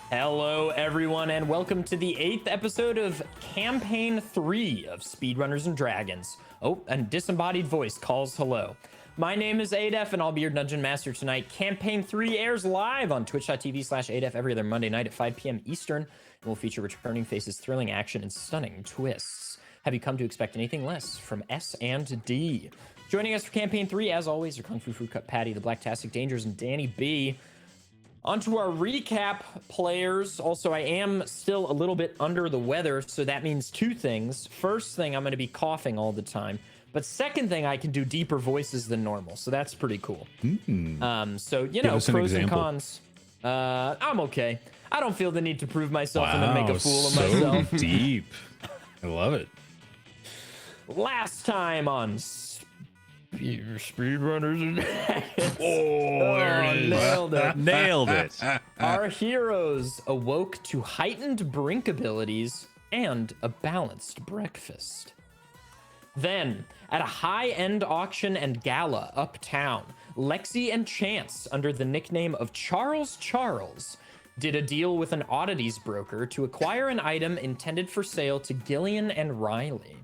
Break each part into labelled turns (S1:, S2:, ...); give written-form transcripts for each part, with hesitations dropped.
S1: Hello, everyone, and welcome to the 8th episode of Campaign 3 of Speedrunners and Dragons. Oh, and disembodied voice calls hello. My name is Adef, and I'll be your Dungeon Master tonight. Campaign 3 airs live on twitch.tv/Adef every other Monday night at 5 p.m. Eastern, and will feature returning faces, thrilling action, and stunning twists. Have you come to expect anything less from S&D? Joining us for Campaign 3, as always, are Kung Fu Fruit Cut Patty, the Blacktastic Dangers, and Danny B. On to our recap, players. Also, I am still a little bit under the weather, so that means two things. First thing, I'm going to be coughing all the time. But second thing, I can do deeper voices than normal, so that's pretty cool. So, you know, pros and cons. I'm okay. I don't feel the need to prove myself and then make a fool of myself.
S2: Deep. I love it.
S1: Last time on Speedrunners and Dragons.
S2: Oh, there it is.
S1: Nailed it.
S2: Nailed it.
S1: Our heroes awoke to heightened brink abilities and a balanced breakfast. Then, at a high-end auction and gala uptown, Lexi and Chance, under the nickname of Charles, did a deal with an oddities broker to acquire an item intended for sale to Gillian and Riley.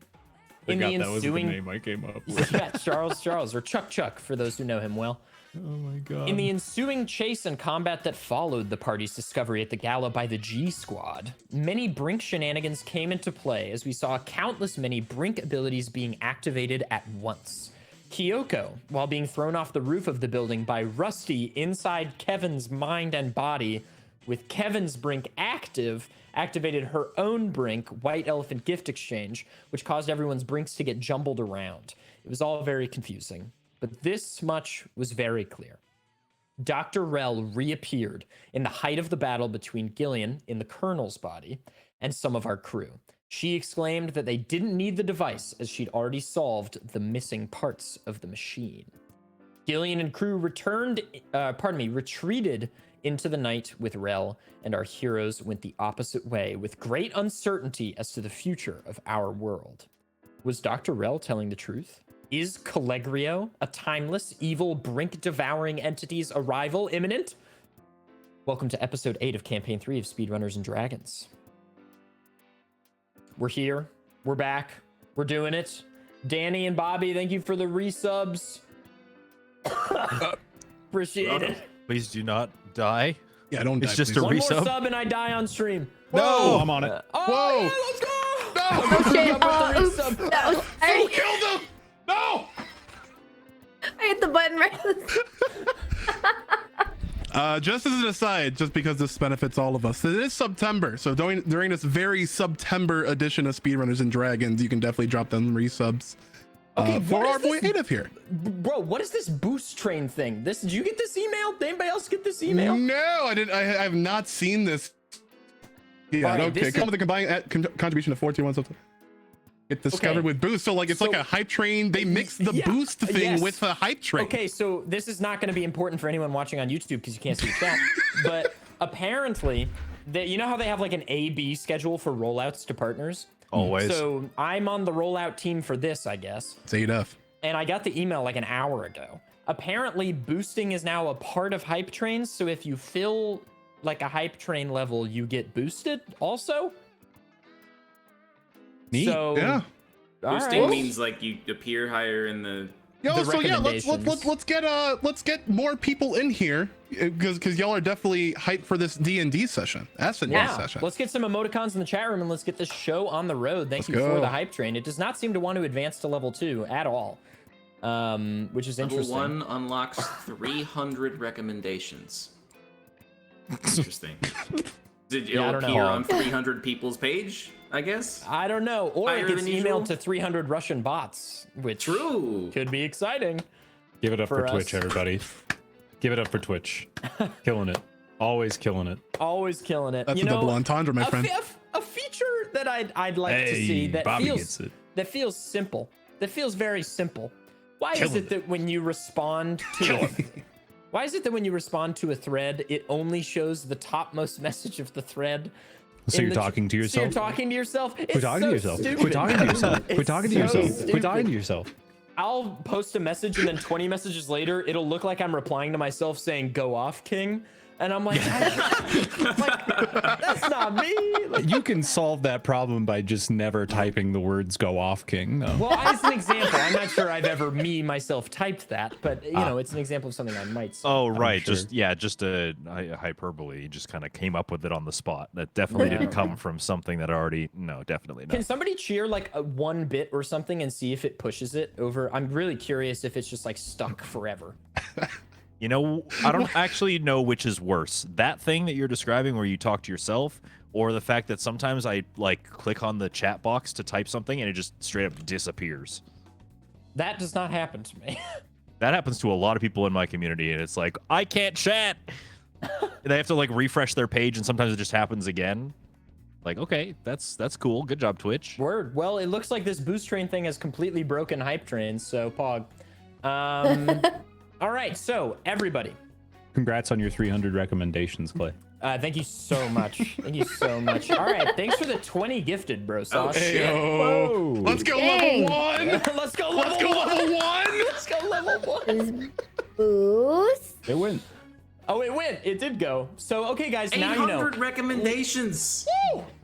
S1: In the
S2: that was the
S1: ensuing
S2: name I came up with.
S1: yeah, Charles, or Chuck, for those who know him well.
S2: Oh my god.
S1: In the ensuing chase and combat that followed the party's discovery at the gala by the G Squad, many Brink shenanigans came into play as we saw countless many Brink abilities being activated at once. Kyoko, while being thrown off the roof of the building by Rusty inside Kevin's mind and body, with Kevin's Brink active, activated her own Brink, White Elephant Gift Exchange, which caused everyone's Brinks to get jumbled around. It was all very confusing, but this much was very clear. Dr. Rel reappeared in the height of the battle between Gillian in the Colonel's body and some of our crew. She exclaimed that they didn't need the device as she'd already solved the missing parts of the machine. Gillian and crew retreated into the night with Rel, and our heroes went the opposite way with great uncertainty as to the future of our world. Was Dr. Rel telling the truth? Is Calegrio, a timeless, evil, brink-devouring entity's arrival imminent? Welcome to episode 8 of Campaign 3 of Speedrunners and Dragons. We're here. We're back. We're doing it. Danny and Bobby, thank you for the resubs. Appreciate it.
S2: Please do not die.
S3: Yeah, don't die.
S2: It's just
S3: please.
S2: a
S1: One more
S2: resub.
S1: sub and I die on stream.
S2: No, I'm on it.
S1: Oh,
S3: Whoa.
S1: yeah, let's go!
S3: No!
S1: Oh, shit.
S4: Oops, that was
S3: Who killed him? No!
S4: I hit the button right.
S3: Just as an aside, just because this benefits all of us, it is September, so during this very September edition of Speedrunners and Dragons, you can definitely drop them resubs.
S1: Okay,
S3: for
S1: what
S3: our
S1: is
S3: boy
S1: this?
S3: Adef here.
S1: Bro, what is this boost train thing? Did you get this email? Did anybody else get this email?
S3: No, I didn't. I have not seen this. Yeah,
S1: All right,
S3: okay.
S1: this
S3: Come
S1: is-
S3: with the combined contribution of 14 something. Get discovered
S1: Okay.
S3: with boost. So like it's like
S1: So-
S3: a hype train. They mixed the
S1: Yeah,
S3: boost thing
S1: yes.
S3: with a hype train.
S1: Okay, so this is not going to be important for anyone watching on YouTube because you can't see the chat. But apparently, you know how they have like an A-B schedule for rollouts to partners?
S2: Always.
S1: So I'm on the rollout team for this, I guess.
S3: It's ADF.
S1: And I got the email like an hour ago. Apparently, boosting is now a part of hype trains. So if you fill like a hype train level, you get boosted also.
S2: Neat.
S1: So
S3: Yeah.
S1: all
S5: Boosting
S1: right.
S5: means like you appear higher in the.
S3: Yo,
S1: the
S3: so yeah, let's
S1: recommendations.
S3: let's get more people in here because y'all are definitely hyped for this D&D session. S&D
S1: Yeah,
S3: session.
S1: let's get some emoticons in the chat room and let's get this show on the road. Thank
S3: Let's
S1: you for
S3: go.
S1: the hype train. It does not seem to want to advance to level 2 at all, which is
S5: Level
S1: interesting.
S5: 1 unlocks 300 recommendations. Interesting. Did it
S1: Yeah, I don't know.
S5: appear on 300 people's page? I guess.
S1: I don't know, or
S5: Higher
S1: it gets
S5: than usual?
S1: emailed to 300 Russian bots, which
S5: True.
S1: could be exciting.
S2: Give it up for
S1: for
S2: Twitch,
S1: us.
S2: everybody. Give it up for Twitch. Killing it. Always killing it.
S1: Always killing it.
S3: That's
S1: you
S3: a double entendre, my
S1: a
S3: friend.
S1: a feature that I'd like to
S2: Hey,
S1: see that
S2: Bobby
S1: feels
S2: gets it.
S1: that feels simple. That feels very simple. Why is
S2: Killing
S1: it that when you respond to why is it that when you respond to a thread, it only shows the topmost message of the thread?
S2: So
S1: in
S2: you're
S1: the
S2: talking to
S1: So you're
S2: yourself?
S1: talking to yourself?
S2: Quit
S1: It's
S2: talking
S1: so
S2: to yourself.
S1: stupid.
S2: Quit talking to yourself.
S1: It's
S2: Quit talking to
S1: so
S2: yourself.
S1: stupid.
S2: Quit talking to yourself.
S1: I'll post a message and then 20 messages later, it'll look like I'm replying to myself saying, "Go off, King." And I'm like, that's not me. Like,
S2: You can solve that problem by just never typing the words "go off, king." Though.
S1: well, as an example, I'm not sure I've ever myself typed that, but you know, it's an example of something I might say.
S6: Oh,
S1: I'm
S6: right.
S1: sure.
S6: Just a hyperbole. You just kind of came up with it on the spot. That definitely didn't come from something that already. No, definitely
S1: Can
S6: not.
S1: somebody cheer like a 1 bit or something and see if it pushes it over? I'm really curious if it's just like stuck forever.
S6: You know, I don't actually know which is worse. That thing that you're describing where you talk to yourself, or the fact that sometimes I like click on the chat box to type something and it just straight up disappears.
S1: That does not happen to me.
S6: That happens to a lot of people in my community, and it's like, I can't chat. They have to like refresh their page, and sometimes it just happens again. Like, okay, that's cool. Good job, Twitch.
S1: Word. Well, it looks like this boost train thing has completely broken hype trains, so pog. All right, so everybody.
S2: Congrats on your 300 recommendations, Clay.
S1: Thank you so much. Thank you so much. All right, thanks for the 20 gifted, bro. Sauce.
S3: Whoa. Let's go
S4: Dang.
S3: level 1.
S1: Let's go
S3: Let's go level 1.
S1: Let's go level 1.
S4: Boost.
S2: It went.
S1: Oh, it went. It did go. So, okay, guys, now you know.
S5: 800 recommendations.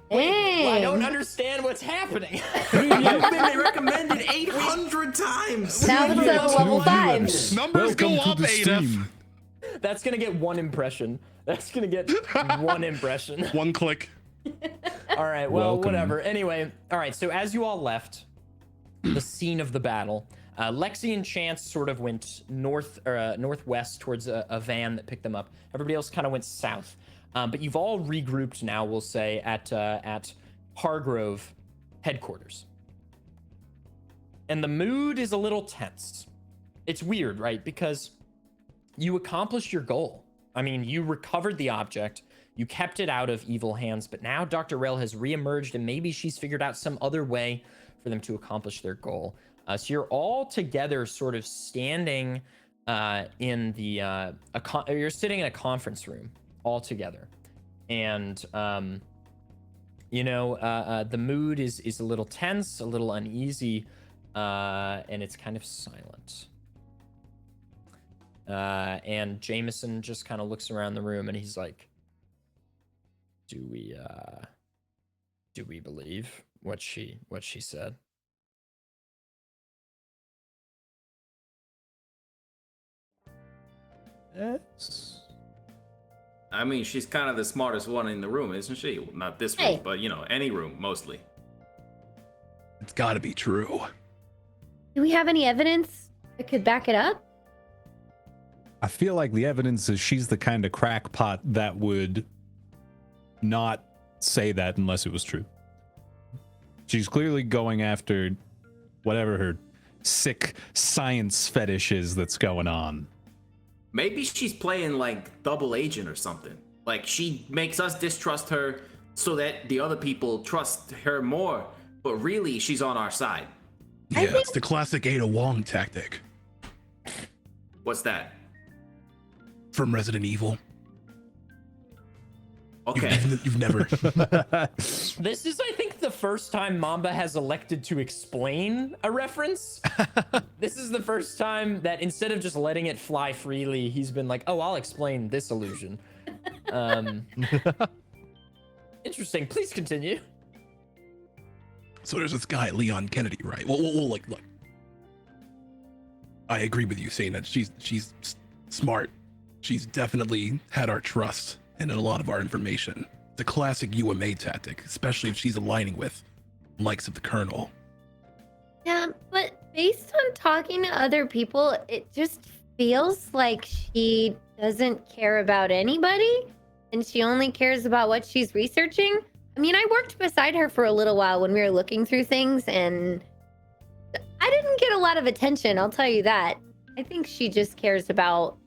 S1: Wait, I don't
S4: Dang.
S1: understand what's happening.
S5: You've been recommended 800 times.
S4: Now it's at level 5.
S3: Numbers go up, Adef.
S2: Steam.
S1: That's gonna get 1 impression. That's gonna get 1 impression.
S3: 1 click.
S1: All right, well,
S2: Welcome.
S1: whatever. Anyway, all right, so as you all left the scene of the battle, Lexi and Chance sort of went northwest towards a van that picked them up. Everybody else kind of went south. But you've all regrouped now, we'll say, at Hargrove headquarters. And the mood is a little tense. It's weird, right? Because you accomplished your goal. I mean, you recovered the object, you kept it out of evil hands, but now Dr. Rel has reemerged, and maybe she's figured out some other way for them to accomplish their goal. So you're all together sort of standing in the, you're sitting in a conference room all together. And, you know, the mood is a little tense, a little uneasy, and it's kind of silent. And Jameson just kind of looks around the room and he's like, do we believe what she said?
S2: Yes.
S5: I mean, she's kind of the smartest one in the room, isn't she? Well, not this room,
S4: Hey.
S5: but you know, any room mostly.
S3: It's got to be true.
S4: Do we have any evidence that could back it up?
S2: I feel like the evidence is she's the kind of crackpot that would not say that unless it was true. She's clearly going after whatever her sick science fetish is that's going on.
S5: Maybe she's playing like double agent or something. Like she makes us distrust her so that the other people trust her more, but really she's on our side.
S3: Yeah, it's the classic Ada Wong tactic
S5: What's that?
S3: from Resident Evil.
S5: Okay.
S3: You've never.
S1: This is, I think, the first time Mamba has elected to explain a reference. This is the first time that instead of just letting it fly freely, he's been like, oh, I'll explain this illusion. Interesting. Please continue.
S3: So there's this guy, Leon Kennedy, right? Well, look. I agree with you saying that she's smart. She's definitely had our trust and a lot of our information. It's a classic UMA tactic, especially if she's aligning with likes of the Colonel.
S4: Yeah, but based on talking to other people, it just feels like she doesn't care about anybody and she only cares about what she's researching. I mean, I worked beside her for a little while when we were looking through things and I didn't get a lot of attention, I'll tell you that. I think she just cares about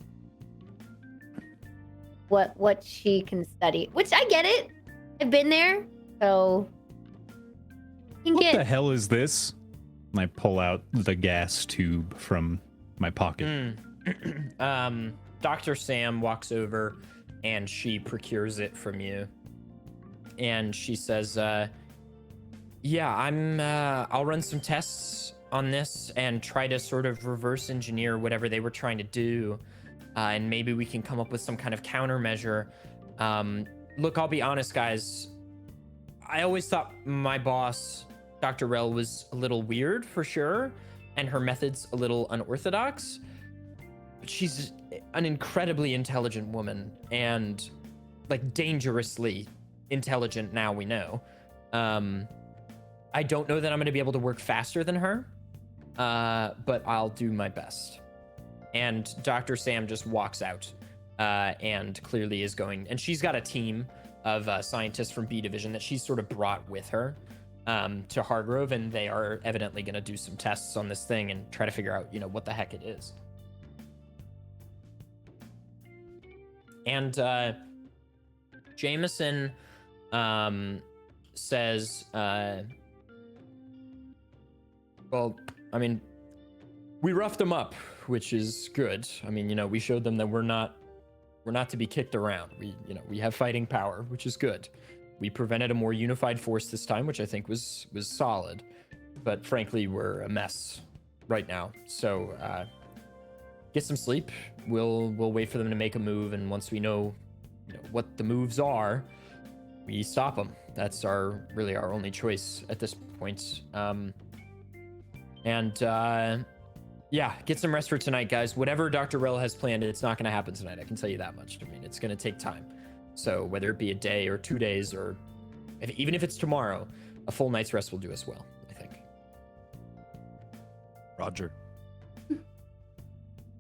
S4: what she can study, which I get it. I've been there, so you
S2: What
S4: can
S2: the
S4: get
S2: hell is this? And I pull out the gas tube from my pocket.
S1: Dr. Sam walks over and she procures it from you. And she says, yeah, I'll run some tests on this and try to sort of reverse engineer whatever they were trying to do. and maybe we can come up with some kind of countermeasure. Look, I'll be honest, guys. I always thought my boss, Dr. Rel, was a little weird for sure, and her methods a little unorthodox. But she's an incredibly intelligent woman, and like dangerously intelligent now we know. I don't know that I'm going to be able to work faster than her, but I'll do my best. And Dr. Sam just walks out and clearly is going, and she's got a team of scientists from B Division that she's sort of brought with her to Hargrove, and they are evidently going to do some tests on this thing and try to figure out, what the heck it is. And Jameson says, well, I mean, we roughed them up, which is good. I mean, we showed them that we're not to be kicked around. We have fighting power, which is good. We prevented a more unified force this time, which I think was solid. But frankly, we're a mess right now. So get some sleep. We'll wait for them to make a move, and once we know, what the moves are, we stop them. That's really our only choice at this point. Yeah, get some rest for tonight, guys. Whatever Dr. Rel has planned, it's not going to happen tonight. I can tell you that much. I mean, it's going to take time. So whether it be a day or 2 days, or even if it's tomorrow, a full night's rest will do us well, I think.
S6: Roger.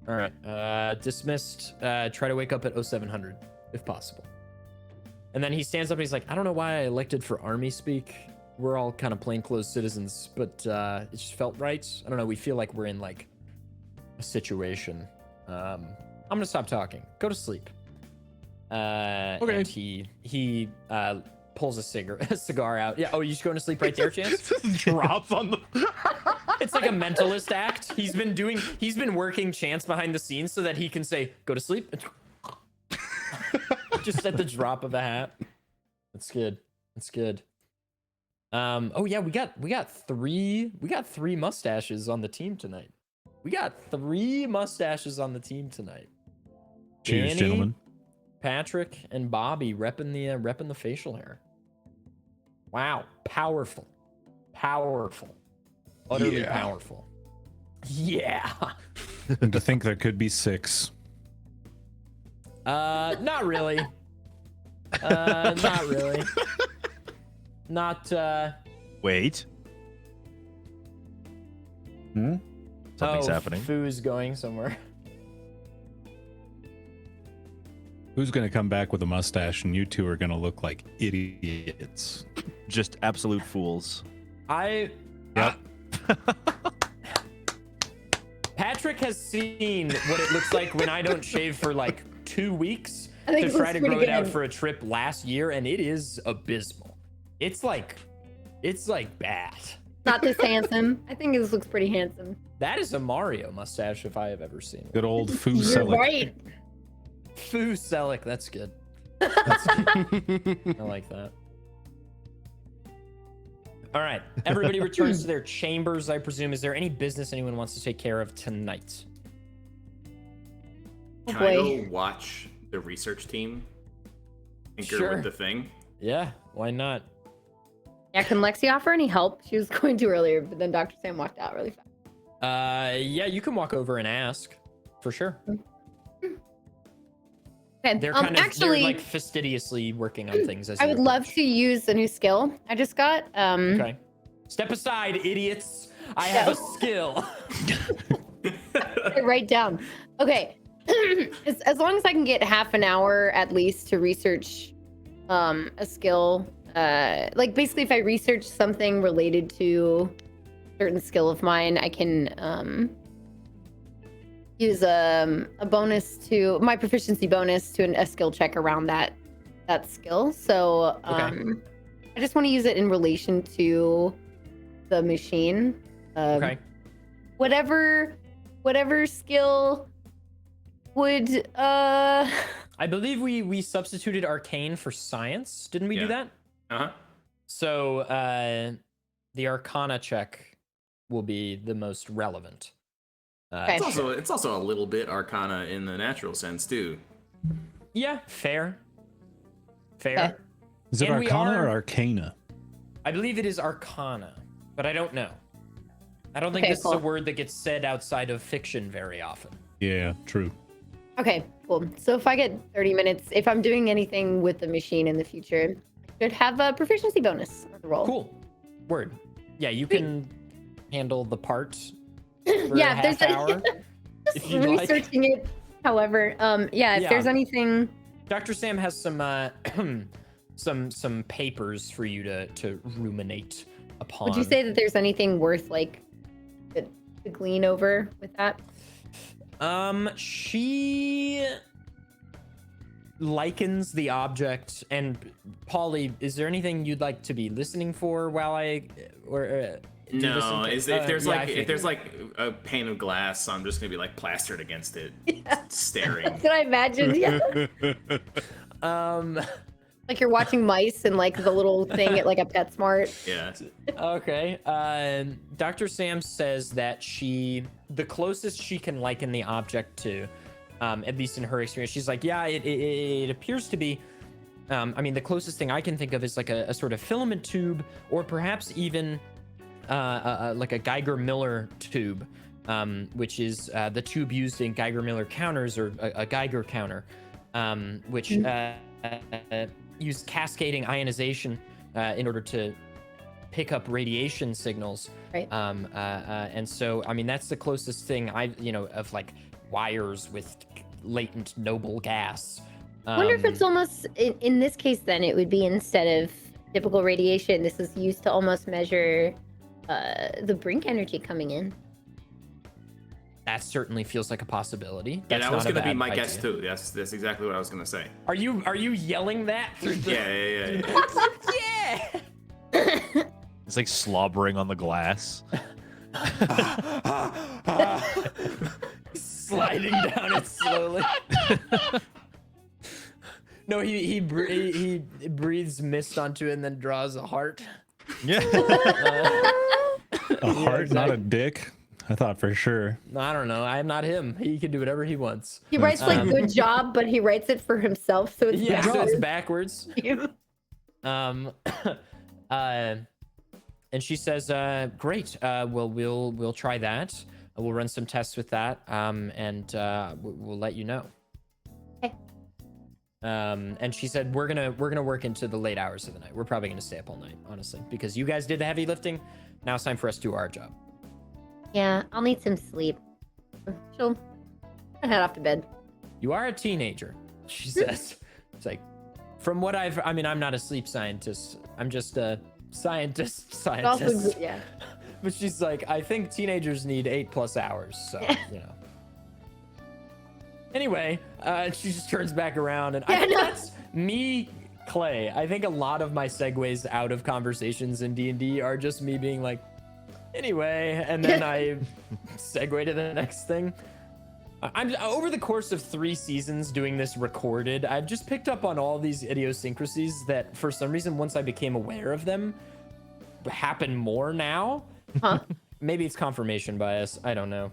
S1: All right. Dismissed. Try to wake up at 0700 if possible. And then he stands up and he's like, I don't know why I elected for army speak. We're all kind of plainclothes citizens, but it just felt right. I don't know. We feel like we're in like a situation. I'm gonna stop talking. Go to sleep. Okay. And he pulls a cigar out. Yeah. Oh, you just going to sleep right there, Chance?
S3: Drops on the.
S1: It's like a mentalist act. He's been working Chance behind the scenes so that he can say, "Go to sleep." Just at the drop of a hat. That's good. That's good. Oh yeah, we got three mustaches on the team tonight.
S2: Cheers,
S1: Danny,
S2: gentlemen.
S1: Patrick, and Bobby repping the facial hair. Wow, powerful, utterly powerful. Yeah.
S2: And to think there could be 6.
S1: Not really. Not really. Not
S6: Wait. Something's happening.
S1: Foo's going somewhere.
S2: Who's going to come back with a mustache, and you two are going to look like idiots?
S6: Just absolute fools.
S2: Yep.
S1: Patrick has seen what it looks like when I don't shave for like 2 weeks
S4: I think
S1: to
S4: it
S1: try
S4: looks
S1: to
S4: pretty
S1: grow it out
S4: good.
S1: for a trip last year, and it is abysmal. It's like bad.
S4: Not this handsome. I think this looks pretty handsome.
S1: That is a Mario mustache if I have ever seen
S2: Good
S1: one.
S2: old Foo
S4: You're
S2: Selleck.
S4: right.
S1: Foo Selleck, that's good. I like that. All right, everybody returns to their chambers, I presume. Is there any business anyone wants to take care of tonight?
S5: Can
S4: boy.
S5: I go watch the research team tinker
S1: Sure.
S5: with the thing?
S1: Yeah, why not?
S4: Yeah, can Lexi offer any help? She was going to earlier, but then Dr. Sam walked out really fast.
S1: Yeah, you can walk over and ask, for sure.
S4: Okay,
S1: They're
S4: actually,
S1: they're like fastidiously working on things. As
S4: I
S1: you
S4: would love
S1: approach.
S4: to use the new skill I just got.
S1: Okay. Step aside, idiots. I have a skill.
S4: Write down. Okay. as long as I can get half an hour at least to research a skill, like basically if I research something related to a certain skill of mine, I can use a bonus to my proficiency bonus to a skill check around that skill. So I just want to use it in relation to the machine.
S1: Okay.
S4: Whatever skill would
S1: I believe we substituted arcane for science. Didn't we do
S5: Yeah.
S1: that?
S5: Uh-huh.
S1: So the arcana check will be the most relevant.
S4: Okay.
S5: It's also a little bit Arcana in the natural sense too.
S1: Yeah, fair. Fair.
S4: Okay.
S2: Is it
S1: And we
S2: Arcana
S1: are-
S2: or Arcana?
S1: I believe it is Arcana, but I don't know. I don't think
S4: Okay,
S1: this is
S4: cool.
S1: a word that gets said outside of fiction very often.
S2: Yeah, true.
S4: Okay, cool. So if I get 30 minutes, if I'm doing anything with the machine in the future, I should have a proficiency bonus on the roll.
S1: Cool. Word. Yeah, you can handle the part for
S4: Yeah,
S1: a
S4: there's
S1: half hour.
S4: Just
S1: if you'd like.
S4: researching it. However, yeah, if
S1: Yeah.
S4: there's anything,
S1: Dr. Sam has some some papers for you to ruminate upon.
S4: would you say that there's anything worth like to glean over with that?
S1: She likens the object, and Polly, is there anything you'd like to be listening for while I do this
S5: No,
S1: in-
S5: if there's
S1: yeah, I
S5: like if
S1: figured.
S5: there's like a pane of glass, I'm just gonna be like plastered against it, staring.
S4: That's what I imagined. Yeah. Like you're watching mice and like the little thing at like a PetSmart.
S5: Yeah.
S1: Okay. Dr. Sam says that the closest she can liken the object to, at least in her experience, she's like, yeah, it appears to be. I mean, the closest thing I can think of is like a sort of filament tube, or perhaps even like a Geiger-Miller tube, which is the tube used in Geiger-Miller counters, or a Geiger counter, which use cascading ionization in order to pick up radiation signals.
S4: Right.
S1: And so, I mean, that's the closest thing of like wires with latent noble gas.
S4: I wonder if it's almost in this case. Then it would be, instead of typical radiation, this is used to almost measure the brink energy coming in.
S1: That certainly feels like a possibility.
S5: Yeah,
S1: That's
S5: that was
S1: not a
S5: gonna be
S1: bad
S5: my
S1: idea.
S5: guess too. That's exactly what I was gonna say.
S1: Are you yelling that through the
S5: Yeah.
S1: yeah?
S6: It's like slobbering on the glass.
S1: Sliding down it slowly. No, he breathes mist onto it and then draws a heart.
S6: Yeah.
S2: A heart, not a
S1: exactly.
S2: dick. I thought for sure.
S1: I don't know. I'm not him. He can do whatever he wants.
S4: He writes like "good job," but he writes it for himself, so it's
S1: Yeah, so it's
S4: backwards.
S1: backwards. And she says, "Great. Well, we'll try that. We'll run some tests with that. And we'll let you know."
S4: Okay.
S1: And she said, "We're gonna work into the late hours of the night. We're probably gonna stay up all night, honestly, because you guys did the heavy lifting. Now it's time for us to do our job."
S4: Yeah, I'll need some sleep. She'll head off to bed.
S1: You are a teenager, she says. It's like, from what I'm not a sleep scientist. I'm just a scientist.
S4: Also, yeah.
S1: But she's like, I think teenagers need 8+ hours. So, you know. Anyway, she just turns back around, and I think that's me, Clay. I think a lot of my segues out of conversations in D&D are just me being like, anyway, and then I segue to the next thing. I'm over the course of 3 seasons doing this recorded, I've just picked up on all these idiosyncrasies that for some reason, once I became aware of them, happen more now.
S4: Huh?
S1: Maybe it's confirmation bias. I don't know.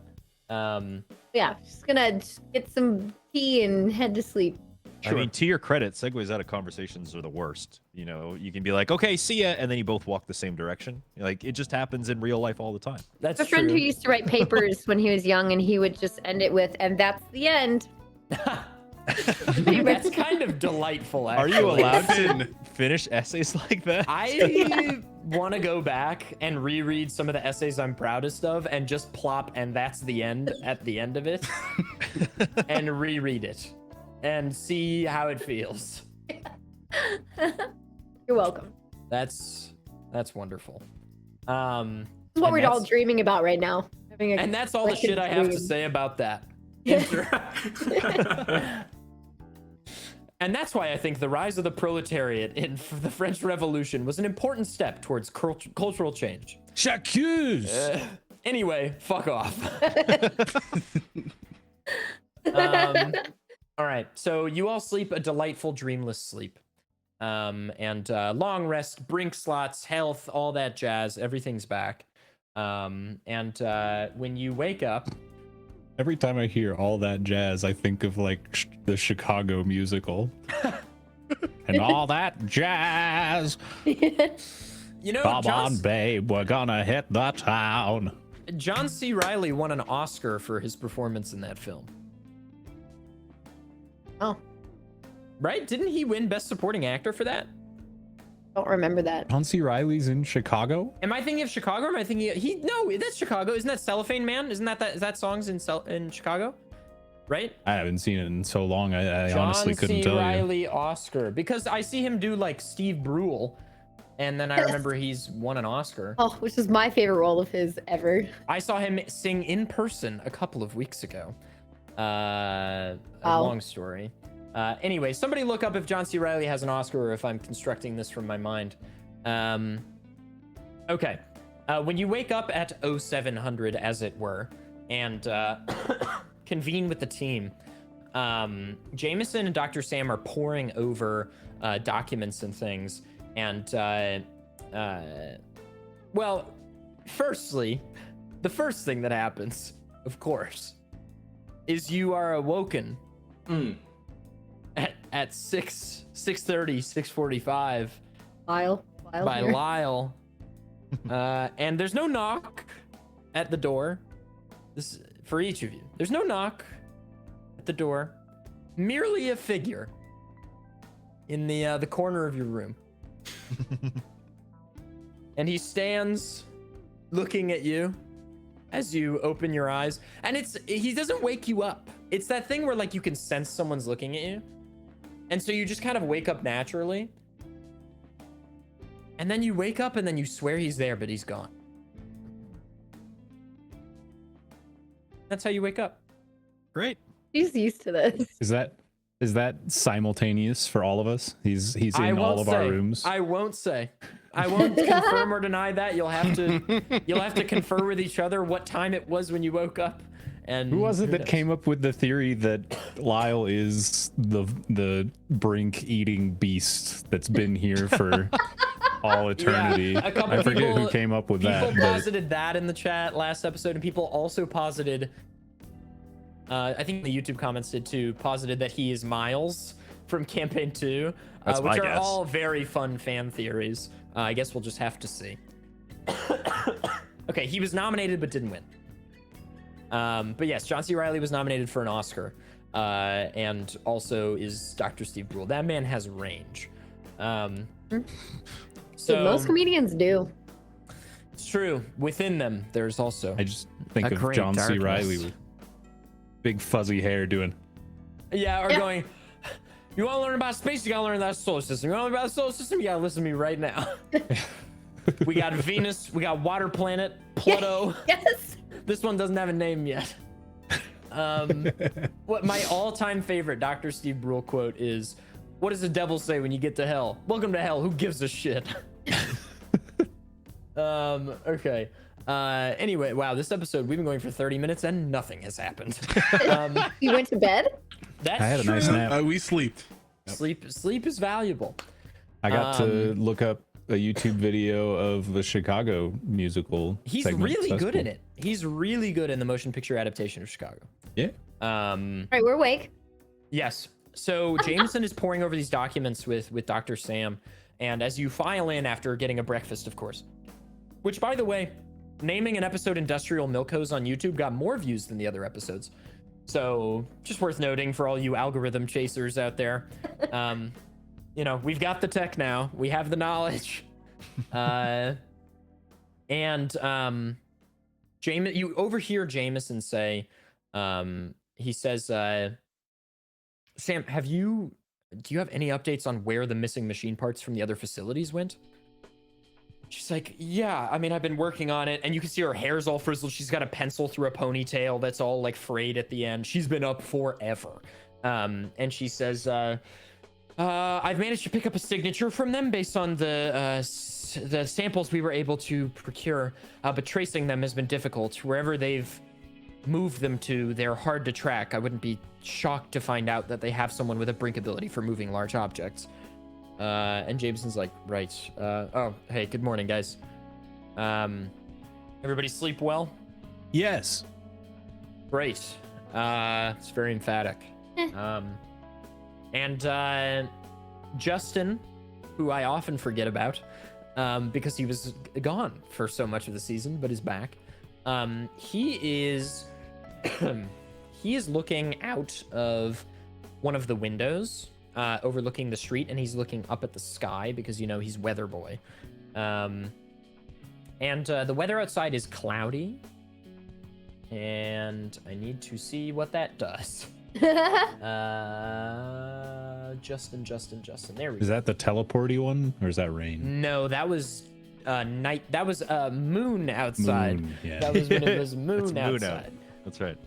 S4: Yeah, just gonna get some tea and head to sleep.
S6: I mean, to your credit, segues out of conversations are the worst. You know, you can be like, okay, see ya, and then you both walk the same direction. Like, it just happens in real life all the time.
S1: That's
S4: A friend
S1: true.
S4: who used to write papers when he was young, and he would just end it with, "And that's the end."
S1: That's kind of delightful,
S6: Are
S1: actually.
S6: you allowed to finish essays like that?
S1: I want to go back and reread some of the essays I'm proudest of and just plop "and that's the end" at the end of it and reread it and see how it feels.
S4: You're welcome.
S1: That's wonderful.
S4: This is what we're all dreaming about right now. Having a
S1: And that's all the
S4: collective
S1: shit I have to
S4: dream.
S1: say about that. And that's why I think the rise of the proletariat in the French Revolution was an important step towards cultural change.
S2: J'accuse!
S1: Anyway, fuck off. All right, so you all sleep a delightful, dreamless sleep. And long rest, brink slots, health, all that jazz, everything's back. And when you wake up,
S2: Every time I hear all that jazz, I think of like the Chicago musical. And all that jazz.
S1: You know,
S2: Come on, babe, we're gonna hit the town.
S1: John C. Reilly won an Oscar for his performance in that film.
S4: Oh,
S1: Right? Didn't he win Best Supporting Actor for that?
S4: don't remember that.
S2: John C. Reilly's in Chicago?
S1: Am I thinking of Chicago? Or am I thinking no? That's Chicago. Isn't that Cellophane Man? Isn't that song's in Chicago? Right?
S2: I haven't seen it in so long. I honestly couldn't
S1: John C.
S2: tell
S1: Reilly Oscar, because I see him do like Steve Brule, and then I remember he's won an Oscar.
S4: Oh, which is my favorite role of his ever.
S1: I saw him sing in person a couple of weeks ago. A
S4: Wow.
S1: long story. Anyway, somebody look up if John C. Reilly has an Oscar or if I'm constructing this from my mind. Okay. When you wake up at 0700, as it were, and convene with the team, Jameson and Dr. Sam are poring over documents and things. And, well, firstly, the first thing that happens, of course, is you are awoken at 6:30, 6:45
S4: Lyle
S1: by
S4: here.
S1: Lyle. And there's no knock at the door. This for each of you. There's no knock at the door. Merely a figure in the corner of your room. And he stands looking at you as you open your eyes. And he doesn't wake you up. It's that thing where like you can sense someone's looking at you. And so you just kind of wake up naturally. And then you wake up and then you swear he's there, but he's gone. That's how you wake up.
S6: Great.
S4: He's used to this.
S2: Is that simultaneous for all of us? He's in all of our rooms.
S1: I won't say. I won't confirm or deny that. You'll have to confer with each other what time it was when you woke up. And
S2: Who was it that
S1: knows?
S2: came up with the theory that Lyle is the brink eating beast that's been here for all eternity?
S1: Yeah, a couple
S2: I forget
S1: people-
S2: who came up with that.
S1: People
S2: but
S1: posited that in the chat last episode, and people also posited, I think the YouTube comments did too, posited that he is Miles from Campaign 2,
S6: That's
S1: which
S6: my
S1: are
S6: guess.
S1: all very fun fan theories. I guess we'll just have to see. Okay, he was nominated but didn't win. But yes, John C. Reilly was nominated for an Oscar, and also is Dr. Steve Brule. That man has range. So
S4: Most comedians do.
S1: it's true. Within them, there's also
S2: I just think
S1: A
S2: of
S1: great
S2: John C.
S1: darkness.
S2: Reilly with big fuzzy hair doing.
S1: going. You want to learn about space? You gotta learn that solar system. You want to learn about the solar system? You gotta listen to me right now. We got Venus. We got Water Planet, Pluto.
S4: Yes.
S1: This one doesn't have a name yet. What my all-time favorite Dr. Steve Brule quote is, "What does the devil say when you get to hell? Welcome to hell. Who gives a shit?" Okay. Anyway, wow, this episode we've been going for 30 minutes and nothing has happened.
S4: You went to bed?
S1: That's
S2: I had a
S1: true.
S2: nice nap.
S3: We sleeped.
S1: Sleep is valuable.
S2: I got to look up a YouTube video of the Chicago musical.
S1: He's
S2: segment.
S1: really
S2: That's
S1: good
S2: cool.
S1: in it. He's really good in the motion picture adaptation of Chicago.
S2: Yeah.
S4: All right, we're awake.
S1: Yes. So Jameson is poring over these documents with Dr. Sam, and as you file in after getting a breakfast, of course, which, by the way, naming an episode Industrial Milk Hose on YouTube got more views than the other episodes. So just worth noting for all you algorithm chasers out there. You know, we've got the tech now. We have the knowledge. You overhear Jameson say, he says, Sam, do you have any updates on where the missing machine parts from the other facilities went? She's like, yeah, I mean, I've been working on it. And you can see her hair's all frizzled. She's got a pencil through a ponytail that's all like frayed at the end. She's been up forever. And she says, I've managed to pick up a signature from them based on the samples we were able to procure, but tracing them has been difficult. Wherever they've moved them to, they're hard to track. I wouldn't be shocked to find out that they have someone with a brink ability for moving large objects. And Jameson's like, right. Oh, hey, good morning, guys. Everybody sleep well?
S2: Yes.
S1: Great. It's very emphatic. And Justin, who I often forget about, because he was gone for so much of the season, but is back. He is he is looking out of one of the windows overlooking the street, and he's looking up at the sky because, you know, he's weather boy. And the weather outside is cloudy, and I need to see what that does. Justin. There we go.
S2: Is that the teleporty one, or is that rain?
S1: No, that was night. That was moon outside.
S2: Moon, yeah.
S1: That was when it was
S6: It's
S1: moon
S6: moon out.
S1: outside.
S6: That's right.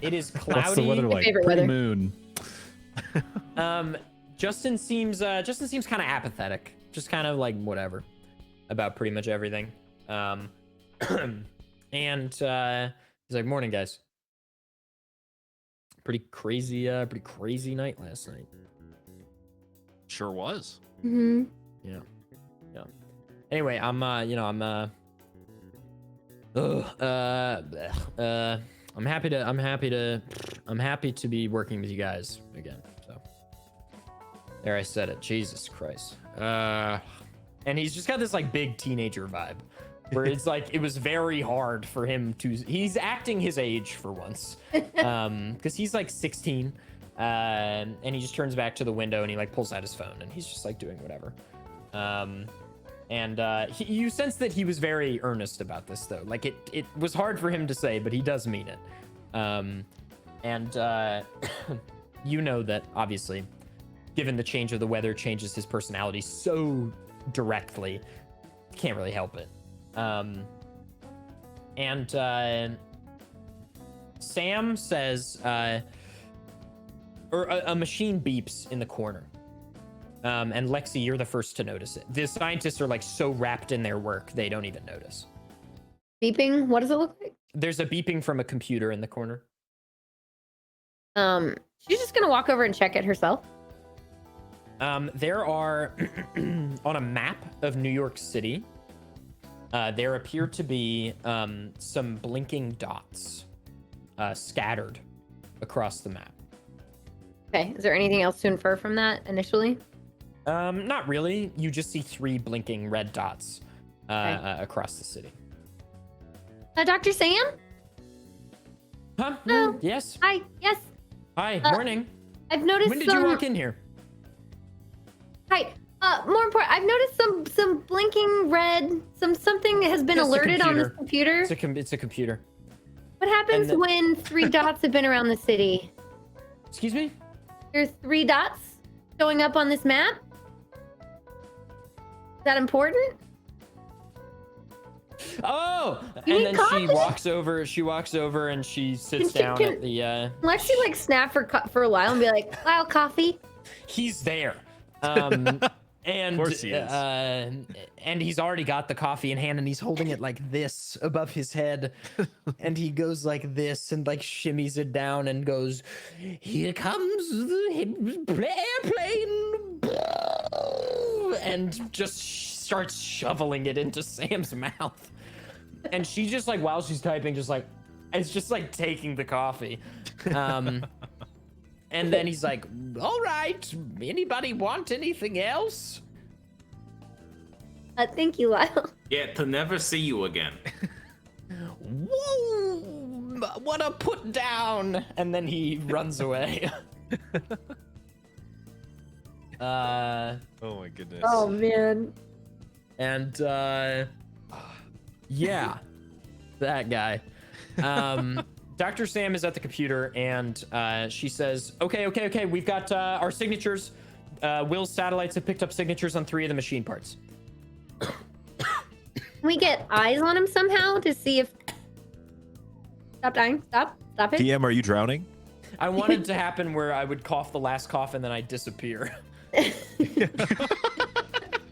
S1: It is cloudy.
S2: What's the weather like?
S4: favorite weather.
S2: Pre-moon.
S1: Justin seems kind of apathetic, just kind of like whatever about pretty much everything. And he's like, "Morning, guys. Pretty crazy night last night."
S6: Sure was.
S4: Mm-hmm.
S1: Yeah. Anyway, I'm happy to be working with you guys again. So there, I said it. Jesus Christ. And he's just got this like big teenager vibe, where it's like it was very hard for him to. He's acting his age for once, because he's like 16, and he just turns back to the window and he like pulls out his phone and he's just like doing whatever. You sense that he was very earnest about this, though. Like it was hard for him to say, but he does mean it. You know that obviously, given the change of the weather changes his personality so directly, can't really help it. Sam says, or a machine beeps in the corner. And Lexi, you're the first to notice it. The scientists are like so wrapped in their work, they don't even notice.
S4: Beeping. What does it look like?
S1: There's a beeping from a computer in the corner.
S4: She's just gonna walk over and check it herself.
S1: There are, on a map of New York City, there appear to be some blinking dots scattered across the map.
S4: Okay. Is there anything else to infer from that initially?
S1: Not really. You just see 3 blinking red dots across the city.
S4: Dr. Sam?
S1: Huh?
S4: Oh.
S1: Yes.
S4: Hi. Yes.
S1: Hi. Morning.
S4: I've noticed
S1: When did you walk in here?
S4: Hi. More important, I've noticed some blinking red. Something has been
S1: Just a
S4: alerted on this computer.
S1: It's a computer.
S4: What happens when 3 dots have been around the city?
S1: Excuse me?
S4: There's 3 dots showing up on this map. Is that important?
S1: Oh,
S4: You
S1: and
S4: need
S1: then
S4: coffee?
S1: she walks over and she sits down at the
S4: Lexi like snap for a while and be like, "Wow, coffee."
S1: he's there. And
S6: Of course he is.
S1: And he's already got the coffee in hand and he's holding it like this above his head. And he goes like this and like shimmies it down and goes, "Here comes the airplane," and just starts shoveling it into Sam's mouth. And she just like, while she's typing, just like, it's just like taking the coffee. And then he's like, "All right, anybody want anything else?"
S4: Thank you, Lyle.
S5: Yeah, to never see you again.
S1: Whoa, what a put down. And then he runs away.
S6: Oh my goodness.
S4: Oh man.
S1: And yeah, that guy. Dr. Sam is at the computer and she says, okay, we've got our signatures. Will's satellites have picked up signatures on 3 of the machine parts.
S4: Can we get eyes on him somehow to see if... Stop dying. Stop it.
S6: DM, are you drowning?
S1: I wanted to happen where I would cough the last cough and then I'd disappear. But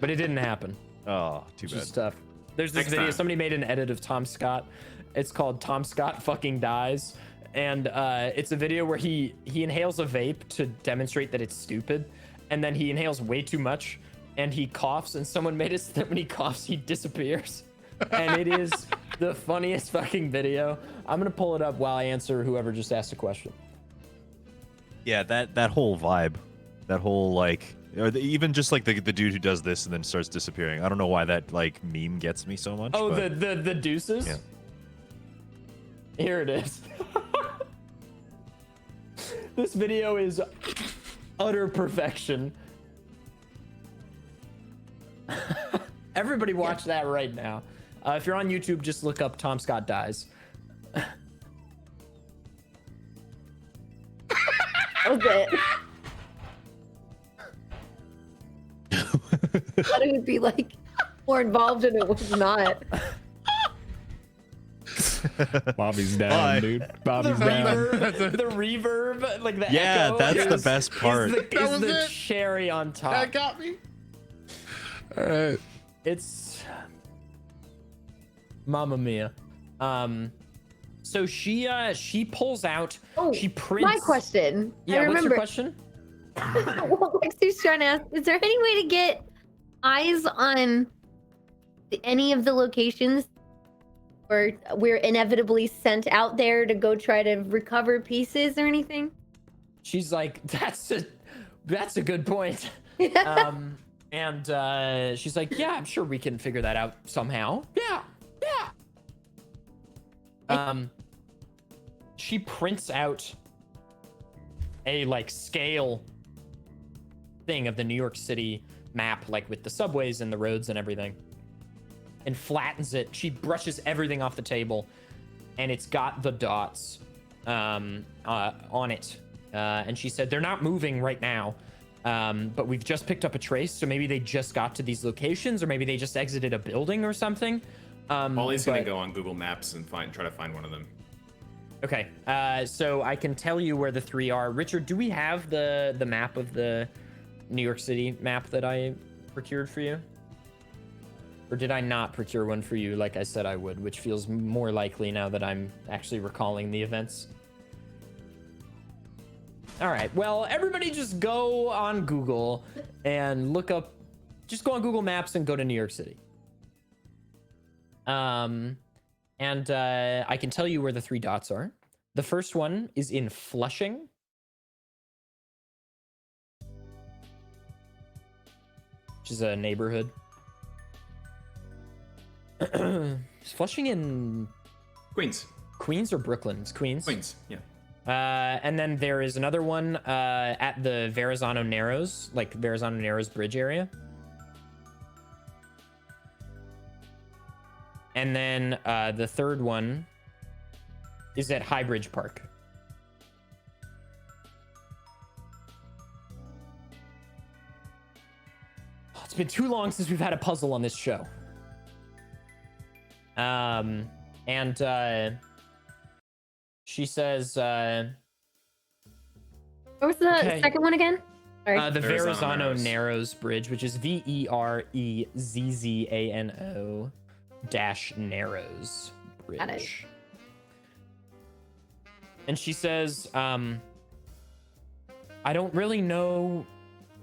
S1: it didn't happen.
S6: Oh, too bad.
S1: Just tough. There's this
S5: Next
S1: video.
S5: time.
S1: Somebody made an edit of Tom Scott. It's called Tom Scott Fucking Dies. And it's a video where he inhales a vape to demonstrate that it's stupid. And then he inhales way too much. And he coughs. And someone made it so that when he coughs, he disappears. And it is the funniest fucking video. I'm gonna pull it up while I answer whoever just asked a question.
S6: Yeah, that whole vibe, that whole like, even just like the dude who does this and then starts disappearing. I don't know why that like meme gets me so much.
S1: Oh,
S6: but,
S1: the deuces.
S6: Yeah.
S1: Here it is. This video is utter perfection. Everybody watch that right now. If you're on YouTube, just look up Tom Scott dies.
S4: That was it. I thought it would be like more involved and it was not.
S2: Bobby's down,
S6: Bye.
S2: dude.
S1: The
S2: Bobby's down.
S1: reverb, like the
S6: Yeah,
S1: echo
S6: that's the
S1: is-
S6: best part.
S1: Is
S3: That was
S1: the
S3: it.
S1: cherry on top.
S3: That got me. All right.
S1: It's Mamma Mia. So she pulls out.
S4: Oh,
S1: she prints.
S4: my question.
S1: Yeah,
S4: I
S1: what's your
S4: remember.
S1: question?
S4: Well, Lexi's trying to ask, is there any way to get eyes on any of the locations where we're inevitably sent out there to go try to recover pieces or anything?
S1: She's like, that's a good point. And she's like, yeah, I'm sure we can figure that out somehow. Yeah. She prints out a like scale thing of the New York City map, like with the subways and the roads and everything, and flattens it. She brushes everything off the table, and it's got the dots on it. And she said they're not moving right now, but we've just picked up a trace, so maybe they just got to these locations, or maybe they just exited a building or something.
S7: Ollie's gonna
S1: but-
S7: go on Google Maps and try to find one of them.
S1: Okay, so I can tell you where the three are. Richard, do we have the map of the New York City map that I procured for you? Or did I not procure one for you like I said I would, which feels more likely now that I'm actually recalling the events? All right, well, everybody just go on Google and look up, just go on Google Maps and go to New York City. And I can tell you where the three dots are. The first one is in Flushing. Which is a neighborhood. Is Flushing in
S7: Queens.
S1: Queens or Brooklyn? It's Queens.
S7: Queens. Yeah.
S1: And then there is another one at the Verrazano Narrows, like Verrazano Narrows Bridge area. And then the third one is at Highbridge Park. It's been too long since we've had a puzzle on this show. And she says,
S4: What was the
S1: Okay.
S4: second one again? Sorry.
S1: the
S7: Verrazano
S1: Verrazano
S7: Narrows.
S1: Narrows Bridge, which is VEREZZANO -Narrows Bridge.
S4: Got it.
S1: And she says, I don't really know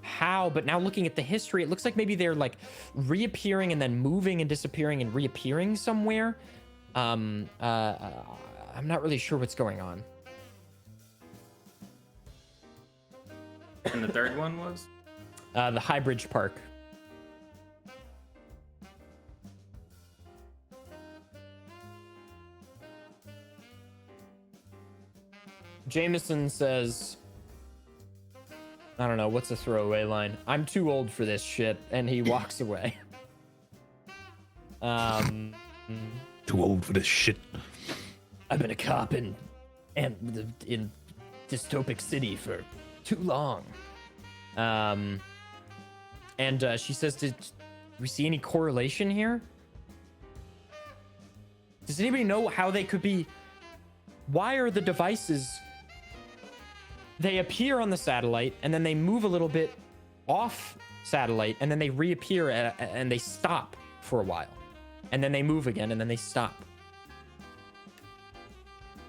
S1: how, but now looking at the history, it looks like maybe they're like reappearing and then moving and disappearing and reappearing somewhere. I'm not really sure what's going on.
S7: And the third one was?
S1: The Highbridge Park. Jameson says, I don't know, what's a throwaway line? I'm too old for this shit, and he walks away.
S2: Too old for this shit.
S1: I've been a cop in dystopic city for too long. And she says, did we see any correlation here? Does anybody know how they could be? Why are the devices? They appear on the satellite and then they move a little bit off satellite and then they reappear and they stop for a while. And then they move again and then they stop.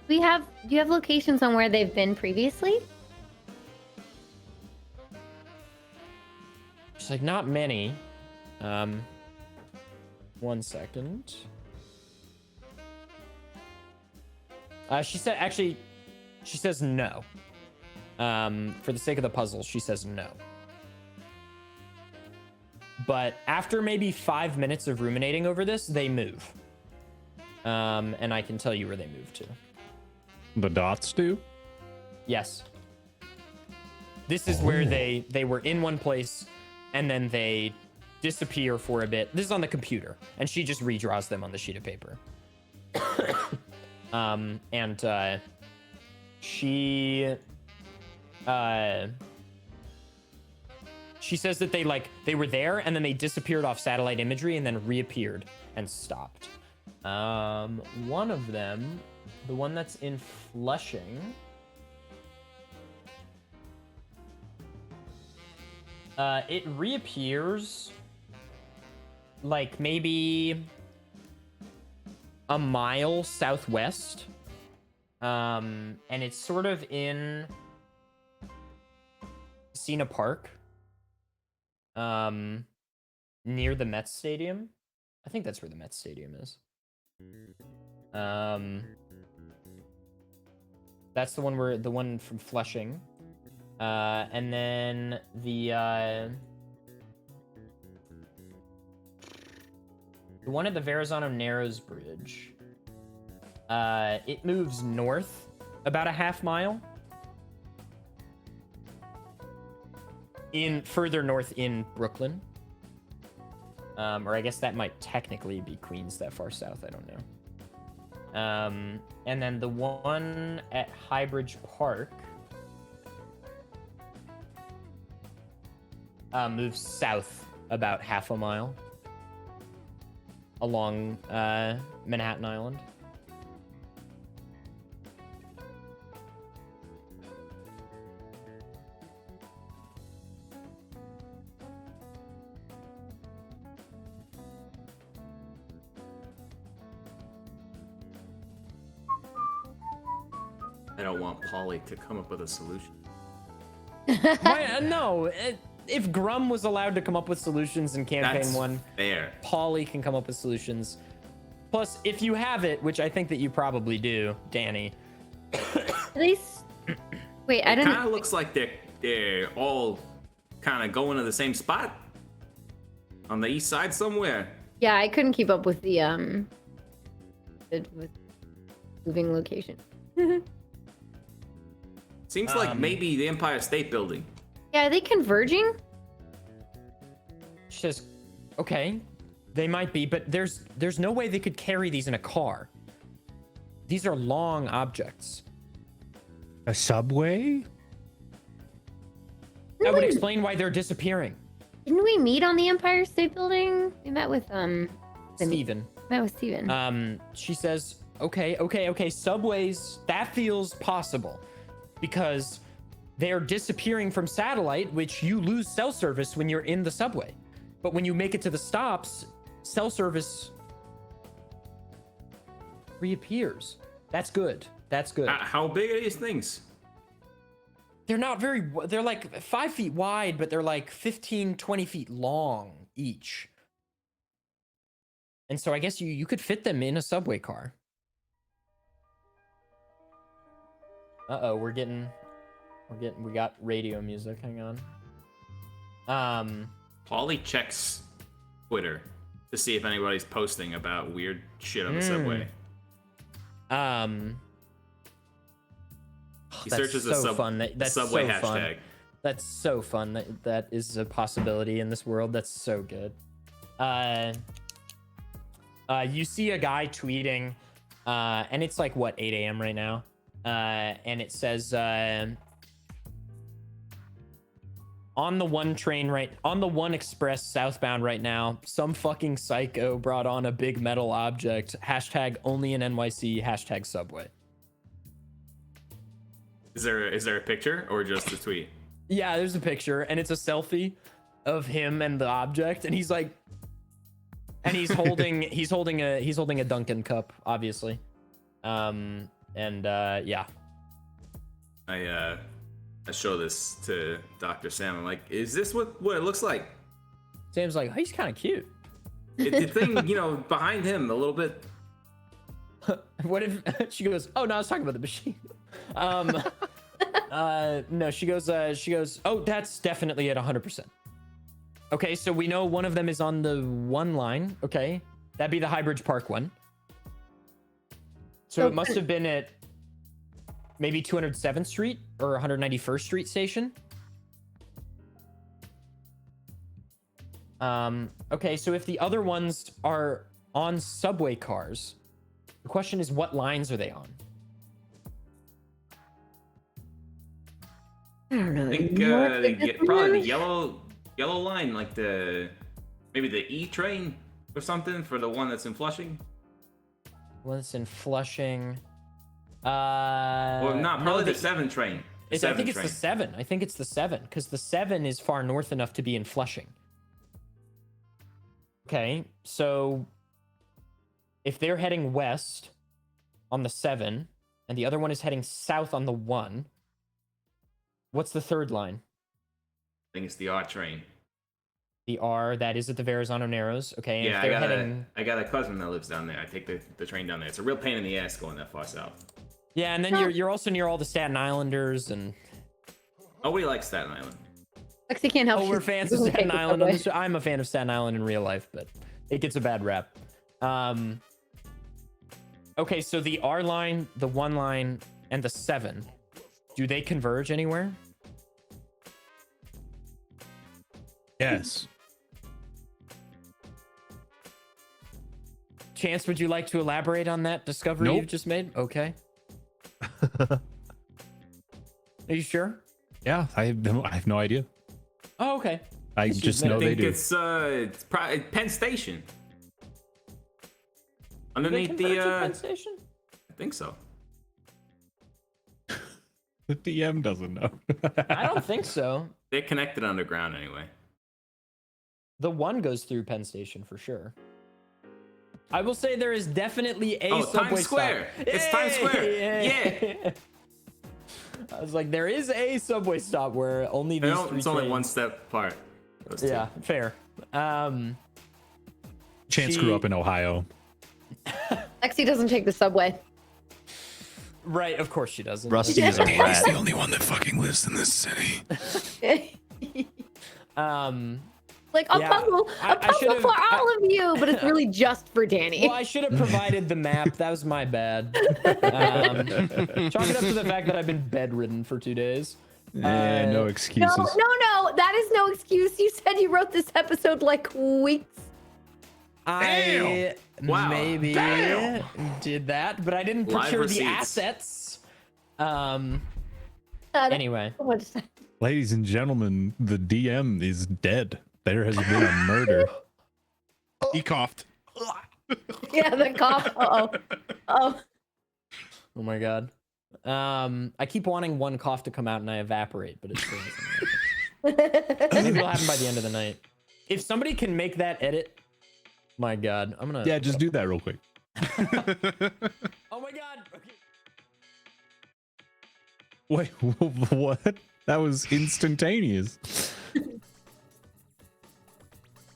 S4: Do you have locations on where they've been previously?
S1: She's like, not many. 1 second. She said, actually, she says no. For the sake of the puzzle, she says no. But after maybe 5 minutes of ruminating over this, they move. And I can tell you where they move to.
S2: The dots do?
S1: Yes. This is where they were in one place, and then they disappear for a bit. This is on the computer, and she just redraws them on the sheet of paper. She says that they were there, and then they disappeared off satellite imagery, and then reappeared and stopped. One of them, the one that's in Flushing, it reappears like maybe a mile southwest. And it's sort of in Cena Park, near the Mets Stadium. I think that's where the Mets Stadium is. That's the one from Flushing. And then the one at the Verrazano Narrows Bridge. It moves north about a half mile. Further north in Brooklyn. Or I guess that might technically be Queens that far south, I don't know. And then the one at Highbridge Park moves south about half a mile along Manhattan Island.
S5: I don't want Polly to come up with a solution.
S1: No, if Grum was allowed to come up with solutions in campaign
S5: That's
S1: 1,
S5: fair.
S1: Polly can come up with solutions. Plus, if you have it, which I think that you probably do, Danny.
S4: At least, wait, I
S5: It
S4: don't.
S5: kind of looks like they're all kind of going to the same spot on the east side somewhere.
S4: Yeah, I couldn't keep up with the with moving location.
S5: Seems like maybe the Empire State Building.
S4: Yeah, are they converging?
S1: She says, okay, they might be, but there's no way they could carry these in a car. These are long objects.
S2: A subway?
S1: That would explain why they're disappearing.
S4: Didn't we meet on the Empire State Building? We met with
S1: Steven.
S4: Met with Steven.
S1: She says, okay, subways, that feels possible. Because they're disappearing from satellite, which you lose cell service when you're in the subway. But when you make it to the stops, cell service reappears. That's good. That's good.
S5: How big are these things?
S1: They're not they're like 5 feet wide, but they're like 15, 20 feet long each. And so I guess you could fit them in a subway car. Uh-oh, we got radio music. Hang on.
S5: Polly checks Twitter to see if anybody's posting about weird shit on the subway. He searches the subway hashtag.
S1: That's so fun that is a possibility in this world. That's so good. You see a guy tweeting, and it's like, what, 8 a.m. right now? And it says, on the one express southbound right now, some fucking psycho brought on a big metal object. Hashtag only in NYC, hashtag subway.
S5: Is there a picture or just a tweet?
S1: Yeah, there's a picture, and it's a selfie of him and the object, and he's like, and he's holding a Dunkin' cup, obviously. Yeah.
S5: I show this to Dr. Sam. I'm like, is this what it looks like?
S1: Sam's like, oh, he's kind of cute.
S5: The thing, behind him a little bit
S1: What if she goes, oh no, I was talking about the machine. No, she goes, oh, that's definitely at 100%. Okay, so we know one of them is on the one line. Okay, that'd be the Highbridge Park one. So it must have been at maybe 207th Street or 191st Street station. Okay, so if the other ones are on subway cars, the question is, what lines are they on?
S4: I don't know.
S5: I think probably the yellow line, like maybe the E train or something for the one that's in Flushing.
S1: Well, it's in Flushing.
S5: Well, not probably the 7 train.
S1: I think it's the 7. I think it's the 7 because the 7 is far north enough to be in Flushing. Okay, so if they're heading west on the 7 and the other one is heading south on the 1, what's the third line?
S5: I think it's the R train.
S1: The R, that is at the Verrazano Narrows. Okay, and
S5: Yeah,
S1: if they're
S5: I got a cousin that lives down there. I take the train down there. It's a real pain in the ass going that far south.
S1: Yeah, and then you're also near all the Staten Islanders and...
S5: Nobody likes Staten Island.
S4: Lexi can't help.
S1: Oh, we're fans of Staten Island on the show. I'm a fan of Staten Island in real life, but it gets a bad rap. Okay, so the R line, the 1 line, and the 7, do they converge anywhere?
S2: Yes.
S1: Chance, would you like to elaborate on that discovery
S2: Nope.
S1: you've just made? Okay. Are you sure?
S2: Yeah, I have no idea.
S1: Oh, okay.
S2: I
S1: Yes,
S2: just
S1: you
S2: know
S5: I
S2: they
S5: think
S2: do.
S5: it's probably Penn Station.
S1: Do they
S5: Underneath
S1: converge at Penn
S5: the
S1: Station?
S5: I think so.
S2: The DM doesn't know.
S1: I don't think so.
S5: They're connected underground anyway.
S1: The 1 goes through Penn Station for sure. I will say there is definitely a subway
S5: Times Square.
S1: stop.
S5: It's Times Square.
S1: Yeah. I was like, there is a subway stop where only these three
S5: It's only
S1: trains-
S5: one step apart. Those two.
S1: Yeah, fair.
S2: Chance
S1: She-
S2: grew up in Ohio.
S4: Lexi doesn't take the subway.
S1: Right, of course she doesn't.
S6: Rusty is a rat.
S3: only one that fucking lives in this city.
S4: Like a
S1: Yeah,
S4: puzzle,
S1: I
S4: a puzzle
S1: should've-
S4: for all of you, but it's really just for Danny.
S1: Well, I should have provided the map. That was my bad. Chalk it up to the fact that I've been bedridden for 2 days.
S2: No
S4: no,
S2: excuses.
S4: no, that is no excuse. You said you wrote this episode like weeks.
S1: I
S5: Wow.
S1: maybe
S5: Damn.
S1: did that, but I didn't
S5: Live
S1: procure the
S5: receipts.
S1: assets.
S4: I
S1: Anyway.
S4: don't know what to say.
S2: Ladies and gentlemen, the DM is dead. There has been a murder.
S3: He coughed.
S4: Yeah, the cough. Oh.
S1: Oh my god. I keep wanting one cough to come out and I evaporate, but it still doesn't happen. Maybe it'll happen by the end of the night. If somebody can make that edit, my god, I'm gonna.
S2: Yeah, just do that real quick.
S1: Oh my god. Okay.
S2: Wait, what? That was instantaneous.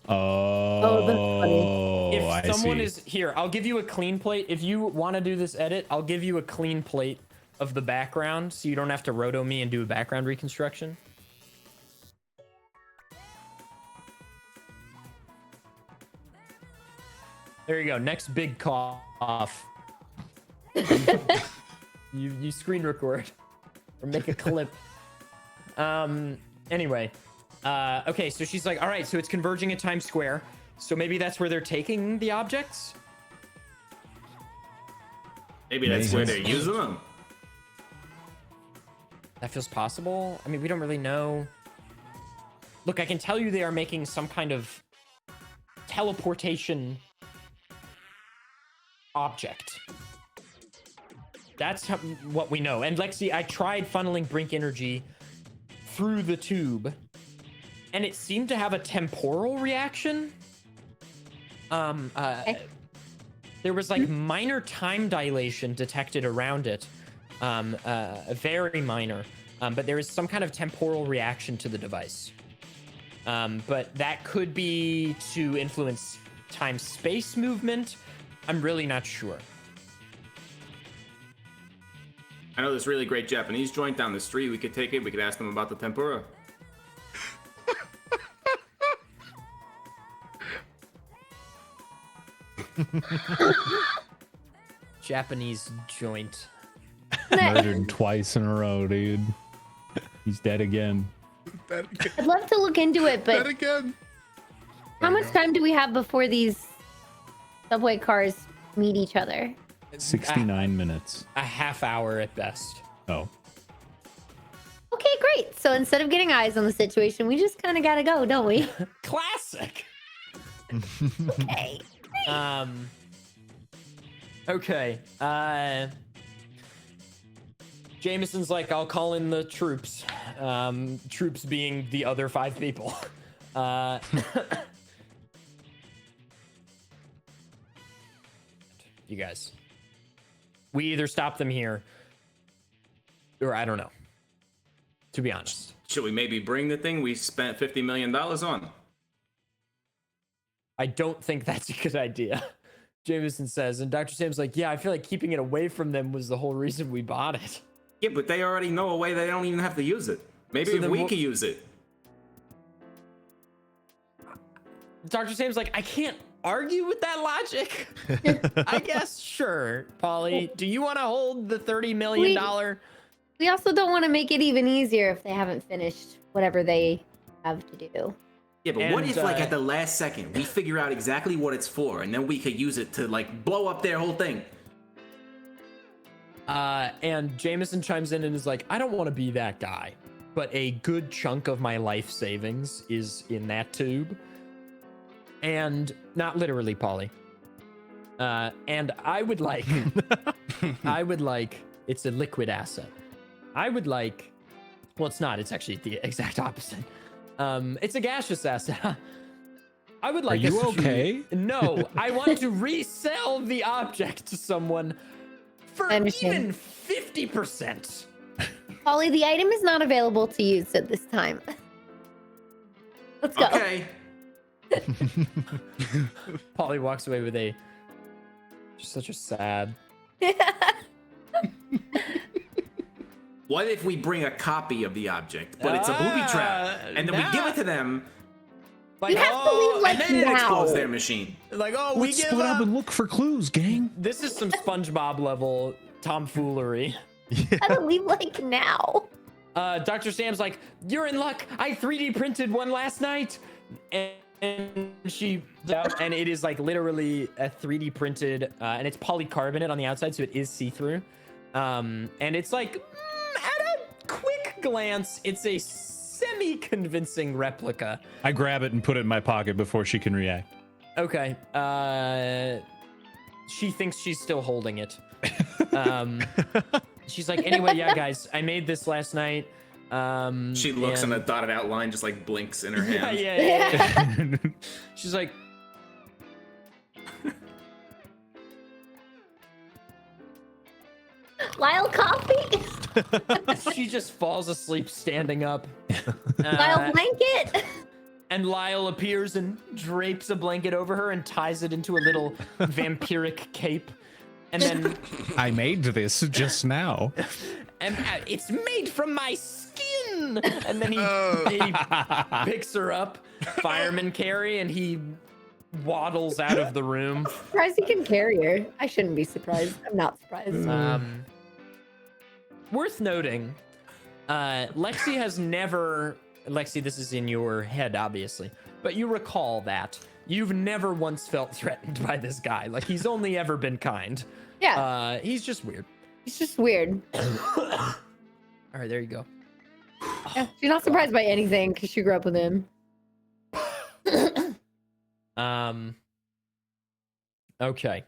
S4: that's funny.
S1: If
S2: I
S1: someone
S2: see.
S1: is here, I'll give you a clean plate. If you want to do this edit, I'll give you a clean plate of the background so you don't have to roto me and do a background reconstruction. There you go. Next big cough. you screen record or make a clip. Anyway. Okay, so she's like, all right, so it's converging at Times Square. So maybe that's where they're taking the objects?
S5: Maybe that's where they're using them.
S1: That feels possible. I mean, we don't really know. Look, I can tell you they are making some kind of teleportation object. That's what we know. And Lexi, I tried funneling Brink energy through the tube, and it seemed to have a temporal reaction. There was like minor time dilation detected around it, very minor, but there is some kind of temporal reaction to the device. But that could be to influence time-space movement. I'm really not sure.
S5: I know this really great Japanese joint down the street. We could take it. We could ask them about the tempura.
S1: Japanese joint.
S2: Murdered twice in a row, dude. He's dead again.
S3: That again.
S4: I'd love to look into it,
S3: That
S4: but
S3: again.
S4: how much time do we have before these subway cars meet each other?
S2: 69 minutes.
S1: A half hour at best.
S2: Oh.
S4: Okay, great. So instead of getting eyes on the situation, we just kind of gotta go, don't we?
S1: Classic.
S4: Okay.
S1: Okay. Jameson's like, I'll call in the troops. Troops being the other 5 people. You guys. We either stop them here, or I don't know. To be honest.
S5: Should we maybe bring the thing we spent $50 million on?
S1: I don't think that's a good idea. Jameson says, and Dr. Sam's like, yeah, I feel like keeping it away from them was the whole reason we bought it.
S5: Yeah, but they already know a way they don't even have to use it. Maybe
S1: So
S5: if
S1: then
S5: we
S1: we'll-
S5: could use it.
S1: Dr. Sam's like, I can't argue with that logic. I guess, sure. Polly, do you want to hold the $30 million?
S4: We also don't want to make it even easier if they haven't finished whatever they have to do.
S5: Yeah, but what
S1: And,
S5: if, like, at the last second, we figure out exactly what it's for, and then we could use it to, like, blow up their whole thing?
S1: And Jameson chimes in and is like, I don't want to be that guy, but a good chunk of my life savings is in that tube. And not literally, Polly. And I would like, it's a liquid asset. I would like, well, it's not, it's actually the exact opposite. It's a gaseous asset. I would like
S2: Are you
S1: us to-
S2: okay?
S1: No, I want to resell the object to someone for
S4: I understand.
S1: even 50%.
S4: Polly, the item is not available to use at this time. Let's go.
S5: Okay.
S1: Polly walks away with just such a sad.
S5: What if we bring a copy of the object, but it's a booby trap, and then we give it to them,
S1: Like,
S4: You have to leave, like,
S5: and then it
S4: now.
S5: explodes their machine?
S1: like, oh, we
S2: Let's
S1: give
S2: split up
S1: up.
S2: and look for clues, gang.
S1: This is some SpongeBob level tomfoolery.
S4: Gotta leave like now.
S1: Dr. Sam's like, you're in luck. I 3D printed one last night. And she, and it is like literally a 3D printed, and it's polycarbonate on the outside, so it is see-through. And it's like, at a quick glance, it's a semi-convincing replica.
S2: I grab it and put it in my pocket before she can react.
S1: Okay. She thinks she's still holding it. She's like, anyway, yeah, guys, I made this last night.
S5: She looks
S1: and-
S5: and a dotted outline just like blinks in her
S1: Yeah,
S5: hand.
S1: yeah. She's like,
S4: Lyle coffee.
S1: she just falls asleep standing up.
S4: Lyle blanket.
S1: And Lyle appears and drapes a blanket over her and ties it into a little vampiric cape. And then,
S2: I made this just now.
S1: and it's made from my skin. And then he picks her up, fireman carry, and he waddles out of the room.
S4: Surprised he can carry her. I shouldn't be surprised. I'm not surprised.
S1: Worth noting, Lexi has never. Lexi, this is in your head, obviously, but you recall that you've never once felt threatened by this guy. Like, he's only ever been kind.
S4: Yeah,
S1: He's just weird.
S4: it's just weird.
S1: All right, there you go.
S4: Yeah, she's not surprised by anything because she grew up with him.
S1: Okay.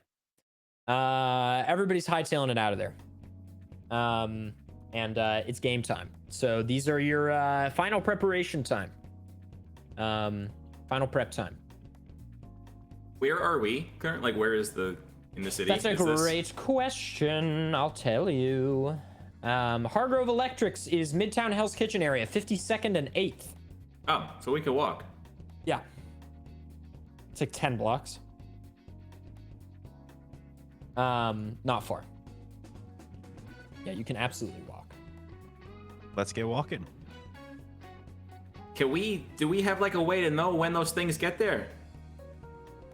S1: Everybody's hightailing it out of there. And it's game time. So these are your final preparation time. Final prep time.
S5: Where are we currently? Like, where is the in the city?
S1: That's a
S5: Is this-
S1: great question. I'll tell you. Hargrove Electrics is Midtown Hell's Kitchen area, 52nd and 8th.
S5: Oh, so we could walk.
S1: Yeah. It's like 10 blocks. Not far. Yeah, you can absolutely walk.
S6: Let's get walking.
S5: Do we have like a way to know when those things get there?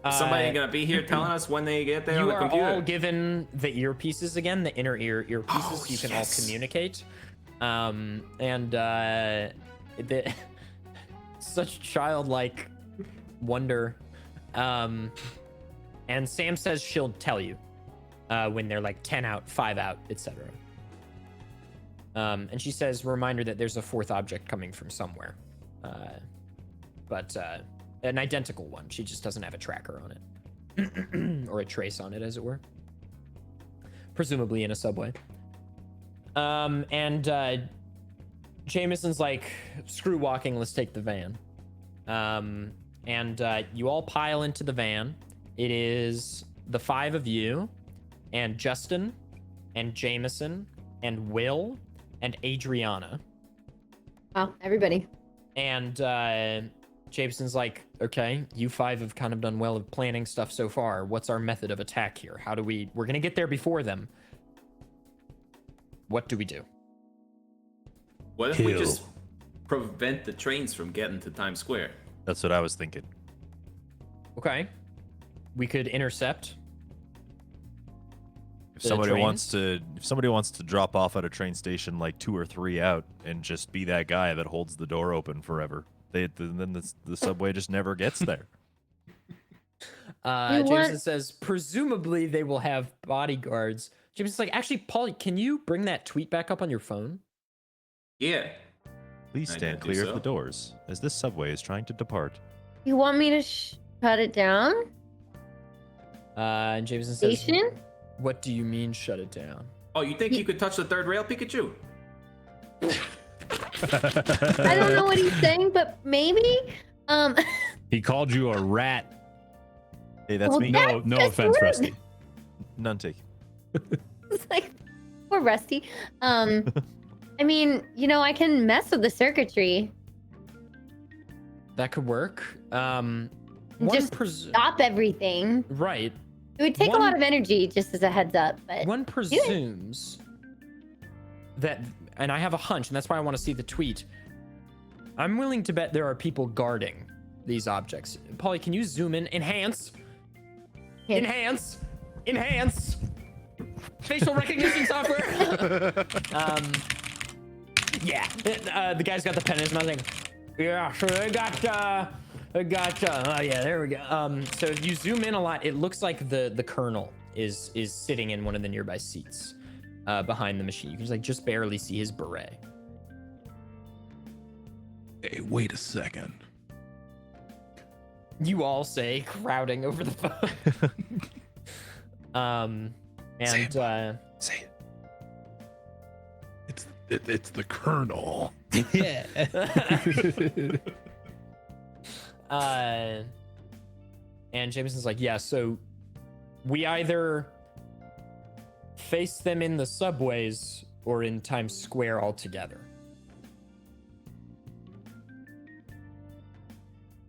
S5: Is somebody gonna be here telling us when they get there on
S1: You
S5: the
S1: are
S5: computer?
S1: all given the earpieces again, the inner earpieces.
S5: Oh,
S1: You can
S5: yes.
S1: all communicate. Such childlike wonder. And Sam says she'll tell you when they're like 10 out, 5 out, etc. And she says, reminder that there's a fourth object coming from somewhere. But an identical one. She just doesn't have a tracker on it. Or a trace on it, as it were. Presumably in a subway. And Jameson's like, screw walking, let's take the van. And you all pile into the van. It is the 5 of you, and Justin, and Jameson, and Will, and Adriana.
S4: Wow, everybody.
S1: And Jameson's like, okay, you 5 have kind of done well of planning stuff so far. What's our method of attack here? How do we're gonna get there before them. What do we do?
S5: What if we
S2: Kill.
S5: just prevent the trains from getting to Times Square?
S6: That's what I was thinking.
S1: Okay. We could intercept.
S6: If
S1: The
S6: somebody wants
S1: trains?
S6: to drop off at a train station like 2 or 3 out and just be that guy that holds the door open forever, then the subway just never gets there.
S1: Jameson says, presumably they will have bodyguards. Jameson's like, actually, Paul, can you bring that tweet back up on your phone?
S5: Yeah.
S6: Please
S5: I
S6: stand
S5: do
S6: clear
S5: so.
S6: of the doors, as this subway is trying to depart.
S4: You want me to shut it down?
S1: And Jameson says,
S4: Station?
S1: what do you mean shut it down?
S5: Oh, you think you could touch the third rail, Pikachu?
S4: I don't know what he's saying, but maybe.
S2: He called you a rat.
S6: Hey, that's
S4: Well,
S6: me.
S4: that-
S2: No, no
S4: That's
S2: offense,
S4: rude.
S2: Rusty.
S6: None taken.
S4: It's like, poor Rusty. I mean, I can mess with the circuitry.
S1: That could work. One
S4: Just stop everything.
S1: right.
S4: It would take a
S1: One-
S4: lot of energy, just as a heads up. But
S1: One presumes that, and I have a hunch, and that's why I want to see the tweet. I'm willing to bet there are people guarding these objects. Polly, can you zoom in? Enhance.
S4: Yeah.
S1: Enhance. Facial recognition software. Yeah. The guy's got the pen in his mouth. Like, yeah. So they got. Oh yeah, there we go. So if you zoom in a lot, it looks like the colonel is sitting in one of the nearby seats, behind the machine. You can just barely see his beret.
S3: Hey, wait a second.
S1: You all say, crowding over the phone. And
S3: Say it. It's the Colonel.
S2: Yeah.
S1: And Jameson's like, yeah, so we either face them in the subways or in Times Square altogether.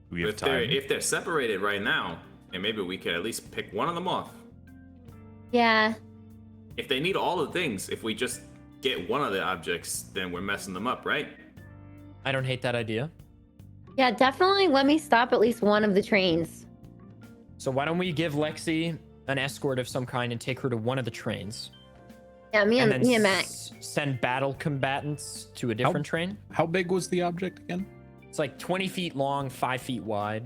S6: Do we have
S5: If they're,
S6: time?
S5: if they're separated right now, and maybe we could at least pick one of them off.
S4: yeah,
S5: If they need all the things, if we just get one of the objects, then we're messing them up, right?
S1: I don't hate that idea.
S4: yeah, definitely. Let me stop at least one of the trains.
S1: So why don't we give Lexi an escort of some kind and take her to one of the trains?
S4: Yeah, me and Max.
S1: Send battle combatants to a different train.
S2: How big was the object again?
S1: It's like 20 feet long, 5 feet wide.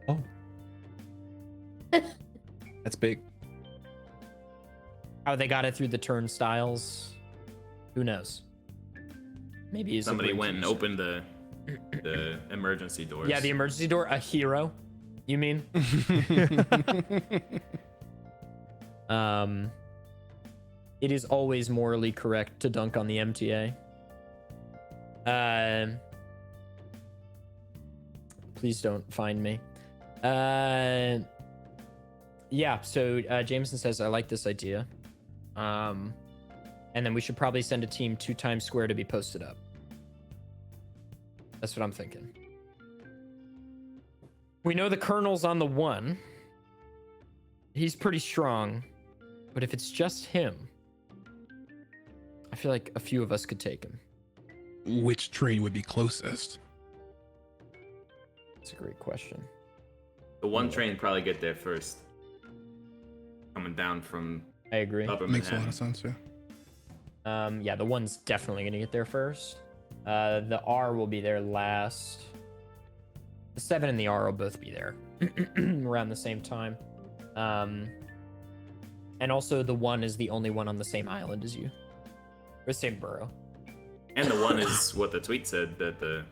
S2: Oh. That's big.
S1: How they got it through the turnstiles, who knows? Maybe it's a
S5: Somebody
S1: bridge
S5: went and
S1: user.
S5: opened the emergency doors.
S1: Yeah, the emergency door. A hero, you mean? It is always morally correct to dunk on the MTA. Please don't find me. Yeah, so Jameson says, I like this idea. And then we should probably send a team to Times Square to be posted up. That's what I'm thinking. We know the colonel's on the 1. He's pretty strong. But if it's just him, I feel like a few of us could take him.
S3: Which train would be closest?
S1: That's a great question.
S7: The one train probably get there first. Coming down from
S1: I agree.
S7: upper
S3: Makes a lot
S7: Manhattan.
S3: of sense, yeah.
S1: Yeah, the one's definitely gonna get there first. The R will be there last. The 7 and the R will both be there around the same time. And also the 1 is the only one on the same island as you, or same borough.
S7: And the one is what the tweet said that the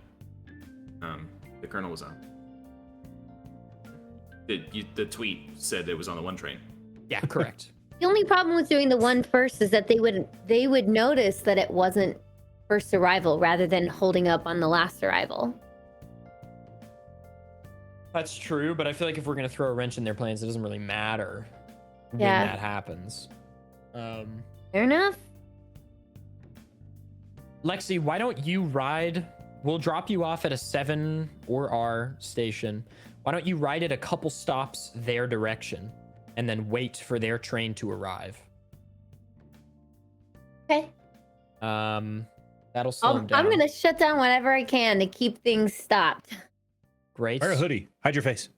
S7: colonel was on. The tweet said it was on the one train.
S1: Yeah, correct.
S4: The only problem with doing the one first is that they would notice that it wasn't first arrival rather than holding up on the last arrival.
S1: That's true, but I feel like if we're gonna throw a wrench in their plans, it doesn't really matter when
S4: Yeah.
S1: that happens.
S4: Fair enough.
S1: Lexi, why don't you ride? We'll drop you off at a 7 or R station. Why don't you ride it a couple stops their direction and then wait for their train to arrive?
S4: Okay.
S1: That'll slow them down.
S4: I'm gonna shut down whatever I can to keep things stopped.
S1: Great.
S2: Wear a hoodie. Hide your face.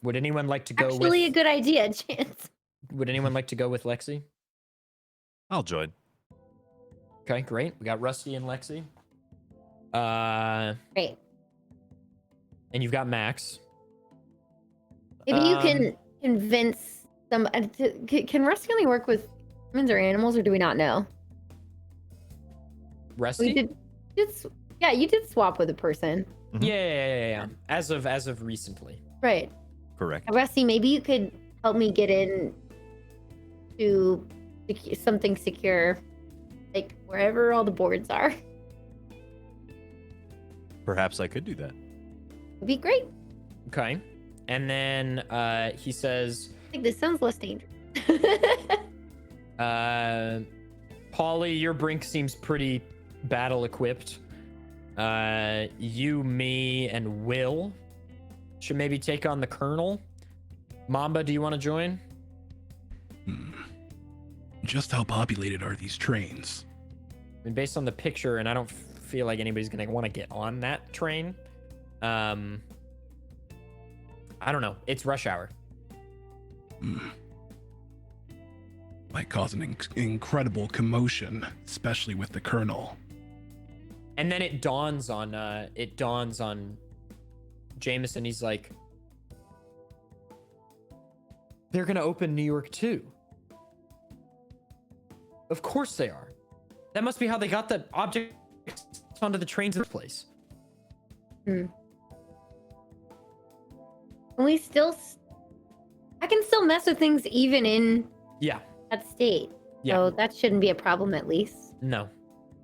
S1: Would anyone like to go
S4: Actually, a
S1: with?
S4: good idea, Chance.
S1: Would anyone like to go with Lexi?
S6: I'll join.
S1: Okay, great. We got Rusty and Lexi.
S4: Great.
S1: And you've got Max.
S4: Maybe you can convince them. Can Rusty only work with humans or animals, or do we not know?
S1: Rusty?
S4: We did. Yeah, you did swap with a person,
S1: Yeah. As of recently.
S4: right?
S6: Correct.
S4: Rusty, maybe you could help me get in to something secure, like wherever all the boards are.
S6: Perhaps I could do that.
S4: Would be great.
S1: Okay. And then he says,
S4: Like, this sounds less dangerous.
S1: Polly, your brink seems pretty battle equipped. You, me, and Will should maybe take on the Colonel. Mamba, do you want to join?
S3: Just how populated are these trains?
S1: I mean, based on the picture, and I don't feel like anybody's gonna want to get on that train. I don't know. It's rush hour.
S3: Might cause an incredible commotion, especially with the Colonel.
S1: And then it dawns on Jameson. He's like, they're gonna open New York too. Of course they are. That must be how they got the objects onto the trains in the first place.
S4: Can we still? I can still mess with things even in
S1: Yeah.
S4: that state.
S1: Yeah.
S4: So that shouldn't be a problem, at least.
S1: No.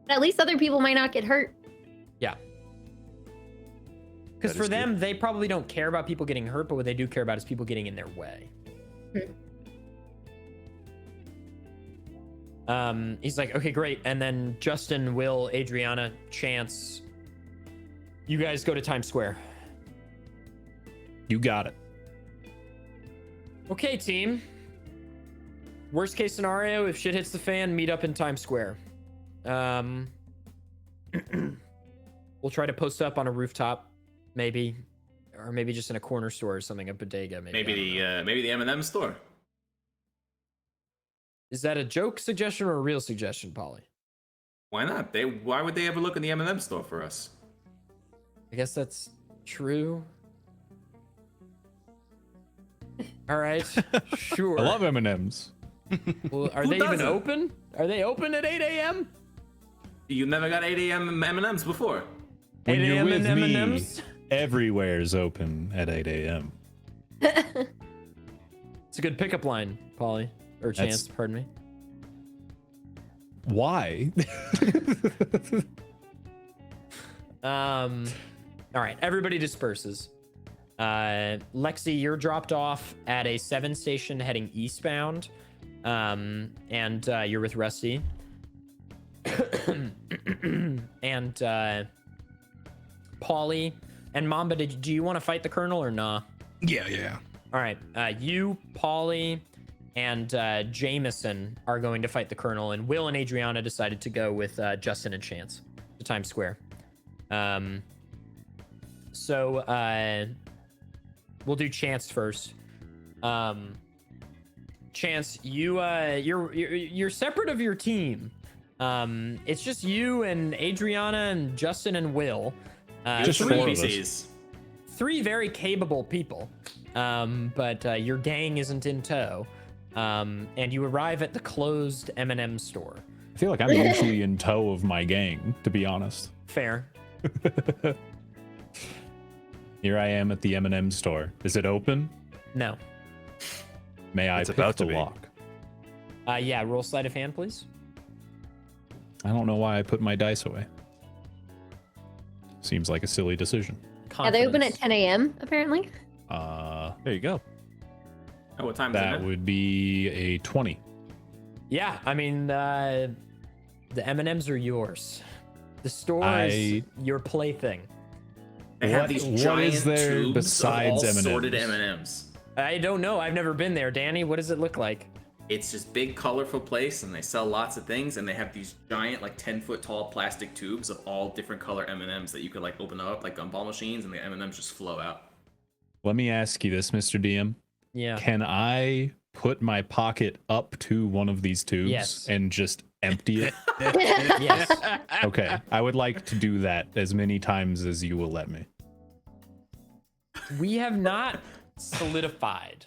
S4: But at least other people might not get hurt.
S1: Yeah. Because
S6: That
S1: for
S6: is
S1: them,
S6: good.
S1: they probably don't care about people getting hurt, but what they do care about is people getting in their way. He's like, okay, great. And then Justin, Will, Adriana, Chance, you guys go to Times Square.
S2: You got it.
S1: Okay, team. Worst case scenario, if shit hits the fan, meet up in Times Square. We'll try to post up on a rooftop, maybe, or maybe just in a corner store or something, a bodega, maybe.
S7: Maybe the M&M store.
S1: Is that a joke suggestion or a real suggestion, Polly?
S7: Why not? Why would they ever look in the M&M store for us?
S1: I guess that's true. All right, sure.
S2: I love M&Ms.
S1: Well, are
S7: Who
S1: they even
S7: doesn't?
S1: open? Are they open at 8 a.m.?
S7: You never got 8 a.m. M&Ms before.
S2: When
S1: 8
S2: you're
S1: a.m.
S2: with
S1: and
S2: me,
S1: M&Ms?
S2: everywhere's open at 8 a.m.
S1: It's a good pickup line, Polly. Or Chance,
S2: That's-
S1: pardon me.
S2: Why?
S1: All right, everybody disperses. Lexi, you're dropped off at a 7 station heading eastbound. And you're with Rusty. And Polly and Mamba, do you want to fight the Colonel or nah?
S3: Yeah.
S1: All right, you, Polly, and Jameson are going to fight the Colonel, and Will and Adriana decided to go with Justin and Chance to Times Square. So we'll do Chance first. Chance, you're separate of your team. It's just you and Adriana and Justin and Will.
S2: Just
S7: Three
S2: four of us.
S7: NPCs.
S1: Three very capable people. But your gang isn't in tow. And you arrive at the closed M&M store.
S2: I feel like I'm usually in tow of my gang, to be honest.
S1: Fair.
S2: Here I am at the M&M store. Is it open?
S1: No.
S2: May I
S6: It's
S2: pick
S6: about
S2: the
S6: to be.
S2: lock?
S1: Yeah, roll sleight of hand, please.
S2: I don't know why I put my dice away. Seems like a silly decision.
S4: Yeah, they open at
S1: Confidence.
S4: 10 a.m. apparently.
S6: There you go.
S7: Oh, what time is
S2: That
S7: it?
S2: would be a 20.
S1: Yeah, I mean, the M&Ms are yours. The store is your plaything.
S7: They have
S2: What-
S7: these
S2: what
S7: giant
S2: is there
S7: tubes
S2: besides
S7: of all
S2: M&Ms?
S7: sorted M&Ms.
S1: I don't know. I've never been there. Danny, what does it look like?
S7: It's just big, colorful place, and they sell lots of things. And they have these giant, like 10-foot tall plastic tubes of all different color M&Ms that you could like open up like gumball machines, and the M&Ms just flow out.
S2: Let me ask you this, Mr. DM.
S1: Yeah.
S2: Can I put my pocket up to one of these tubes
S1: Yes.
S2: and just empty it?
S1: Yes.
S2: Okay. I would like to do that as many times as you will let me.
S1: We have not solidified,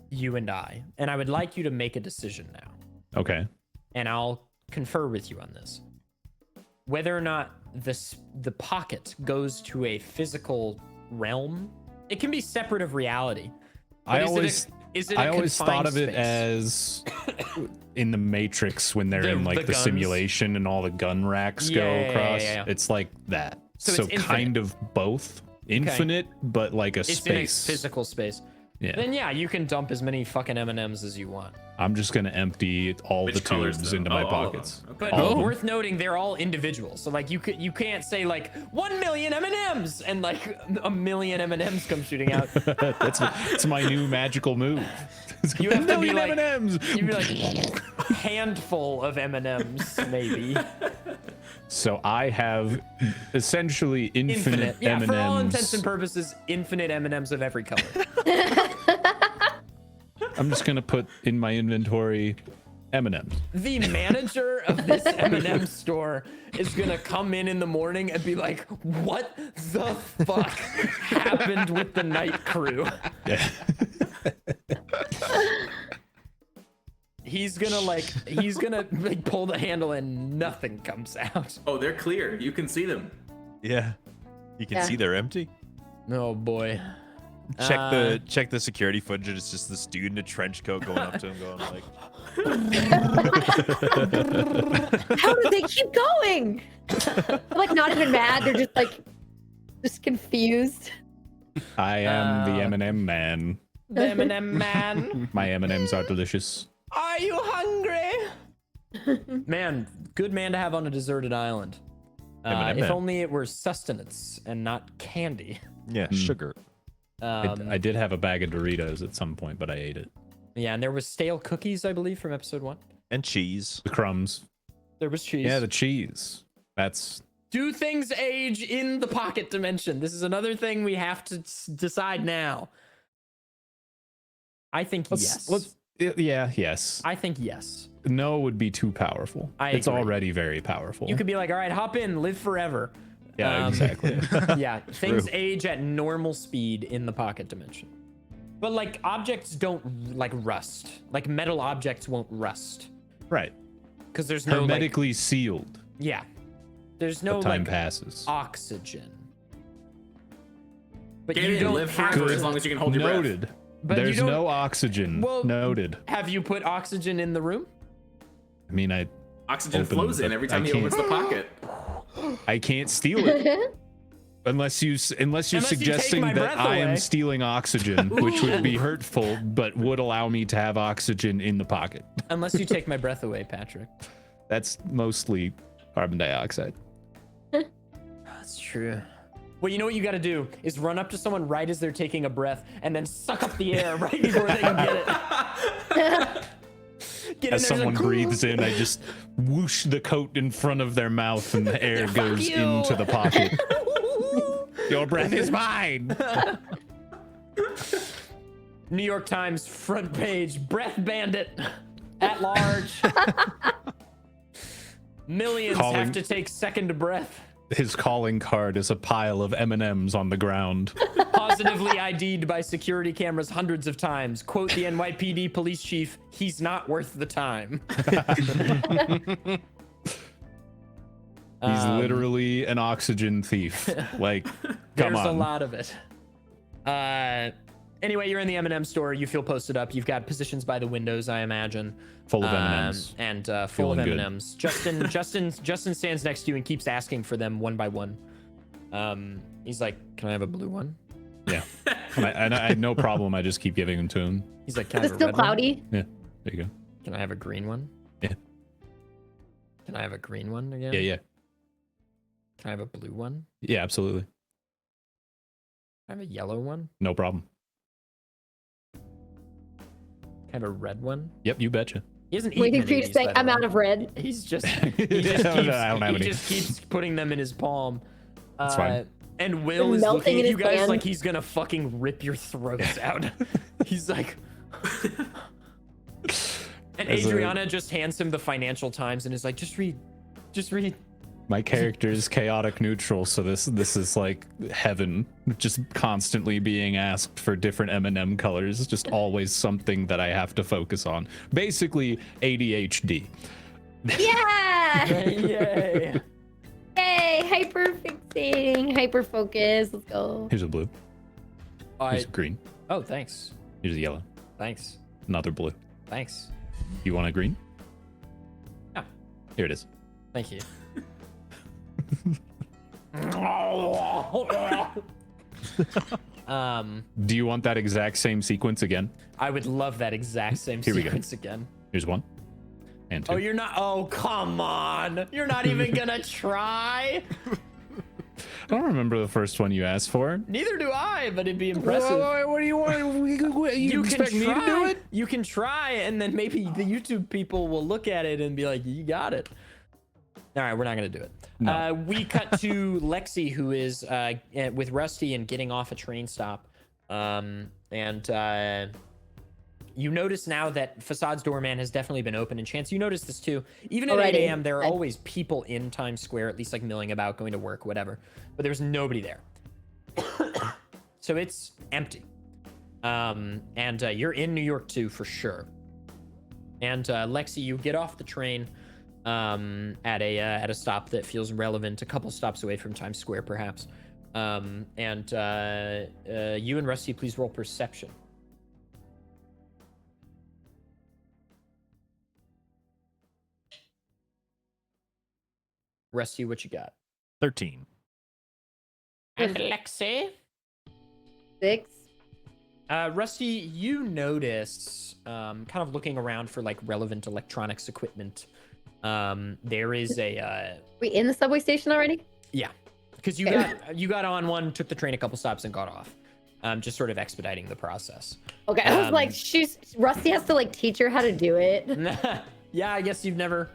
S1: you and I would like you to make a decision now.
S2: Okay.
S1: And I'll confer with you on this. Whether or not the pocket goes to a physical realm, it can be separate of reality. But is it a
S2: I always thought
S1: confined
S2: of it
S1: space?
S2: as in the Matrix when they're in like the
S1: guns.
S2: simulation and all the gun racks go
S1: Yeah,
S2: across.
S1: yeah.
S2: It's like that.
S1: So
S2: So,
S1: it's infinite.
S2: kind of both. Infinite, but like a
S1: It's
S2: space.
S1: in a physical space.
S2: Yeah.
S1: Then yeah, you can dump as many fucking M&Ms as you want.
S2: I'm just gonna empty all
S7: Which
S2: the
S7: colors,
S2: tubes
S7: though?
S2: into
S7: Oh,
S2: my
S7: all of them.
S2: pockets.
S7: Okay.
S1: But
S2: All of them.
S1: worth noting, they're all individual. So like you can't say like 1 million M&Ms and like a million M&Ms come shooting out.
S2: It's my new magical move.
S1: You have to be like
S2: M&Ms.
S1: you'd be like handful of M&Ms maybe.
S2: So I have essentially infinite
S1: Yeah,
S2: M&Ms.
S1: for all intents and purposes, infinite M&Ms of every color.
S2: I'm just gonna put in my inventory M&Ms.
S1: The manager of this M&M store is gonna come in the morning and be like, "What the fuck happened with the night crew?"
S2: Yeah.
S1: He's gonna like pull the handle and nothing comes out.
S7: Oh, they're clear. You can see them.
S6: Yeah. You can
S4: Yeah.
S6: see they're empty.
S1: Oh boy.
S6: Check the security footage. It's just this dude in a trench coat going up to him, going like,
S4: How do they keep going? They're like not even mad. They're just confused.
S2: I am the M&M man.
S1: The M&M man.
S2: My M&Ms are delicious.
S1: Are you hungry? Man, good man to have on a deserted island.
S6: M&M
S1: If
S6: man.
S1: only it were sustenance and not candy.
S6: yeah, sugar.
S2: I did have a bag of Doritos at some point, but I ate it.
S1: Yeah, and there was stale cookies, I believe, from episode 1.
S6: And cheese.
S2: The crumbs.
S1: There was cheese.
S2: Yeah, the cheese. That's
S1: Do things age in the pocket dimension? This is another thing we have to decide now. I think yes.
S2: yes.
S1: I think yes.
S2: No would be too powerful.
S1: I
S2: It's
S1: agree.
S2: already very powerful.
S1: You could be like, all right, hop in, live forever.
S2: Yeah, exactly.
S1: Yeah, things age at normal speed in the pocket dimension. But like objects don't like rust. Like metal objects won't rust
S2: Right.
S1: because there's no like,
S2: Hermetically sealed.
S1: yeah. There's no
S2: But time
S1: like
S2: passes.
S1: oxygen. But
S7: Get
S1: you
S7: in,
S1: don't
S7: live
S1: have
S7: forever
S1: to-
S7: as long as you can hold your breath.
S2: Noted.
S1: But you
S2: There's
S1: don't-
S2: no oxygen.
S1: Well-
S2: Noted.
S1: Have you put oxygen in the room?
S2: I mean,
S7: Oxygen
S2: Open,
S7: flows in
S2: but
S7: every
S2: I
S7: time he
S2: can't-
S7: opens the pocket.
S2: I can't steal it unless you're
S1: Unless you take
S2: suggesting
S1: my
S2: that
S1: breath
S2: I am
S1: away.
S2: stealing oxygen, which would be hurtful, but would allow me to have oxygen in the pocket.
S1: Unless you take my breath away, Patrick.
S2: That's mostly carbon dioxide.
S1: That's true. Well, you know what you got to do is run up to someone right as they're taking a breath and then suck up the air right before they can get it. Get in
S2: As
S1: there,
S2: someone
S1: like,
S2: breathes in, I just whoosh the coat in front of their mouth and the air
S1: Fuck
S2: goes
S1: you.
S2: into the pocket. Your breath is mine.
S1: New York Times front page, breath bandit at large. Millions
S2: Calling-
S1: have to take second breath.
S2: His calling card is a pile of M&Ms on the ground.
S1: Positively ID'd by security cameras hundreds of times. Quote the NYPD police chief, he's not worth the time.
S2: He's literally an oxygen thief. Like, come
S1: There's
S2: on.
S1: a lot of it. Anyway, you're in the M&M store. You feel posted up. You've got positions by the windows, I imagine.
S2: Full of M&Ms.
S1: And full of
S2: Feeling good.
S1: M&Ms. Justin stands next to you and keeps asking for them one by one. He's like, "Can I have a blue one?"
S2: Yeah. I had no problem. I just keep giving them to him.
S1: He's like, "Can I
S4: Is
S1: have
S4: it
S1: a
S4: still
S1: red one?"
S4: cloudy?
S2: Yeah. There you go.
S1: Can I have a green one?
S2: Yeah.
S1: Can I have a green one again?
S2: Yeah.
S1: Can I have a blue one?
S2: Yeah, absolutely.
S1: Can I have a yellow one?
S2: No problem.
S1: Can I have a red one?
S2: Yep, you betcha.
S1: He hasn't eaten
S4: Waiting
S1: any
S4: for you
S1: of
S4: to
S1: these,
S4: say,
S1: by the
S4: I'm
S1: way.
S4: out of red.
S1: He's just
S2: I don't have any.
S1: just keeps putting them in his palm.
S2: That's fine.
S1: And Will
S4: They're
S1: is
S4: melting
S1: looking
S4: in
S1: at you
S4: his
S1: guys
S4: hand.
S1: like he's gonna fucking rip your throats out. He's like, and
S2: As a-
S1: Adriana just hands him the Financial Times and is like, just read.
S2: My character is chaotic neutral, so this is like heaven. Just constantly being asked for different M&M colors. Just always something that I have to focus on. Basically, ADHD.
S4: Yeah!
S1: Yay!
S4: Yay! Hyper fixating, hyper focus. Let's go.
S2: Here's a blue. Here's a green.
S1: Oh, thanks.
S2: Here's a yellow.
S1: Thanks.
S2: Another blue.
S1: Thanks.
S2: You want a green?
S1: Yeah.
S2: Here it is.
S1: Thank you.
S2: Do you want that exact same sequence again?
S1: I would love that exact same
S2: Here we go.
S1: sequence again.
S2: Here's one. And two.
S1: Oh, you're not. Oh, come on. You're not even gonna try.
S2: I don't remember the first one you asked for.
S1: Neither do I, but it'd be impressive.
S2: What do you want? You expect me to do it?
S1: You can try, and then maybe the YouTube people will look at it and be like, "You got it." All right, we're not gonna do it.
S2: No.
S1: We cut to Lexi, who is with Rusty and getting off a train stop, you notice now that Facade's doorman has definitely been open. And Chance, you notice this too. Even at
S4: Already.
S1: 8 a.m., there are
S4: Good.
S1: always people in Times Square, at least like milling about, going to work, whatever. But there's nobody there. So it's empty. You're in New York too, for sure. And Lexi, you get off the train at a stop that feels relevant, a couple stops away from Times Square, perhaps. You and Rusty, please roll perception. Rusty, what you got?
S6: 13.
S1: And Lexi?
S4: 6.
S1: Rusty, you notice, kind of looking around for like relevant electronics equipment. There is a
S4: We in the subway station already?
S1: yeah, because you
S4: Okay.
S1: got on one, took the train a couple stops, and got off. Just sort of expediting the process.
S4: Okay, I was like,
S1: Um,
S4: Rusty has to like teach her how to do it.
S1: Yeah, I guess you've never.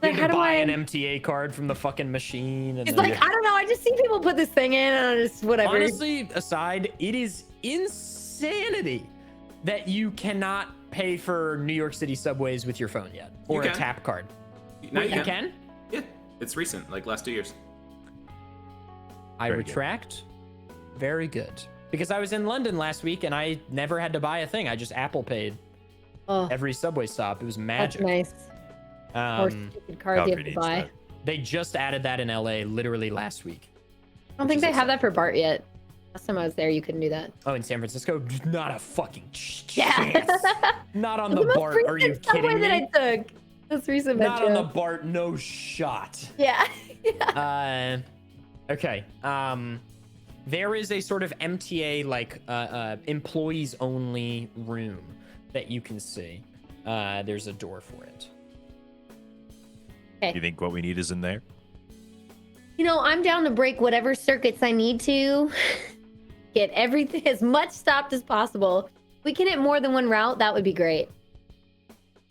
S4: Like,
S1: You
S4: how
S1: had to
S4: do
S1: buy
S4: I-
S1: an MTA card from the fucking machine. And
S4: It's
S1: then-
S4: like, I don't know, I just see people put this thing in and I just whatever.
S1: honestly, aside, it is insanity that you cannot pay for New York City subways with your phone yet, or
S5: You
S1: a
S5: can.
S1: tap card.
S5: Now
S1: Wait, you can?
S5: Yeah, it's recent, like last 2 years.
S1: I
S6: Very good.
S1: retract. Very good. Because I was in London last week and I never had to buy a thing. I just Apple paid
S4: Oh,
S1: every subway stop. It was
S4: that's
S1: magic.
S4: nice. Or
S1: Um,
S4: stupid cards you
S6: Valkyrie
S4: have to
S6: needs
S4: buy.
S6: that.
S1: they just added that in LA literally last week.
S4: I don't think they have that for BART yet. Last time I was there, you couldn't do that.
S1: Oh, in San Francisco? Not a fucking
S4: Yeah.
S1: chance. Not on the
S4: most
S1: BART. Are you
S4: recent subway
S1: kidding
S4: that
S1: me?
S4: I took. That's recent
S1: Not
S4: Metro.
S1: on the BART. No shot.
S4: Yeah.
S1: Okay. There is a sort of MTA like employees only room that you can see. There's a door for it.
S6: You think what we need is in there?
S4: You know, I'm down to break whatever circuits I need to. Get everything as much stopped as possible. If we can hit more than one route, that would be great.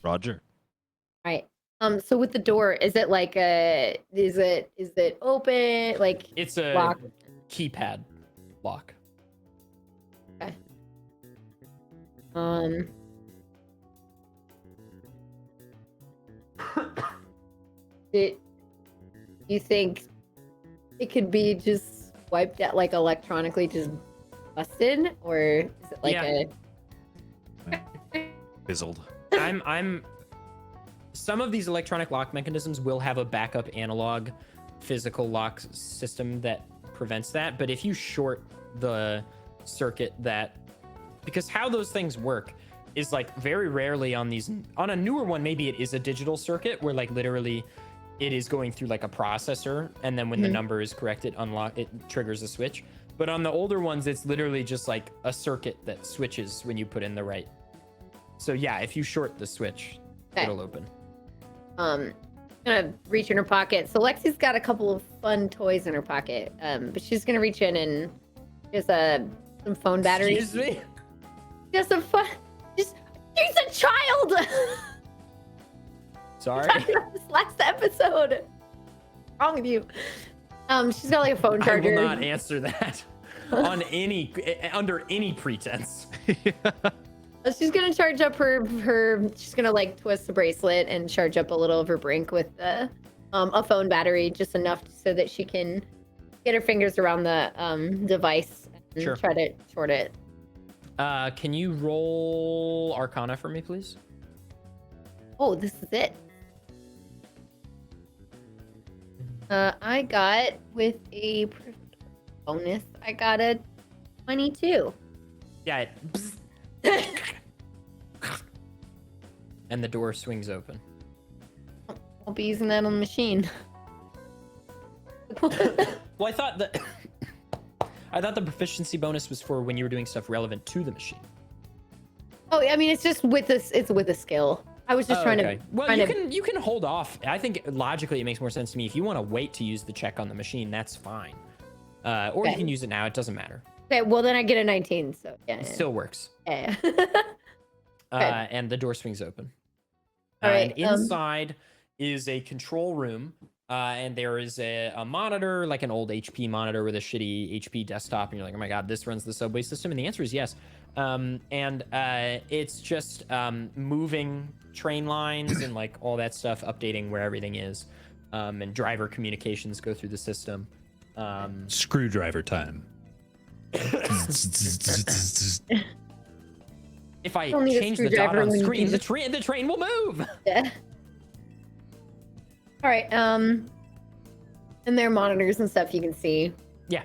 S6: Roger.
S4: All right. So with the door, is it like is it open? Like
S1: It's a
S4: lock?
S1: keypad lock.
S4: Okay. You think it could be just wiped out, like electronically just busted, or is it like
S6: Fizzled.
S1: I'm some of these electronic lock mechanisms will have a backup analog physical lock system that prevents that, but if you short the circuit because how those things work is like very rarely on a newer one, maybe it is a digital circuit where like literally it is going through like a processor, and then when the number is correct, it triggers a switch. But on the older ones, it's literally just like a circuit that switches when you put in the right. So yeah, if you short the switch, it'll open.
S4: Gonna reach in her pocket. So Lexi's got a couple of fun toys in her pocket. But she's gonna reach in and just some phone batteries.
S1: Excuse me?
S4: Just some fun. She's a child.
S1: Sorry.
S4: Talking about this last episode. What's wrong with you? She's got like a phone charger.
S1: I will not answer that under any pretense.
S4: She's gonna charge up her. She's gonna like twist the bracelet and charge up a little of her brink with a phone battery, just enough so that she can get her fingers around the device and try to short it.
S1: Can you roll Arcana for me, please?
S4: Oh, this is it. I got with a bonus. I got a 22.
S1: Yeah. And the door swings open.
S4: I'll be using that on the machine.
S1: Well, I thought the proficiency bonus was for when you were doing stuff relevant to the machine.
S4: Oh, I mean, it's just with this. It's with a skill. I was just trying to.
S1: Well, you can hold off. I think logically it makes more sense to me if you want to wait to use the check on the machine. That's fine. Or you can use it now. It doesn't matter.
S4: Okay. Well, then I get a 19. So yeah.
S1: It still works.
S4: Yeah.
S1: And the door swings open.
S4: All right.
S1: And inside is a control room. And there is a monitor, like an old HP monitor with a shitty HP desktop. And you're like, oh my God, this runs the subway system. And the answer is yes. It's just moving train lines and like all that stuff, updating where everything is. And driver communications go through the system.
S2: Screwdriver time.
S1: If I change the dot on screen, the train will move.
S4: Yeah. All right. And there are monitors and stuff you can see.
S1: Yeah.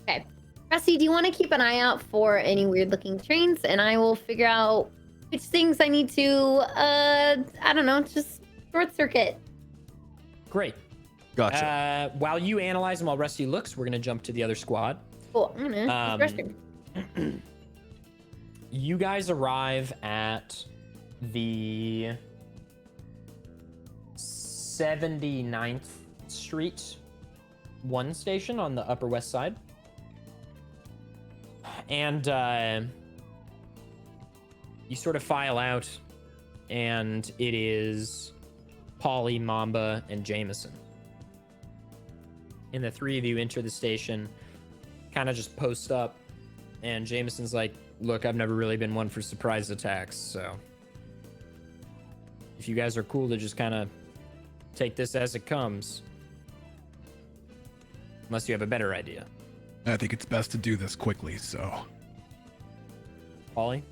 S4: Okay. Rusty, do you want to keep an eye out for any weird looking trains? And I will figure out which things I need to, I don't know, just short circuit.
S1: Great.
S6: Gotcha.
S1: While you analyze them, while Rusty looks, we're going to jump to the other squad.
S4: Cool. I'm going to restroom.
S1: You guys arrive at the 79th Street 1 station on the Upper West Side. And you sort of file out, and it is Polly, Mamba, and Jameson. And the three of you enter the station, kind of just post up, and Jameson's like, look, I've never really been one for surprise attacks, so if you guys are cool to just kind of take this as it comes, unless you have a better idea.
S3: I think it's best to do this quickly, so.
S1: Polly?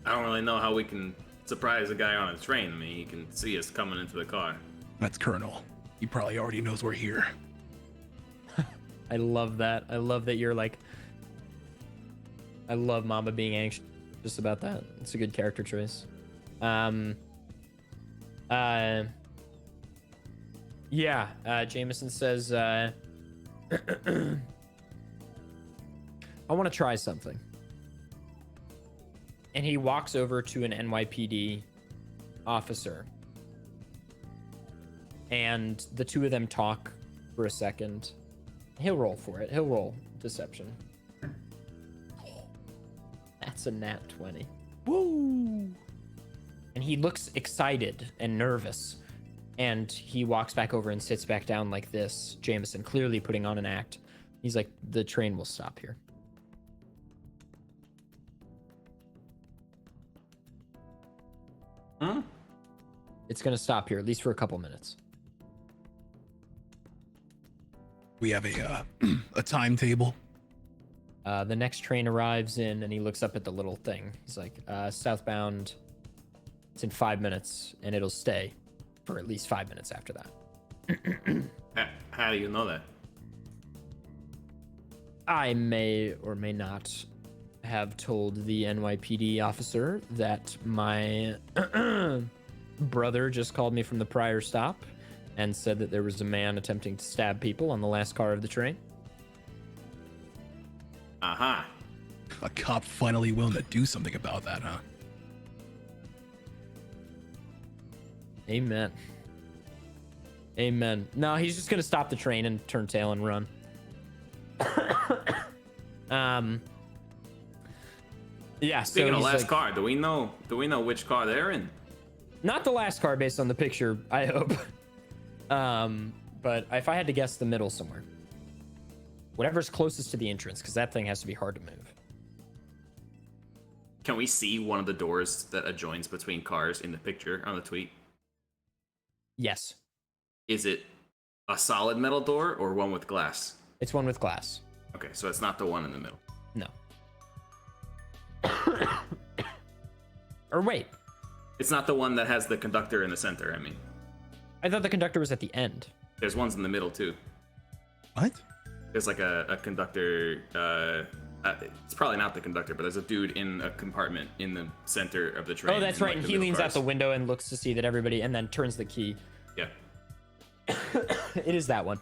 S7: I don't really know how we can surprise a guy on a train. I mean, he can see us coming into the car.
S3: That's Colonel. He probably already knows we're here.
S1: I love that. I love that you're like... I love Mamba being anxious about that. It's a good character choice. Jameson says, I want to try something. And he walks over to an NYPD officer. And the two of them talk for a second. He'll roll for it. He'll roll deception. That's a nat 20.
S2: Woo!
S1: And he looks excited and nervous. And he walks back over and sits back down like this. Jameson clearly putting on an act. He's like, the train will stop here.
S5: Huh?
S1: It's going to stop here, at least for a couple minutes.
S3: We have a timetable.
S1: The next train arrives in, and he looks up at the little thing. He's like, southbound, it's in 5 minutes, and it'll stay for at least 5 minutes after that.
S5: How do you know that?
S1: I may or may not have told the NYPD officer that my brother just called me from the prior stop and said that there was a man attempting to stab people on the last car of the train.
S5: Aha.
S3: A cop finally willing to do something about that, huh?
S1: Amen. Amen. No, he's just gonna stop the train and turn tail and run. Yeah.
S5: Speaking
S1: so
S5: of
S1: he's
S5: last
S1: like,
S5: car, do we know which car they're in?
S1: not the last car based on the picture, I hope. But if I had to guess, the middle somewhere. Whatever's closest to the entrance, because that thing has to be hard to move.
S5: Can we see one of the doors that adjoins between cars in the picture on the tweet?
S1: Yes,
S5: Is it a solid metal door or one with glass?
S1: it's one with glass.
S5: Okay, so it's not the one in the middle.
S1: No. Or wait,
S5: It's not the one that has the conductor in the center, I mean.
S1: I thought the conductor was at the end.
S5: There's ones in the middle, too.
S3: What?
S5: There's like a conductor, it's probably not the conductor, but there's a dude in a compartment in the center of the train.
S1: Oh, that's
S5: in,
S1: right.
S5: like,
S1: And
S5: the
S1: he
S5: middle
S1: leans out
S5: cars.
S1: the window and looks to see that everybody, and then turns the key.
S5: Yeah.
S1: It is that one.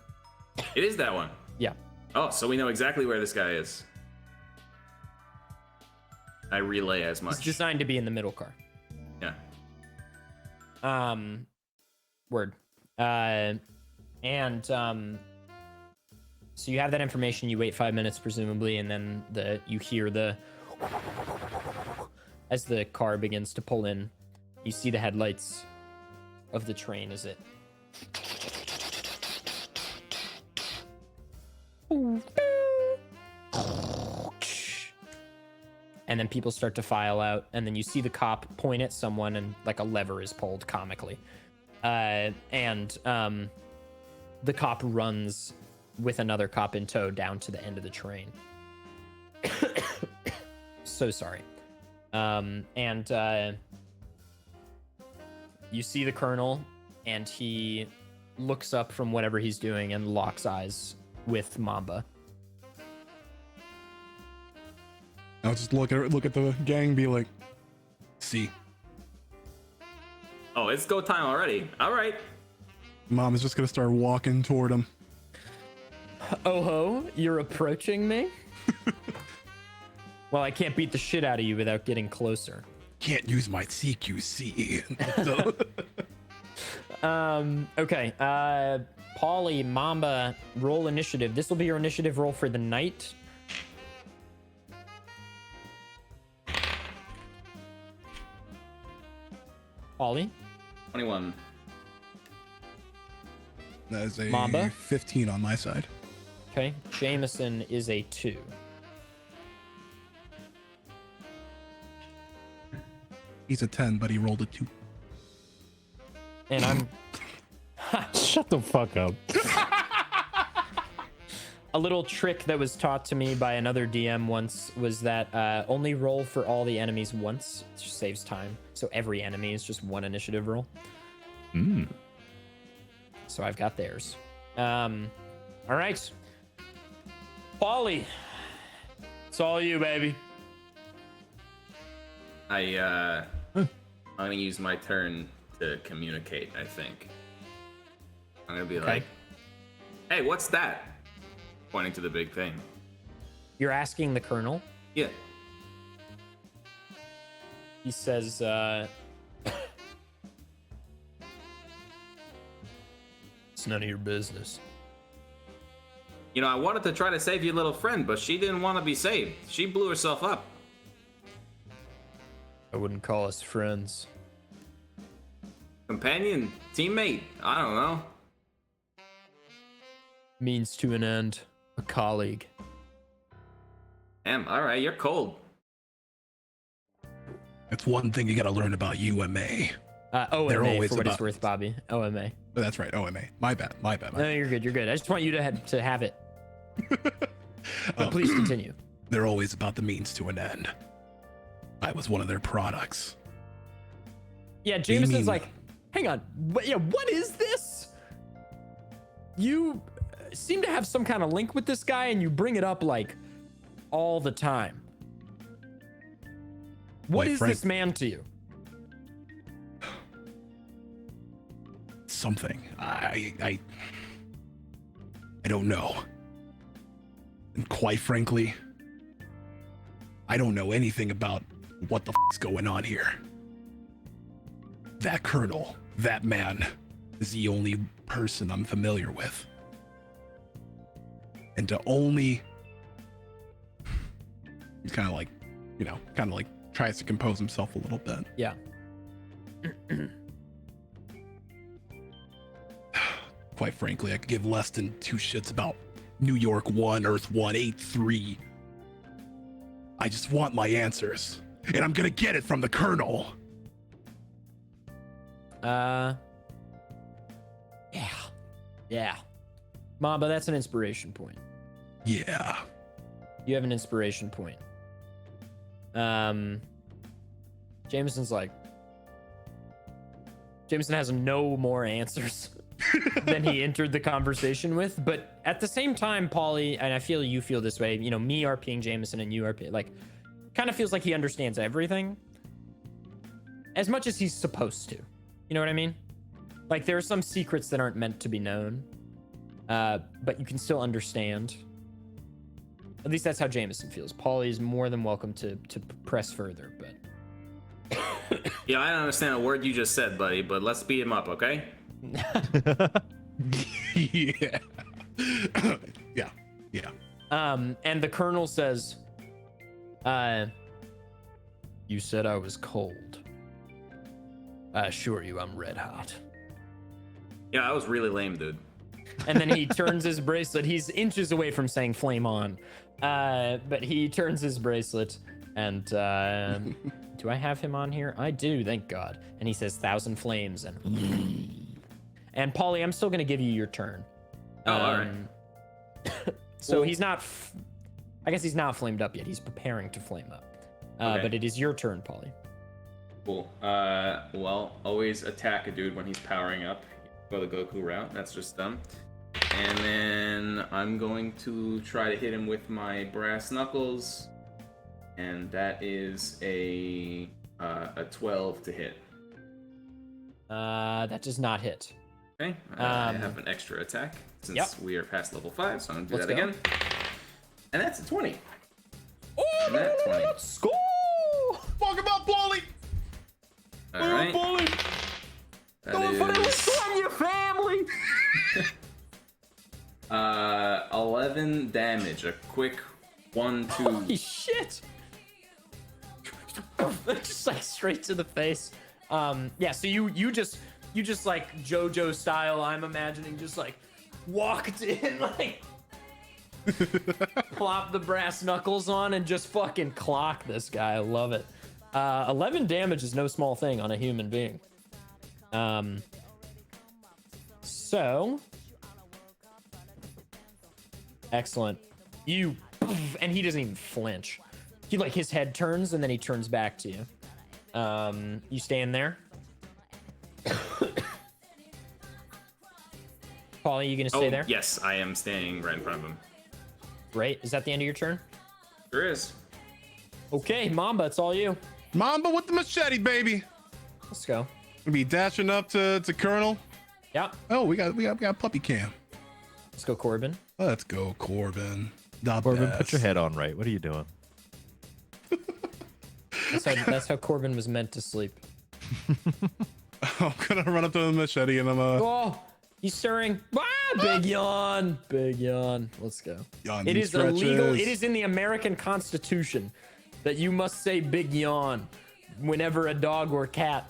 S5: It is that one.
S1: Yeah.
S5: Oh, so we know exactly where this guy is. I relay as
S1: It's
S5: much.
S1: designed to be in the middle car.
S5: Yeah.
S1: Word. So you have that information, you wait 5 minutes presumably, and then you hear the as the car begins to pull in, you see the headlights of the train as it and then people start to file out, and then you see the cop point at someone and like a lever is pulled comically. The cop runs with another cop in tow down to the end of the train. So sorry. You see the colonel, and he looks up from whatever he's doing and locks eyes with Mamba.
S3: I'll just look at the gang, be like, see.
S5: Oh, it's go time already. All right.
S3: Mom is just gonna start walking toward him.
S1: Oh ho, you're approaching me? Well, I can't beat the shit out of you without getting closer.
S3: Can't use my CQC.
S1: Okay. Paulie, Mamba, roll initiative. This will be your initiative roll for the night. Paulie?
S5: 21.
S3: That is a
S1: Mamba?
S3: 15 on my side.
S1: Okay. Jameson is a 2.
S3: He's a 10, but he rolled a 2.
S1: And I'm
S2: Shut the fuck up.
S1: a little trick that was taught to me by another DM once was that only roll for all the enemies once. It just saves time. So every enemy is just one initiative roll. So I've got theirs. All right. Paulie, it's all you, baby.
S5: I'm gonna use my turn to communicate, I think. I'm gonna be like, hey, what's that? Pointing to the big thing.
S1: You're asking the colonel.
S5: Yeah.
S1: He says, it's none of your business.
S5: You know, I wanted to try to save your little friend, but she didn't want to be saved. She blew herself up.
S1: I wouldn't call us friends.
S5: Companion, teammate, I don't know.
S1: Means to an end. A colleague.
S5: Damn, all right, you're cold.
S3: That's one thing you got to learn about UMA.
S1: OMA,
S3: They're always
S1: for what it's
S3: about-
S1: worth, Bobby. OMA.
S3: Oh, that's right, OMA. My bad.
S1: No, you're good. You're good. I just want you to have it. But please continue.
S3: They're always about the means to an end. I was one of their products.
S1: Yeah,
S3: Do you
S1: Jameson's
S3: mean-
S1: like, hang on. What is this? You seem to have some kind of link with this guy, and you bring it up like all the time. What
S3: Like
S1: is
S3: Frank-
S1: this man to you?
S3: Something. I don't know. And quite frankly, I don't know anything about what the is going on here. That colonel, that man, is the only person I'm familiar with. And to only... He's kind of like, tries to compose himself a little bit.
S1: Yeah.
S3: Quite frankly, I could give less than two shits about New York 1, Earth 183. I just want my answers, and I'm gonna get it from the colonel.
S1: Yeah. Mamba, that's an inspiration point.
S3: Yeah.
S1: You have an inspiration point. Jameson's like, Jameson has no more answers than he entered the conversation with. But at the same time, Paulie, and I feel you feel this way, you know, me RPing Jameson and you RP, like, kind of feels like he understands everything as much as he's supposed to. You know what I mean? Like, there are some secrets that aren't meant to be known, but you can still understand. At least that's how Jameson feels. Paulie is more than welcome to press further, but
S5: Yeah, I don't understand a word you just said, buddy, but let's beat him up, okay?
S3: Yeah. Yeah.
S1: and the colonel says, you said I was cold. I assure you I'm red hot.
S5: Yeah, that was really lame, dude.
S1: And then he turns his bracelet. He's inches away from saying flame on. But he turns his bracelet and do I have him on here? I do, thank God. And he says 1,000 flames and Paulie, I'm still gonna give you your turn.
S5: Oh, all right.
S1: So he's not I guess he's not flamed up yet. He's preparing to flame up.
S5: Okay.
S1: But it is your turn, Paulie.
S5: Cool. Well, always attack a dude when he's powering up. Go the Goku route. That's just dumb. And then I'm going to try to hit him with my brass knuckles, and that is a 12 to hit.
S1: That does not hit.
S5: Okay. I have an extra attack since we are past level 5, so I'm gonna do
S1: Let's
S5: that
S1: go.
S5: again. And that's a 20.
S1: Oh,
S5: And that 20.
S1: score!
S3: Talk about Paulie!
S5: All right. That is
S1: on your family.
S5: 11 damage. A quick 1, 2.
S1: Holy shit! Just like straight to the face. Yeah. So you just like JoJo style. I'm imagining just like walked in, like plop the brass knuckles on and just fucking clock this guy. I love it. 11 damage is no small thing on a human being. So excellent. And he doesn't even flinch. He like his head turns and then he turns back to you. You stand there. Paulie, you gonna stay there?
S5: Yes, I am staying right in front of him.
S1: Great. Is that the end of your turn?
S5: There is.
S1: Okay, Mamba, it's all you.
S3: Mamba with the machete, baby.
S1: Let's go.
S3: Gonna be dashing up to Colonel.
S1: Yeah.
S3: Oh, we got puppy cam.
S1: Let's go, Corbin.
S3: Let's go, Corbin. The
S6: Corbin,
S3: best.
S6: put your head on right. What are you doing?
S1: That's how Corbin was meant to sleep.
S3: I'm gonna run up to the machete and I'm
S1: Oh, he's stirring. Ah, Big yawn. Big yawn. Let's go.
S3: Yawns
S1: It
S3: and
S1: is illegal.
S3: stretches.
S1: It is in the American Constitution that you must say big yawn whenever a dog or cat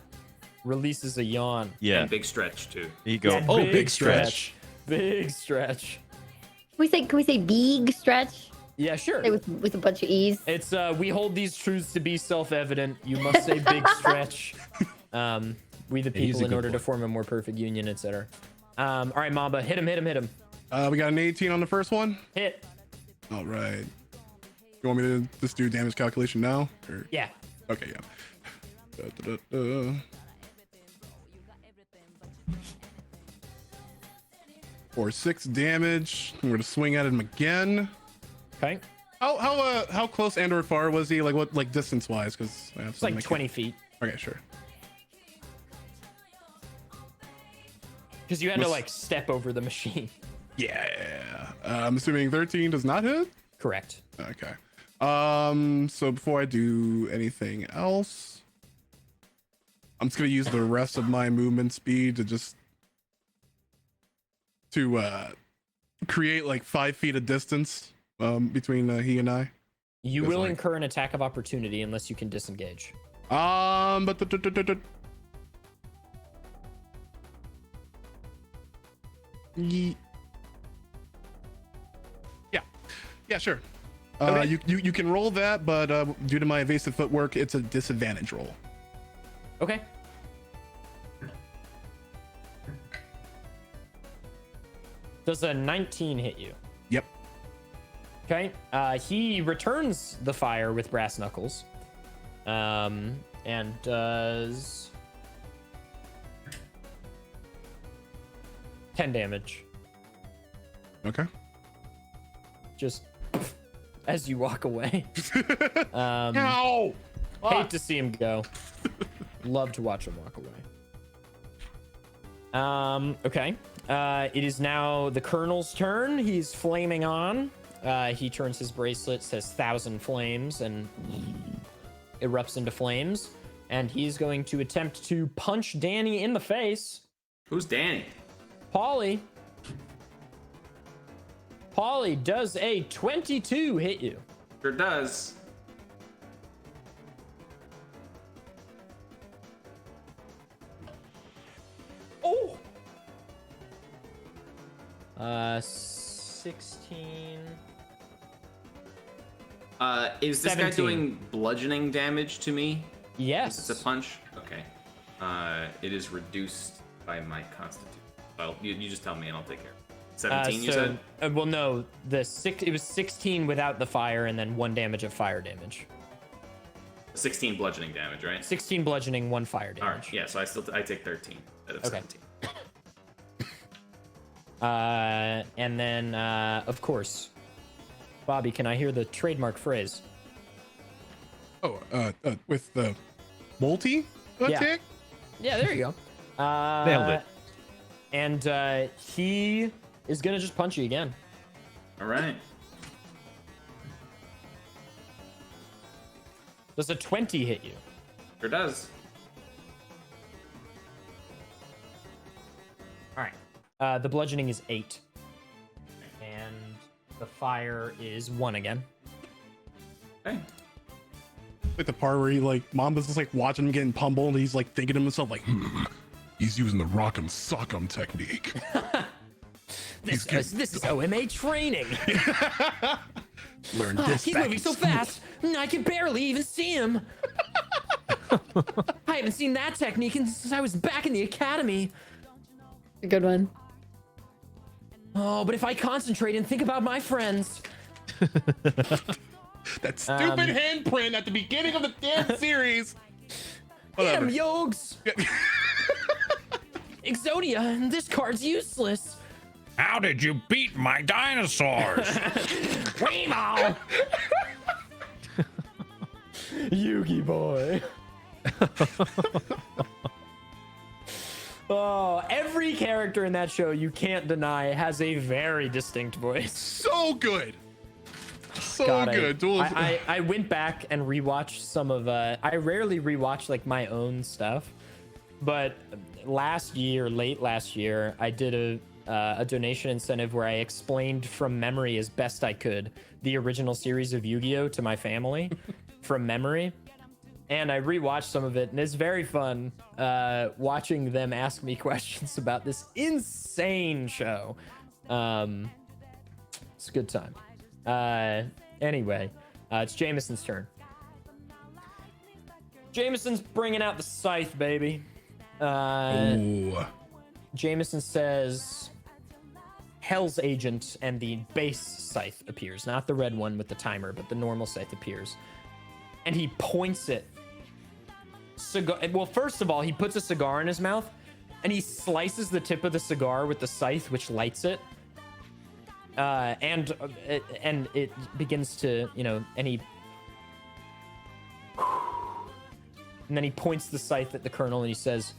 S1: releases a yawn.
S6: Yeah.
S5: And big stretch too.
S6: You go.
S1: Yeah,
S6: Oh,
S3: big stretch.
S1: Big stretch.
S4: Can we say big stretch?
S1: Yeah, sure.
S4: Say with a bunch of e's.
S1: It's we hold these truths to be self-evident. You must say big stretch. We the
S2: he's
S1: people
S2: a
S1: in
S2: good
S1: order to
S2: boy.
S1: form a more perfect union, etc. All right, Mamba, hit him.
S3: We got an 18 on the first one.
S1: Hit.
S3: All right. You want me to just do damage calculation now? Or...
S1: Yeah.
S3: Okay, yeah. For 6 damage, I'm gonna swing at him again.
S1: Okay.
S3: How close and or far was he? Like what, like distance wise? Because I have
S1: It's like
S3: something I
S1: 20 feet.
S3: can't- Okay, sure.
S1: Because you had to like step over the machine.
S3: Yeah. I'm assuming 13 does not hit.
S1: Correct.
S3: Okay. So before I do anything else, I'm just gonna use the rest of my movement speed to create like 5 feet of distance between he and I.
S1: You
S3: There's
S1: will
S3: like-
S1: incur an attack of opportunity unless you can disengage.
S3: But yeah, sure.
S1: Okay.
S3: You can roll that, but due to my evasive footwork, it's a disadvantage roll.
S1: Okay. Does a 19 hit you?
S3: Yep.
S1: Okay. He returns the fire with brass knuckles. And does 10 damage.
S3: Okay.
S1: Just as you walk away.
S3: Ow!
S1: Hate to see him go. Love to watch him walk away. Okay. It is now the Colonel's turn. He's flaming on. He turns his bracelet, says 1,000 flames, and erupts into flames. And he's going to attempt to punch Danny in the face.
S5: Who's Danny?
S1: Polly. Polly, does a 22 hit you?
S5: Sure does.
S1: Oh! 16.
S5: Is this
S1: 17.
S5: guy doing bludgeoning damage to me?
S1: Yes.
S5: It's a punch? Okay. It is reduced by my constitution. Well, you just tell me and I'll take care of it. 17, you said?
S1: Well, no. It was 16 without the fire and then 1 damage of fire damage.
S5: 16 bludgeoning damage, right?
S1: 16 bludgeoning, 1 fire
S5: All
S1: damage.
S5: right, yeah, so I take 13 out of
S1: Okay.
S5: 17.
S1: And then, of course, Bobby, can I hear the trademark phrase?
S3: Oh, with the multi attack?
S1: Yeah, there you go.
S6: Nailed it.
S1: And he is going to just punch you again.
S5: All right.
S1: Does a 20 hit you?
S5: Sure does.
S1: All right. The bludgeoning is 8. And the fire is 1 again.
S5: Okay.
S3: Like the part where he like Mamba's just like watching him getting pummeled, and he's like thinking to himself like, he's using the rock'em sock'em technique.
S1: This is OMA training.
S3: Learn this.
S1: He's
S3: back
S1: moving
S3: in
S1: so
S3: school.
S1: fast, I can barely even see him. I haven't seen that technique since I was back in the academy.
S4: A good one.
S1: Oh, but if I concentrate and think about my friends.
S3: That stupid handprint at the beginning of the damn series.
S1: Get him,
S3: Whatever.
S1: Yogs. Exodia, this card's useless.
S2: How did you beat my dinosaurs?
S1: Weemo! Yugi boy. Oh, every character in that show, you can't deny, has a very distinct voice.
S3: So good. So
S1: God,
S3: good.
S1: I went back and rewatched some of I rarely rewatch like my own stuff, but late last year, I did a donation incentive where I explained from memory as best I could the original series of Yu-Gi-Oh to my family from memory. And I rewatched some of it, and it's very fun watching them ask me questions about this insane show. It's a good time. Anyway, it's Jameson's turn. Jameson's bringing out the scythe, baby.
S3: Ooh.
S1: Jameson says Hell's Agent, and the base scythe appears. Not the red one with the timer, but the normal scythe appears. And he points it. Well, first of all, he puts a cigar in his mouth, and he slices the tip of the cigar with the scythe, which lights it. And it begins to, and then he points the scythe at the colonel, and he says,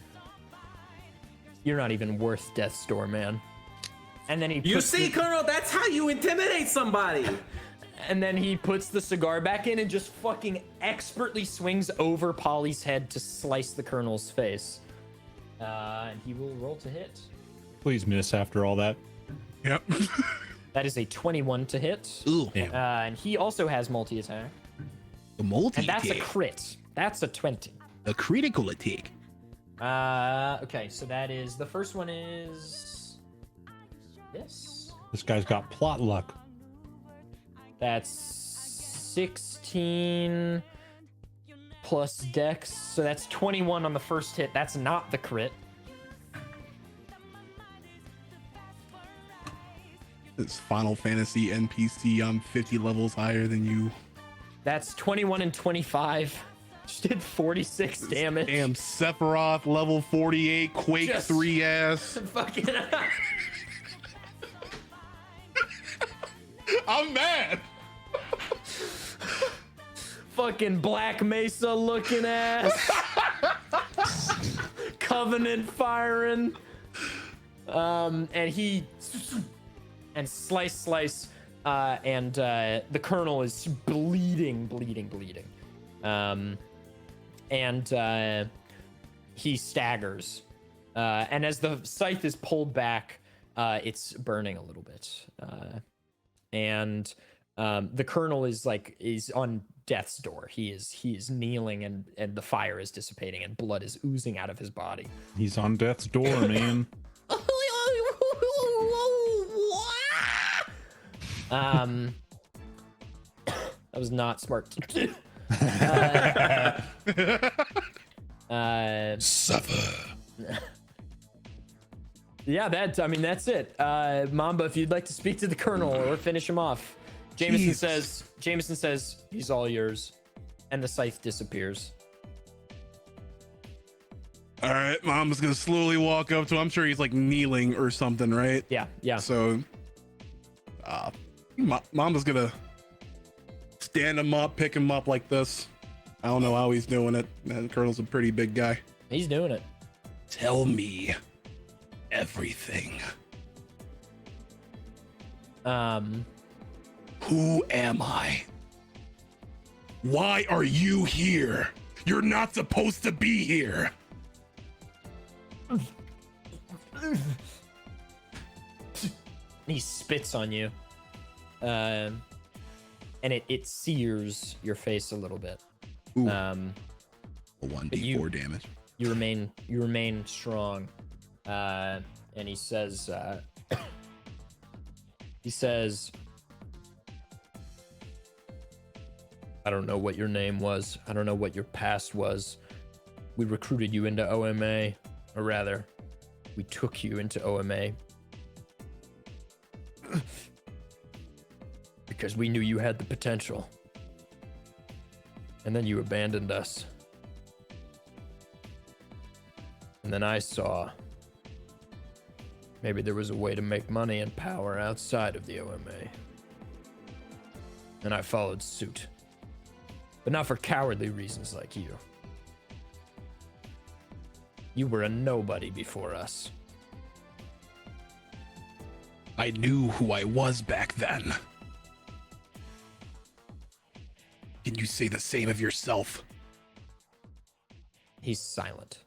S1: "You're not even worth death's door, man." And then
S5: You see, Colonel, that's how you intimidate somebody.
S1: And then he puts the cigar back in and just fucking expertly swings over Polly's head to slice the colonel's face. And he will roll to hit.
S2: Please miss after all that.
S3: Yep.
S1: That is a 21 to hit.
S3: Ooh.
S1: And he also has multi-attack.
S3: The multi
S1: And that's a crit. That's a 20.
S3: A critical attack.
S1: Okay, so that is, the first one is this.
S2: This guy's got plot luck.
S1: That's 16 plus dex, so that's 21 on the first hit. That's not the crit.
S3: This Final Fantasy NPC, I'm 50 levels higher than you.
S1: That's 21 and 25. Just did 46 damage.
S3: Damn, Sephiroth, level 48, Quake
S1: Just
S3: 3 ass.
S1: Fucking
S3: I'm mad.
S1: fucking Black Mesa looking ass. Covenant firing. And he and slice and the colonel is bleeding. And he staggers. And as the scythe is pulled back, it's burning a little bit. And the colonel is on death's door. He is kneeling, and the fire is dissipating, and blood is oozing out of his body.
S2: He's on death's door, man.
S1: That was not smart.
S3: Suffer.
S1: Yeah, that's it. Mamba, if you'd like to speak to the colonel or finish him off. Jameson says he's all yours, and the scythe disappears.
S3: All right, Mama's gonna slowly walk up to him. I'm sure he's like kneeling or something, right?
S1: Yeah.
S3: So, Mama's gonna stand him up, pick him up like this. I don't know how he's doing it. Man, Colonel's a pretty big guy.
S1: He's doing it.
S3: Tell me everything. Who am I? Why are you here? You're not supposed to be here.
S1: He spits on you. And it sears your face a little bit.
S3: Ooh.
S1: A
S3: 1d4 damage.
S1: You remain strong. And he says I don't know what your name was. I don't know what your past was. We recruited you into OMA, or rather, we took you into OMA because we knew you had the potential. And then you abandoned us. And then I saw maybe there was a way to make money and power outside of the OMA. And I followed suit. But not for cowardly reasons like you. You were a nobody before us.
S3: I knew who I was back then. Can you say the same of yourself?
S1: He's silent.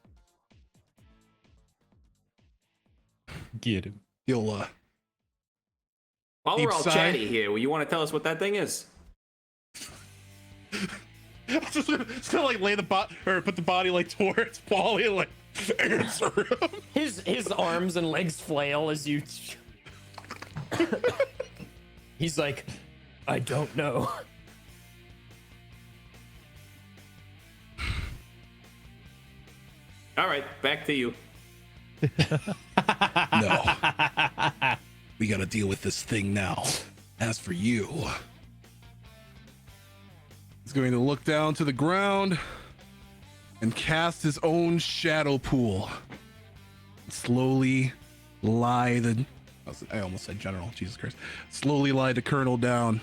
S2: Get him.
S3: he'll
S5: While
S3: Deep
S5: we're all
S3: sigh.
S5: chatty here, well, you want to tell us what that thing is?
S3: just gonna like lay the or put the body like towards Paulie and like answer him.
S1: His arms and legs flail as you. He's like, I don't know.
S5: All right, back to you.
S3: No. We gotta deal with this thing now. As for you, he's going to look down to the ground and cast his own shadow pool. Slowly lie the. I almost said general, Jesus Christ. Slowly lie the colonel down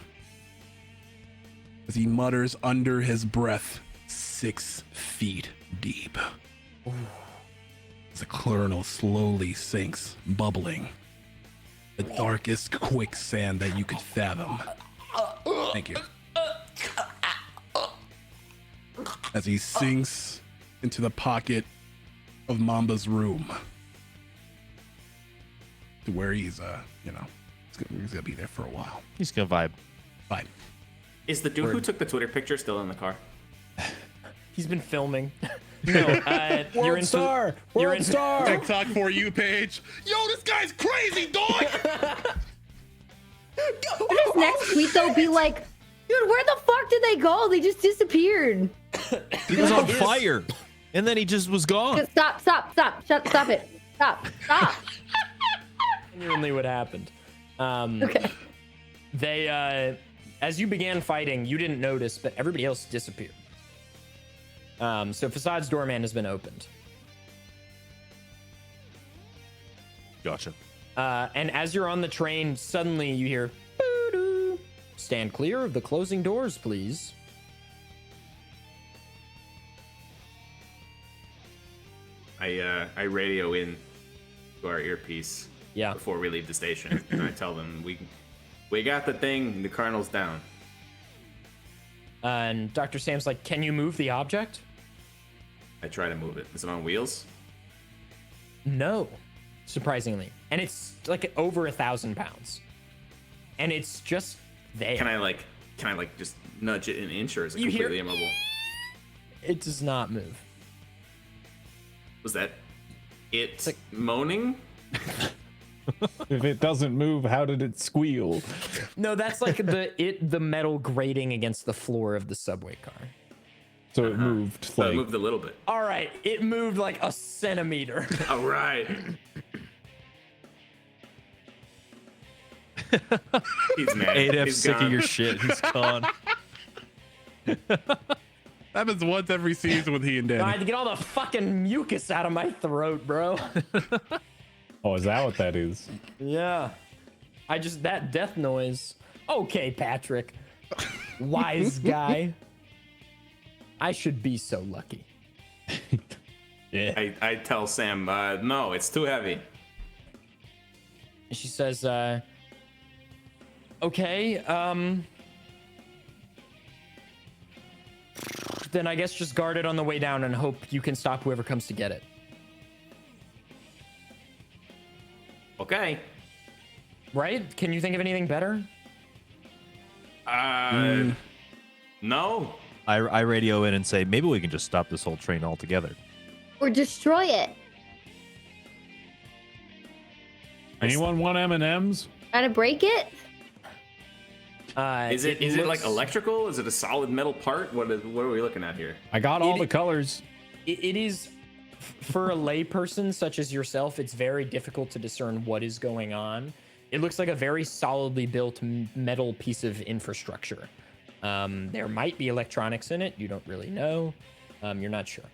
S3: as he mutters under his breath, 6 feet deep. As the colonel slowly sinks, bubbling. The darkest quicksand that you could fathom. Thank you. As he sinks into the pocket of Mamba's room. To where he's, he's gonna be there for a while.
S6: He's gonna vibe.
S3: Fine.
S5: Is the dude who took the Twitter picture still in the car?
S1: He's been filming. No, you're into.
S2: Star!
S1: You're
S2: World
S1: into.
S2: Star!
S3: TikTok for you page. Yo, this guy's crazy, dog!
S4: Would his next tweet though be like, dude, where the fuck did they go? They just disappeared.
S6: He was on fire, and then he just was gone.
S4: Stop it. Stop.
S1: Genuinely what happened.
S4: Okay.
S1: They, as you began fighting, you didn't notice, but everybody else disappeared. So Facade's doorman has been opened.
S6: Gotcha.
S1: And as you're on the train, suddenly you hear, "Boo-doo. Stand clear of the closing doors, please."
S5: I radio in to our earpiece
S1: Yeah.
S5: before we leave the station, and I tell them we got the thing. The colonel's down.
S1: And Dr. Sam's like, "Can you move the object?"
S5: I try to move it. Is it on wheels?
S1: No, surprisingly. And it's like over 1,000 pounds. And it's just there.
S5: Can I just nudge it an inch, or is it
S1: You hear-
S5: completely immobile?
S1: It does not move.
S5: Was that it
S1: like-
S5: moaning?
S2: If it doesn't move, how did it squeal?
S1: No, that's like the metal grating against the floor of the subway car.
S2: So it moved
S5: So it
S2: like
S5: moved a little bit.
S1: All right, it moved like a centimeter.
S5: All right. He's mad.
S6: ADF's
S5: He's
S6: sick
S5: gone.
S6: of your shit. He's gone.
S3: Happens once every season with he and
S1: I had
S3: Danny.
S1: to get all the fucking mucus out of my throat, bro.
S2: oh, is that what that is?
S1: Yeah. That death noise. Okay, Patrick. Wise guy. I should be so lucky.
S2: Yeah.
S5: I tell Sam, no, it's too heavy.
S1: And she says, okay, then I guess just guard it on the way down and hope you can stop whoever comes to get it.
S5: Okay.
S1: Right? Can you think of anything better?
S5: No.
S6: I radio in and say, maybe we can just stop this whole train altogether.
S4: Or destroy it.
S2: Anyone want M&Ms?
S4: Try to break it?
S5: Is it like
S1: looks-
S5: electrical? Is it a solid metal part? What are we looking at here?
S2: I got all
S1: It-
S2: the colors.
S1: It is, for a layperson such as yourself, it's very difficult to discern what is going on. It looks like a very solidly built metal piece of infrastructure. There might be electronics in it. You don't really know. You're not sure.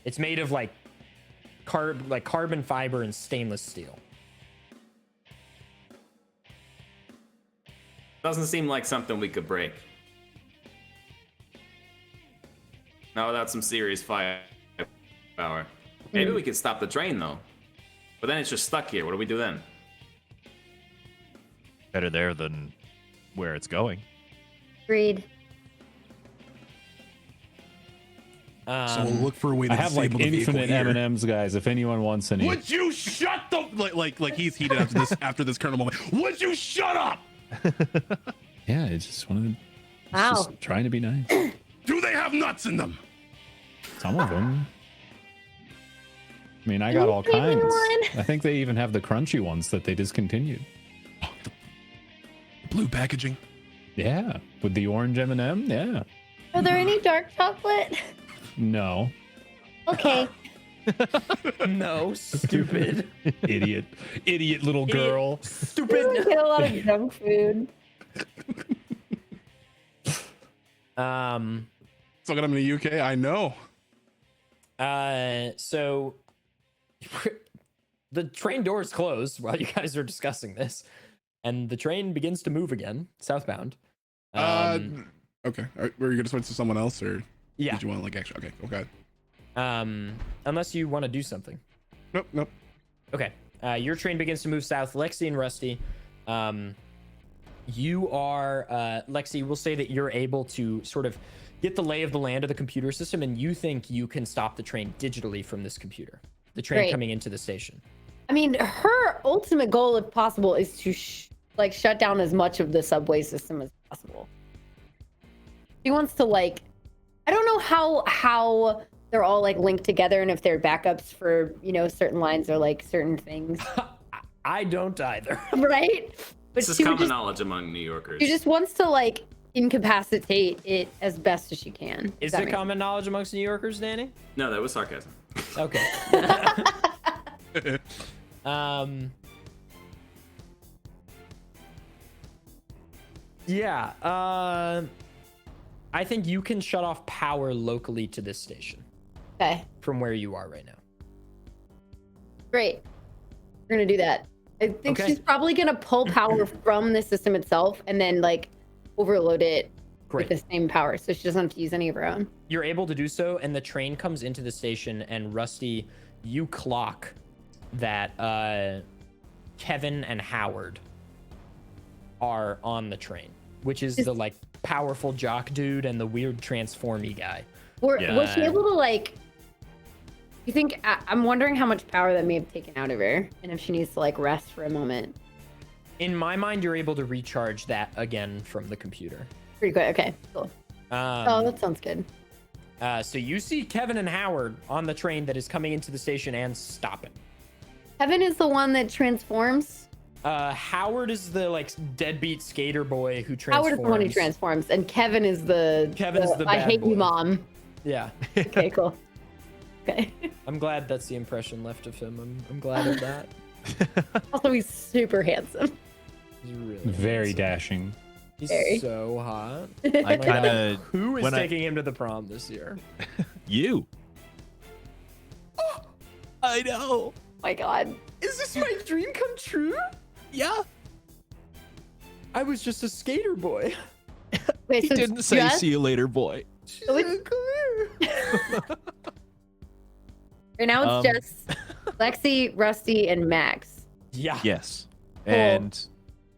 S1: It's made of like carbon fiber and stainless steel.
S5: Doesn't seem like something we could break. Not without some serious firepower. Maybe we could stop the train though. But then it's just stuck here. What do we do then?
S6: Better there than where it's going.
S4: Agreed.
S3: So we'll look for a way to
S2: I have like
S3: disable the vehicle
S2: infinite
S3: here.
S2: M&Ms, guys. If anyone wants any.
S3: Would you shut the like he's heated after this Colonel moment. Would you shut up?
S2: Yeah, I just wanted.
S4: Wow.
S2: Just trying to be nice.
S3: Do they have nuts in them?
S2: Some of them. I mean, I got all
S4: Maybe
S2: kinds.
S4: one.
S2: I think they even have the crunchy ones that they discontinued.
S3: The blue packaging.
S2: Yeah, with the orange M&M. Yeah.
S4: Are there any dark chocolate?
S2: No.
S4: Okay.
S1: No, stupid.
S2: Idiot little girl.
S4: I
S1: Stupid.
S4: get a lot of junk food.
S3: Still got them in the UK. I know.
S1: So the train doors close while you guys are discussing this, and the train begins to move again, southbound.
S3: Okay. Were you gonna switch to someone else, or
S1: Yeah.
S3: did you want like extra? Okay. Okay.
S1: Unless you want to do something.
S3: Nope.
S1: Okay. Your train begins to move south. Lexi and Rusty, you are Lexi. We'll say that you're able to sort of get the lay of the land of the computer system, and you think you can stop the train digitally from this computer. The train
S4: Great.
S1: coming into the station.
S4: I mean, her ultimate goal, if possible, is to shut down as much of the subway system as possible. She wants to I don't know how they're all linked together, and if they're backups for certain lines or certain things,
S1: I don't either.
S4: right? But
S5: This is
S4: she would
S5: common
S4: just,
S5: knowledge among New Yorkers.
S4: she just wants to incapacitate it as best as she can.
S1: Is
S4: Does that
S1: it
S4: make
S1: common knowledge amongst New Yorkers, Danny?
S5: No, that was sarcasm.
S1: Okay. Yeah. I think you can shut off power locally to this station
S4: Okay,
S1: from where you are right now.
S4: great. We're gonna do that. I think
S1: Okay.
S4: she's probably gonna pull power from the system itself and then overload it
S1: Great.
S4: with the same power, so she doesn't have to use any of her own.
S1: You're able to do so, and the train comes into the station, and Rusty, you clock that Kevin and Howard are on the train, which is the powerful jock dude and the weird transformy guy.
S4: Was she
S6: Yeah.
S4: able to you think I'm wondering how much power that may have taken out of her, and if she needs to rest for a moment.
S1: In my mind, you're able to recharge that again from the computer.
S4: Pretty quick. Okay, cool. Oh, that sounds good.
S1: So you see Kevin and Howard on the train that is coming into the station and stopping.
S4: Kevin is the one that transforms.
S1: Howard is the deadbeat skater boy who transforms.
S4: Howard is the one who transforms, and Kevin is the I
S1: bad
S4: hate
S1: boy.
S4: you, mom.
S1: Yeah.
S4: Okay, cool. Okay.
S1: I'm glad that's the impression left of him. I'm glad of that.
S4: Also, he's super handsome.
S1: He's really
S2: Very
S1: handsome.
S2: dashing.
S1: He's
S4: Very.
S1: so hot.
S6: I kind of
S1: Who is
S6: when
S1: taking him to the prom this year?
S6: you. I know.
S4: My God.
S1: Is this my dream come true?
S6: Yeah.
S1: I was just a skater boy.
S4: Wait,
S6: He
S4: so
S6: didn't
S4: it's
S6: say
S4: just-
S6: see you later, boy.
S4: So it's- Right now it's just Lexi, Rusty, and Max.
S1: Yeah.
S6: Yes. And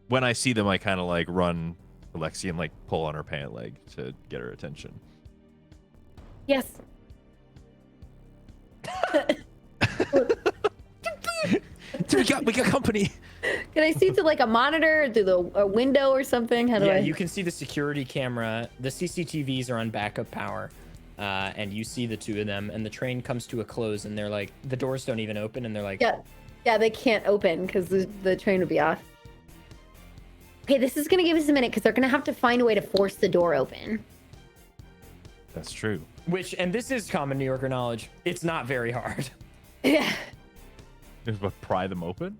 S6: when I see them, I kind of run to Lexi and pull on her pant leg to get her attention.
S4: Yes.
S6: we got company.
S4: Can I see through a monitor, through a window or something? How do
S1: Yeah,
S4: I?
S1: you can see the security camera. The CCTVs are on backup power. And you see the two of them, and the train comes to a close, and they're the doors don't even open, and they're
S4: Yeah, they can't open because the train would be off. Okay, this is gonna give us a minute because they're gonna have to find a way to force the door open.
S6: That's true.
S1: and this is common New Yorker knowledge. It's not very hard.
S4: Yeah.
S6: Just pry them open.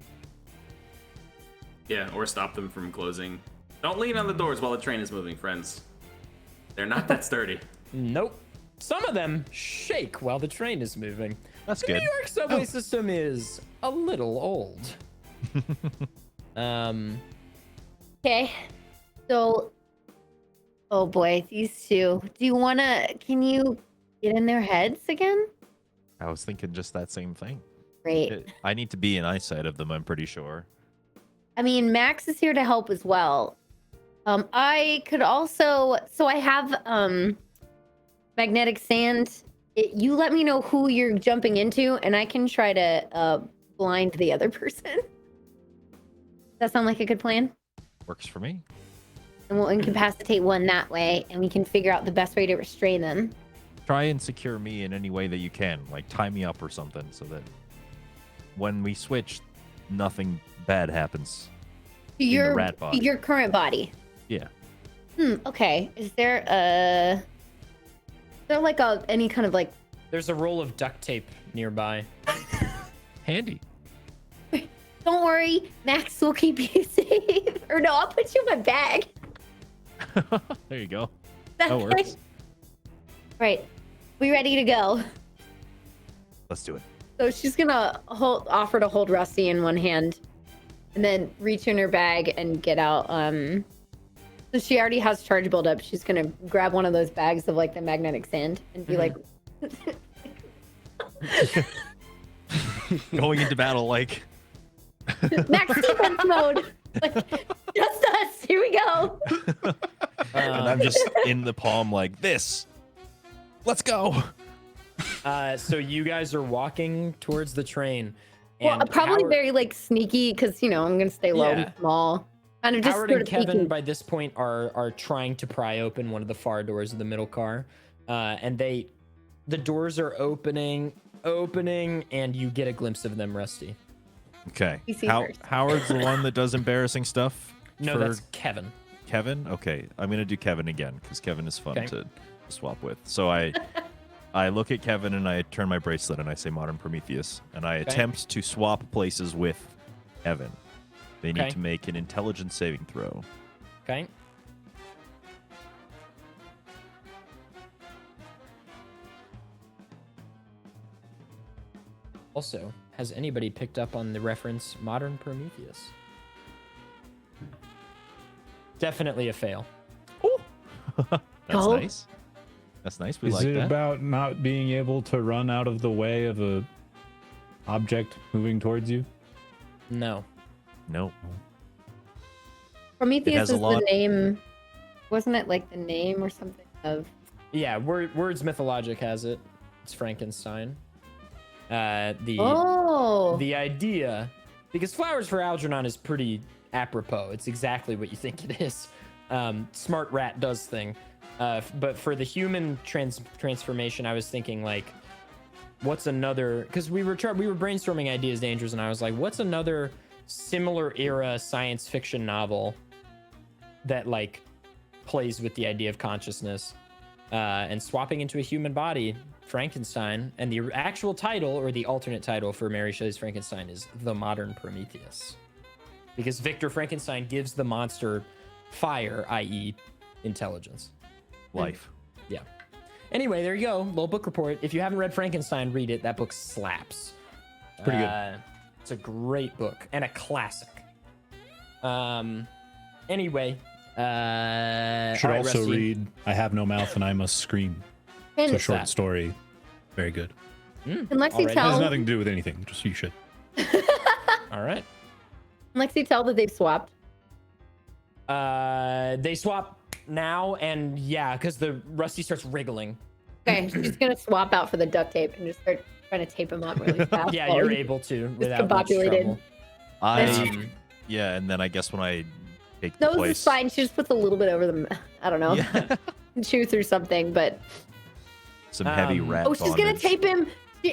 S5: Yeah, or stop them from closing. Don't lean on the doors while the train is moving, friends. They're not that sturdy.
S1: Nope. Some of them shake while the train is moving.
S6: That's
S1: The
S6: good.
S1: New York subway system is a little old.
S4: Okay. So, oh boy, these two. Can you get in their heads again?
S6: I was thinking just that same thing.
S4: Great.
S6: I need to be in eyesight of them, I'm pretty sure.
S4: I mean, Max is here to help as well. I could also, so I have magnetic sand You let me know who you're jumping into, and I can try to blind the other person. That sound like a good plan?
S6: Works for me.
S4: And we'll incapacitate one that way, and we can figure out the best way to restrain them.
S6: Try and secure me in any way that you can, like tie me up or something, so that when we switch, nothing bad happens.
S4: To
S6: in the
S4: your
S6: rat body.
S4: your current body.
S6: Yeah.
S4: Okay. Is there like any kind of like?
S1: There's a roll of duct tape nearby.
S6: Handy.
S4: Don't worry, Max will keep you safe. Or no, I'll put you in my bag.
S6: There you go.
S4: That
S6: works.
S4: Right. We ready to go?
S6: Let's do it.
S4: So she's gonna offer to hold Rusty in one hand, and then reach in her bag and get out. So she already has charge buildup. She's gonna grab one of those bags of like the magnetic sand and be like,
S6: Going into battle like
S4: Max defense mode. Like, just us. Here we go.
S6: and I'm just in the palm like this. Let's go.
S1: So you guys are walking towards the train.
S4: Well,
S1: And
S4: probably
S1: Howard,
S4: very like sneaky because I'm gonna stay low
S1: Yeah.
S4: and small. Kind of just
S1: Howard
S4: sort
S1: and
S4: of
S1: Kevin
S4: peeking.
S1: by this point are trying to pry open one of the far doors of the middle car, and the doors are opening, and you get a glimpse of them, Rusty.
S6: Okay.
S4: You see first.
S6: Howard's the one that does embarrassing stuff.
S1: No,
S6: for
S1: that's Kevin.
S6: Kevin. Okay, I'm gonna do Kevin again because Kevin is fun
S1: Okay.
S6: to swap with. So I look at Kevin and I turn my bracelet and I say Modern Prometheus and I attempt to swap places with Evan. They need
S1: Okay.
S6: to make an intelligence saving throw.
S1: Okay. Also, has anybody picked up on the reference Modern Prometheus? Definitely a fail.
S6: That's
S4: Oh.
S6: nice. That's nice. We
S2: Is
S6: like
S2: it
S6: that.
S2: about not being able to run out of the way of a object moving towards you?
S1: No.
S6: No.
S4: Prometheus
S6: has a
S4: is the
S6: lot-
S4: name. Wasn't it like the name or something of?
S1: Yeah, Words Mythologic has it. It's Frankenstein. The idea, because Flowers for Algernon is pretty apropos. It's exactly what you think it is. Smart rat does thing. But for the human transformation, I was thinking like, what's another? Because we were brainstorming ideas, dangers, and I was like, what's another similar era science fiction novel that like plays with the idea of consciousness and swapping into a human body? Frankenstein, and the actual title or the alternate title for Mary Shelley's Frankenstein is The Modern Prometheus, because Victor Frankenstein gives the monster fire, i.e. intelligence.
S6: Life.
S1: Yeah. Anyway, there you go. Little book report. If you haven't read Frankenstein, read it. That book slaps. It's
S2: pretty good.
S1: It's a great book and a classic. Anyway,
S2: Should
S1: all right,
S2: also
S1: Rusty.
S2: read I Have No Mouth and I Must Scream. It's a
S4: Can
S2: short
S1: that?
S2: story. Very good.
S4: Lexi
S1: already.
S2: It has
S4: tell?
S2: nothing to do with anything. Just you should.
S1: All right.
S4: Can Lexi tell that they've swapped?
S1: They swap now, and yeah, because the Rusty starts wriggling.
S4: Okay, she's gonna swap out for the duct tape and just start trying to tape him up really fast.
S1: Yeah,
S4: while
S1: you're
S4: he-
S1: able to without much
S4: combobulated.
S1: trouble.
S6: Yeah, and then I guess when I take
S4: No,
S6: the
S4: this
S6: place.
S4: is fine. She just puts a little bit over the. I don't know.
S6: Yeah.
S4: Chew through something, but
S6: Some heavy rat
S4: oh, she's gonna
S6: bondage.
S4: tape him.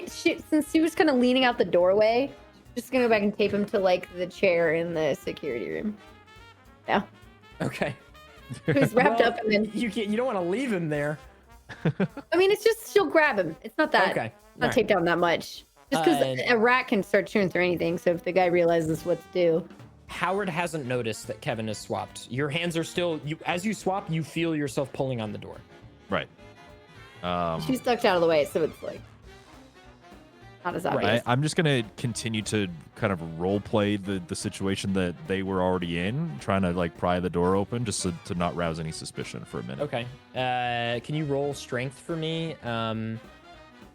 S4: Since she was kind of leaning out the doorway, she's just gonna go back and tape him to like the chair in the security room. Yeah,
S1: Okay.
S4: he's wrapped
S1: Well,
S4: up and then.
S1: You don't want to leave him there.
S4: I mean, it's just she'll grab him. It's not that.
S1: Okay.
S4: Not
S1: Alright.
S4: taped down that much. Just because a rat can start chewing through anything. So if the guy realizes what to do.
S1: Howard hasn't noticed that Kevin has swapped. Your hands are still as you swap, you feel yourself pulling on the door.
S6: Right.
S4: She's ducked out of the way, so it's like not as obvious.
S6: I'm just gonna continue to kind of role play the situation that they were already in, trying to like pry the door open just to not rouse any suspicion for a minute.
S1: Okay. Can you roll strength for me?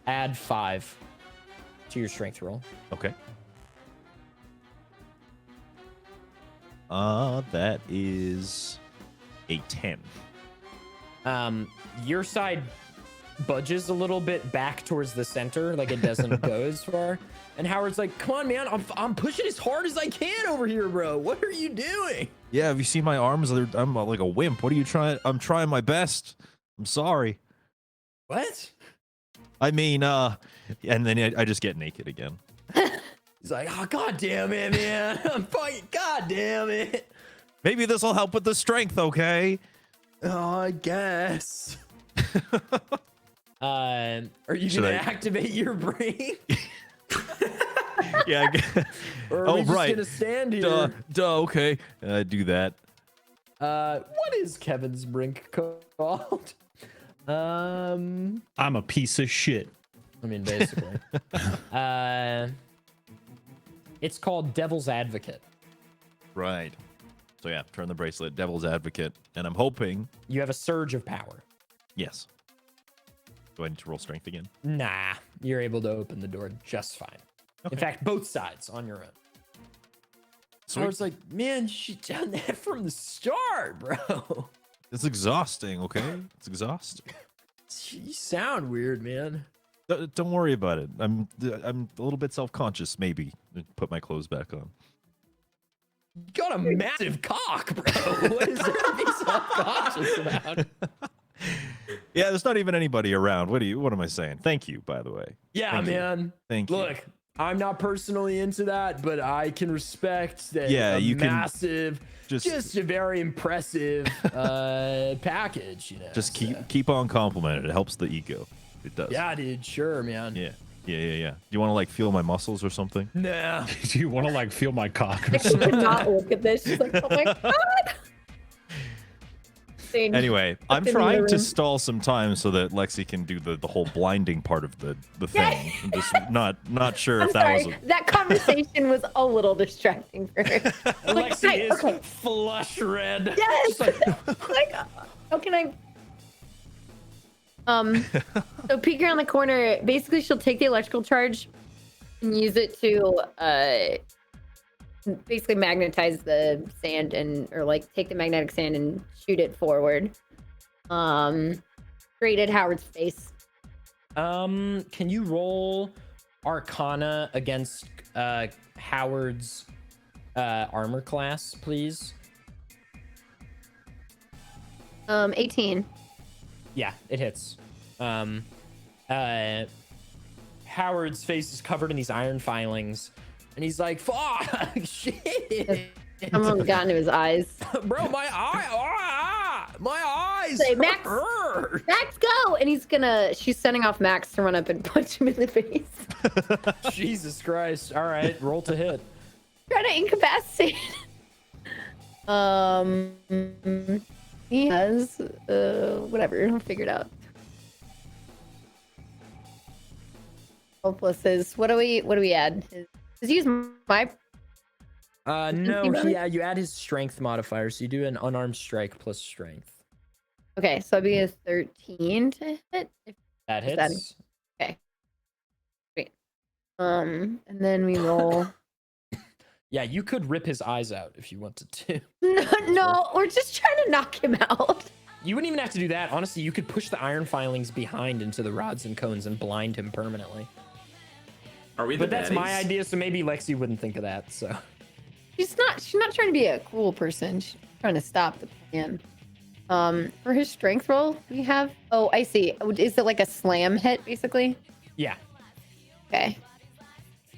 S1: Add 5 to your strength roll.
S6: Okay. That is a 10.
S1: Your side budges a little bit back towards the center, like it doesn't go as far. And Howard's like, come on, man, I'm pushing as hard as I can over here, bro. What are you doing?
S6: Yeah, have you seen my arms? I'm like a wimp. What are you trying? I'm trying my best. I'm sorry.
S1: What?
S6: I mean, and then I just get naked again.
S1: He's like, oh, God damn it, man. I'm fucking, God damn it.
S6: Maybe this will help with the strength, okay?
S1: Oh, I guess. Are you
S6: Should
S1: gonna
S6: I-
S1: activate your brain?
S6: Yeah.
S1: Or are
S6: Oh,
S1: we just
S6: right.
S1: gonna stand here?
S6: Duh, okay. Do that.
S1: What is Kevin's brink called?
S2: I'm a piece of shit.
S1: I mean, basically. It's called Devil's Advocate.
S6: Right. So yeah, turn the bracelet, Devil's Advocate, and I'm hoping.
S1: You have a surge of power.
S6: Yes. Do I need to roll strength again?
S1: Nah, you're able to open the door just fine.
S6: Okay.
S1: In fact, both sides on your own. So I was like, man, she done that from the start, bro.
S6: It's exhausting, okay? It's exhausting.
S1: You sound weird, man.
S6: Don't worry about it. I'm a little bit self-conscious, maybe. Put my clothes back on.
S1: You got a massive cock, bro. What is there to be self-conscious about?
S6: Yeah, there's not even anybody around. What am I saying? Thank you, by the way.
S1: Yeah,
S6: Thank you.
S1: man.
S6: Thank you.
S1: Look, I'm not personally into that, but I can respect that.
S6: Yeah,
S1: a
S6: you can
S1: massive, just a very impressive package. You know,
S6: Just
S1: so.
S6: keep on complimenting it. It helps the ego. It does.
S1: Yeah, dude. Sure, man.
S6: Yeah. Do you want to like feel my muscles or something?
S1: Nah.
S2: Do you want to like feel my cock?
S4: I could not look at this. She's like, oh my God. Thing.
S6: Anyway, I'm
S4: in the
S6: trying to
S4: room.
S6: stall some time so that Lexi can do the whole blinding part of the thing. I'm just not sure
S4: I'm
S6: if that
S4: sorry.
S6: was
S4: That conversation was a little distracting for her. Like,
S1: Lexi
S4: hi,
S1: is
S4: okay.
S1: flush red.
S4: Yes. Like, how can I? So peek around the corner. Basically, she'll take the electrical charge and use it to basically magnetize the sand or like take the magnetic sand and shoot it forward. Straight at Howard's face.
S1: Can you roll Arcana against Howard's armor class, please?
S4: 18.
S1: Yeah, it hits. Howard's face is covered in these iron filings, and he's like, "Fuck, shit,
S4: Someone got into his eyes.
S1: bro, my eyes
S4: Say, Max.
S1: hurt."
S4: Max, go! And she's sending off Max to run up and punch him in the face.
S1: Jesus Christ! All right, roll to hit.
S4: Try to incapacitate. He has whatever. I'll figure it out. 12 plus his. What do we add? Does he use my?
S1: No,
S4: really?
S1: yeah, you add his strength modifier, so you do an unarmed strike plus strength.
S4: Okay, so it'd be a 13 to hit.
S1: That
S4: Is that-
S1: hits.
S4: Great. And then we roll.
S1: Yeah, you could rip his eyes out if you wanted to.
S4: No, we're just trying to knock him out.
S1: You wouldn't even have to do that. Honestly, you could push the iron filings behind into the rods and cones and blind him permanently.
S5: Are we the
S1: But that's my
S5: baddies?
S1: idea, so maybe Lexi wouldn't think of that. So
S4: She's not trying to be a cruel person. She's trying to stop the plan. For his strength roll, we have. Oh, I see. Is it like a slam hit, basically?
S1: yeah,
S4: Okay.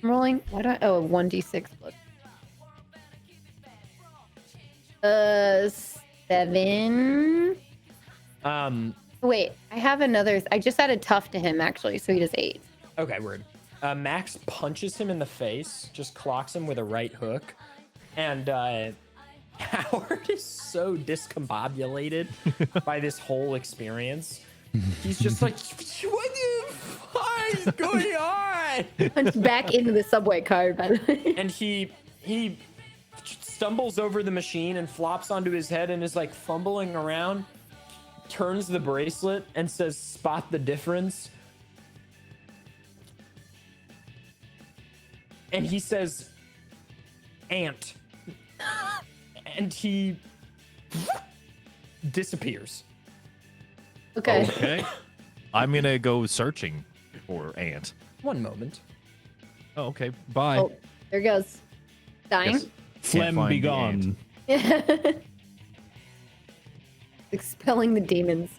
S4: I'm rolling. Why do I? Oh, 1d6 plus. 7. Wait, I have another. I just added tough to him actually, so he does 8.
S1: okay, word. Max punches him in the face, just clocks him with a right hook, and Howard is so discombobulated by this whole experience. He's just like, what the fuck is going on?
S4: Punched back into the subway card, by the way.
S1: And he stumbles over the machine and flops onto his head and is like fumbling around, turns the bracelet and says, "Spot the difference." And he says, "Ant." And he disappears.
S4: Okay.
S6: Okay. I'm gonna go searching for ant.
S1: One moment.
S6: Oh, okay. Bye.
S4: Oh, there goes. Dying.
S6: Guess-
S2: Phlegm
S6: find
S2: be
S6: the ant.
S2: gone.
S4: Expelling the demons.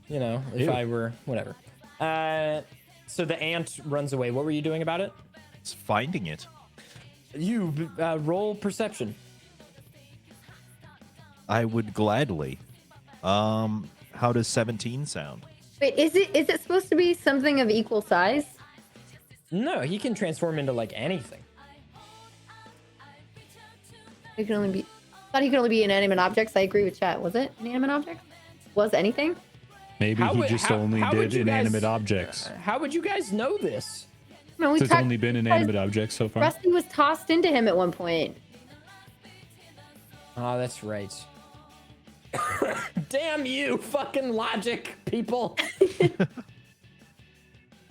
S1: You know, if
S2: Ew.
S1: I were whatever. So the ant runs away. What were you doing about it?
S6: It's finding it.
S1: You roll perception.
S6: I would gladly. How does 17 sound?
S4: Wait, is it supposed to be something of equal size?
S1: No, he can transform into like anything.
S4: It can only be. Thought he could only be inanimate objects. I agree with chat. Was it inanimate objects? Was anything?
S2: Maybe
S1: How
S2: he
S1: would-
S2: just
S1: how-
S2: only
S1: how would
S2: did
S1: you guys-
S2: inanimate objects.
S1: How would you guys know this?
S4: No, we
S2: So it's
S4: talked.
S2: only been inanimate objects so far.
S4: Rusty was tossed into him at one point.
S1: Oh, that's right. Damn you, fucking logic, people.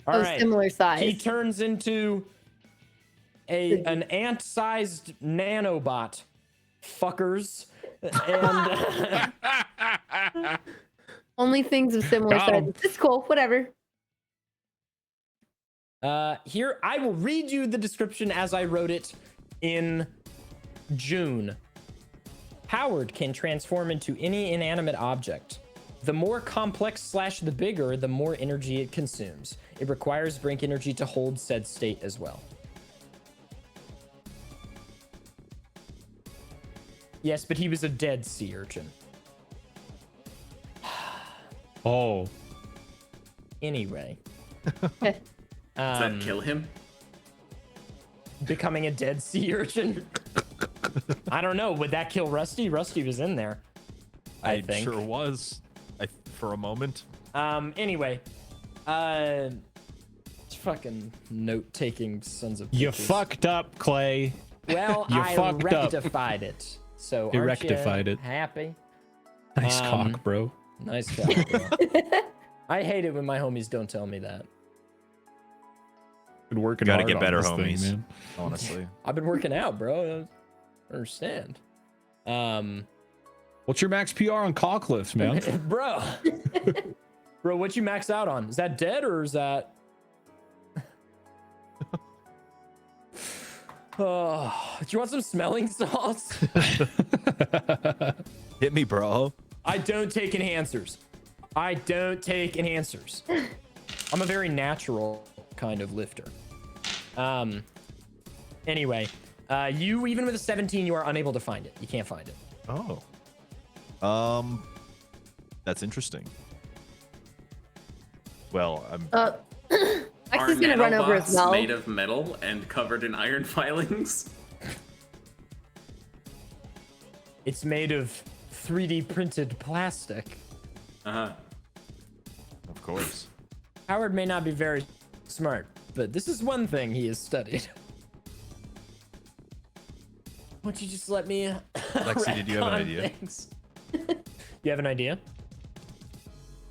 S1: All
S4: Of
S1: right.
S4: similar size.
S1: He turns into an ant-sized nanobot, fuckers, and
S4: Only things of similar
S2: Got 'em.
S4: size. It's cool. Whatever.
S1: here I will read you the description as I wrote it in June. Howard can transform into any inanimate object. The more complex / the bigger, the more energy it consumes. It requires brink energy to hold said state as well. Yes, but he was a dead sea urchin.
S2: Oh,
S1: Anyway,
S4: Okay.
S5: Does that kill him?
S1: becoming a dead sea urchin. I don't know. Would that kill Rusty? Rusty was in there, I think.
S6: sure was. For a moment.
S1: Anyway, fucking note-taking sons of
S2: you
S1: bitches.
S2: fucked up, Clay.
S1: Well,
S2: You
S1: I
S2: fucked up.
S1: rectified it. So
S2: You
S1: aren't
S2: rectified
S1: you
S2: it.
S1: happy?
S2: Nice cock, bro.
S1: Nice job, bro. I hate it when my homies don't tell me that.
S2: Been working
S6: Gotta
S2: hard
S6: get
S2: on
S6: better,
S2: this thing,
S6: homies.
S2: man.
S6: Honestly.
S1: I've been working out, bro. I don't understand.
S2: What's your max PR on cock lifts, man?
S1: Bro. Bro, what you max out on? Is that dead or is that? Oh, do you want some smelling salts?
S6: Hit me, bro.
S1: I don't take enhancers. I don't take enhancers. I'm a very natural kind of lifter. Anyway, you, even with a 17, you are unable to find it. You can't find it.
S6: Oh. That's interesting. Well, I'm
S5: Are
S4: Lexi's gonna run over as
S5: nanobots
S4: well.
S5: made of metal and covered in iron filings?
S1: It's made of 3D printed plastic.
S5: Uh-huh.
S6: of course.
S1: Howard may not be very smart, but this is one thing he has studied. Why don't you just let me
S6: Lexi, did you have an
S1: retcon
S6: idea?
S1: things? You have an idea?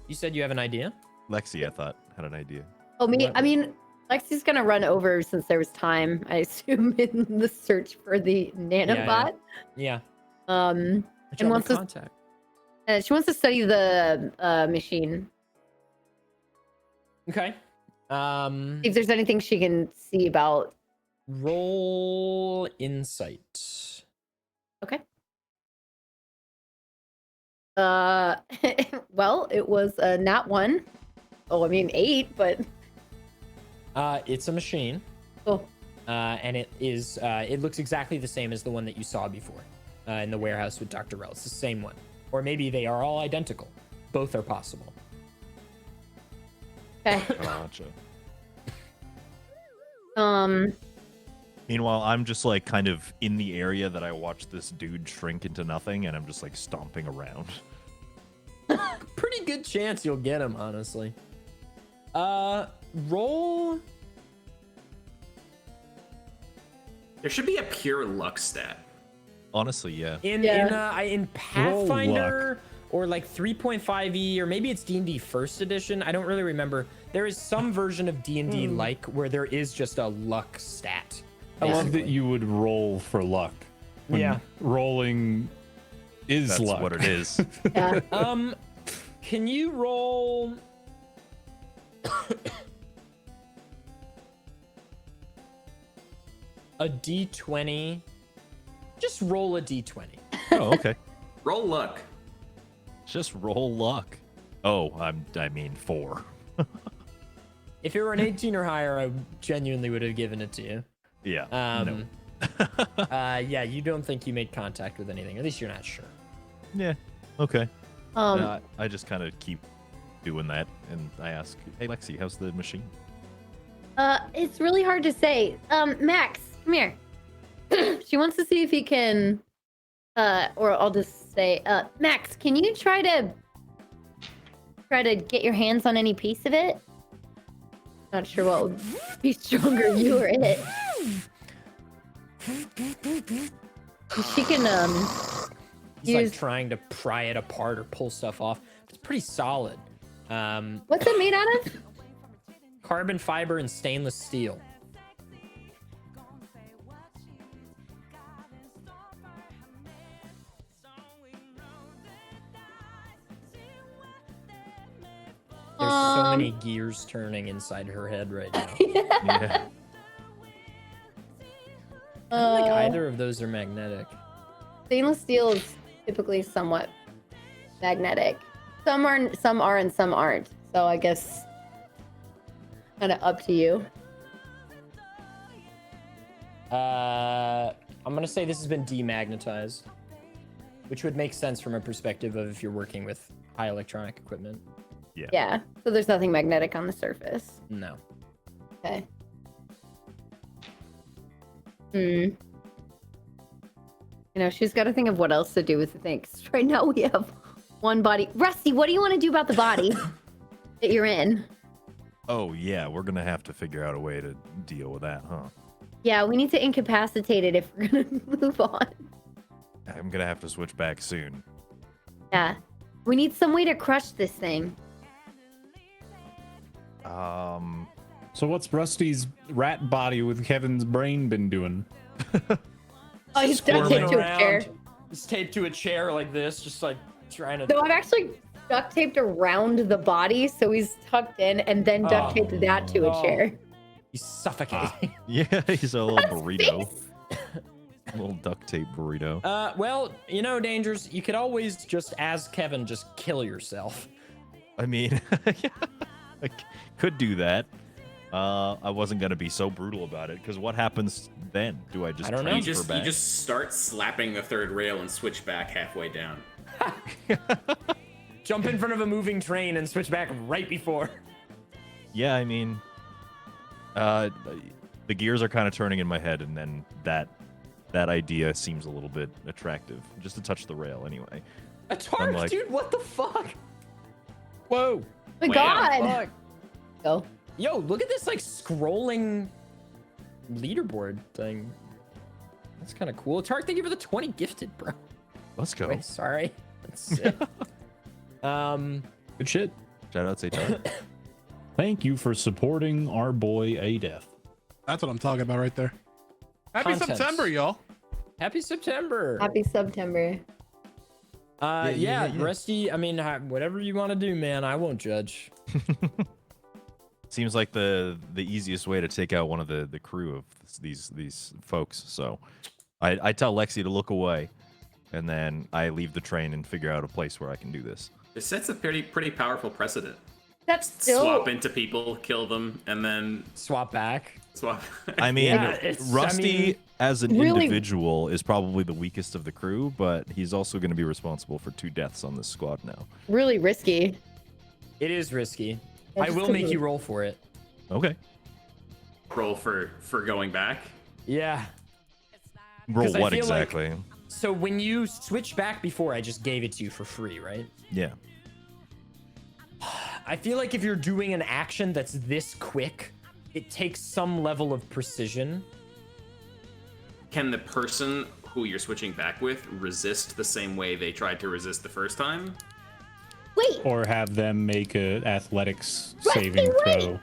S1: You said you have an idea?
S6: Lexi, I thought, had an idea.
S4: Oh, me.
S1: What?
S4: I mean, Lexi's gonna run over since there was time. I assume in the search for the nanobot.
S1: Yeah.
S4: And wants to.
S1: contact.
S4: She wants to study the machine.
S1: Okay.
S4: See if there's anything she can see about.
S1: Roll insight.
S4: Okay. Well, it was not 1. Oh, I mean 8, but
S1: It's a machine.
S4: oh,
S1: And it is it looks exactly the same as the one that you saw before in the warehouse with Dr. Rell. It's the same one. Or maybe they are all identical. Both are possible.
S4: okay.
S6: Gotcha. Meanwhile, I'm just like kind of in the area that I watched this dude shrink into nothing, and I'm just like stomping around.
S1: Pretty good chance you'll get him, honestly. Roll.
S5: There should be a pure luck stat.
S6: Honestly, yeah.
S1: In Pathfinder or like 3.5e or maybe it's D&D first edition. I don't really remember. There is some version of D&D like where there is just a luck stat.
S2: I love that
S1: basically.
S2: you would roll for luck. when
S1: Yeah.
S2: rolling is
S6: That's
S2: luck.
S6: what it is.
S4: Yeah.
S1: Can you roll? A d20. Just roll a d20.
S6: Oh, okay.
S5: Roll luck.
S6: Just roll luck. Oh, I mean 4.
S1: If it were an 18 or higher, I genuinely would have given it to you.
S6: Yeah.
S1: No. Yeah, you don't think you made contact with anything. At least you're not sure.
S6: Yeah. Okay.
S4: Um,
S6: I just kind of keep doing that, and I ask, "Hey, Lexi, how's the machine?"
S4: it's really hard to say. Max, come here. She wants to see if he can, or I'll just say, Max, can you try to get your hands on any piece of it? Not sure what would be stronger, you or it. She can,
S1: He's like
S4: use,
S1: trying to pry it apart or pull stuff off. It's pretty solid.
S4: what's it made out of?
S1: Carbon fiber and stainless steel. There's so many gears turning inside her head right now.
S6: Yeah.
S1: I don't think either of those are magnetic.
S4: Stainless steel is typically somewhat magnetic. Some are and some aren't. So I guess kind of up to you.
S1: I'm gonna say this has been demagnetized, which would make sense from a perspective of if you're working with high electronic equipment.
S4: Yeah. So there's nothing magnetic on the surface.
S1: No.
S4: Okay. You know, she's got to think of what else to do with the thing. 'Cause right now we have one body. Rusty, what do you want to do about the body that you're in?
S6: Oh, yeah. We're gonna have to figure out a way to deal with that, huh?
S4: Yeah, we need to incapacitate it if we're gonna move on.
S6: I'm gonna have to switch back soon.
S4: Yeah. We need some way to crush this thing.
S2: So what's Rusty's rat body with Kevin's brain been doing?
S4: Oh, he's duct taped to a chair.
S1: He's taped to a chair like this, just like trying to.
S4: No, I've actually duct taped around the body, so he's tucked in, and then duct taped that to a chair.
S1: He's suffocating.
S6: Yeah, he's a little burrito.
S4: Face.
S6: A little duct tape burrito.
S1: Well, you know, Dangers, you could always just, as Kevin, just kill yourself.
S6: I mean, yeah, I could do that. I wasn't gonna be so brutal about it, because what happens then? Do I just
S1: I don't know.
S6: transfer
S5: You
S6: back?
S5: just start slapping the third rail and switch back halfway down.
S1: Jump in front of a moving train and switch back right before.
S6: Yeah, I mean, the gears are kind of turning in my head, and then that idea seems a little bit attractive. Just to touch the rail, anyway.
S1: A tarp,
S6: like-
S1: dude, what the fuck?
S2: Whoa!
S4: Oh my
S5: Wow.
S4: god.
S1: Fuck.
S4: Go.
S1: Yo, look at this like scrolling leaderboard thing. That's kind of cool. Tark, thank you for the 20 gifted, bro.
S6: Let's go.
S1: Wait, sorry. That's sick.
S2: Good shit.
S6: Shout out, Satan.
S2: Thank you for supporting our boy Adef.
S3: That's what I'm talking about right there. Happy
S1: Contents.
S3: September, y'all.
S1: Happy September.
S4: Happy September.
S1: Yeah, Rusty, I mean, whatever you want to do, man, I won't judge.
S6: Seems like the easiest way to take out one of the crew of these folks. So I tell Lexi to look away, and then I leave the train and figure out a place where I can do this.
S5: It sets a pretty powerful precedent.
S4: That's still
S5: Swap into people, kill them, and then
S1: Swap back.
S5: swap.
S6: I mean,
S1: Yeah, it's-
S6: Rusty
S1: I mean,
S6: as an
S4: really-
S6: individual is probably the weakest of the crew, but he's also going to be responsible for 2 deaths on this squad now.
S4: really risky.
S1: It is risky.
S4: Yeah,
S1: I
S4: just
S1: will
S4: 'cause
S1: make
S4: of-
S1: you roll for it.
S6: Okay.
S5: Roll for going back.
S1: Yeah.
S6: Roll
S1: 'Cause I
S6: what
S1: feel like-
S6: exactly?
S1: So when you switch back before, I just gave it to you for free, right?
S6: Yeah.
S1: I feel like if you're doing an action that's this quick, it takes some level of precision.
S5: Can the person who you're switching back with resist the same way they tried to resist the first time?
S4: Wait,
S2: Or have them make a athletics
S4: Rusty,
S2: saving
S4: wait!
S2: throw.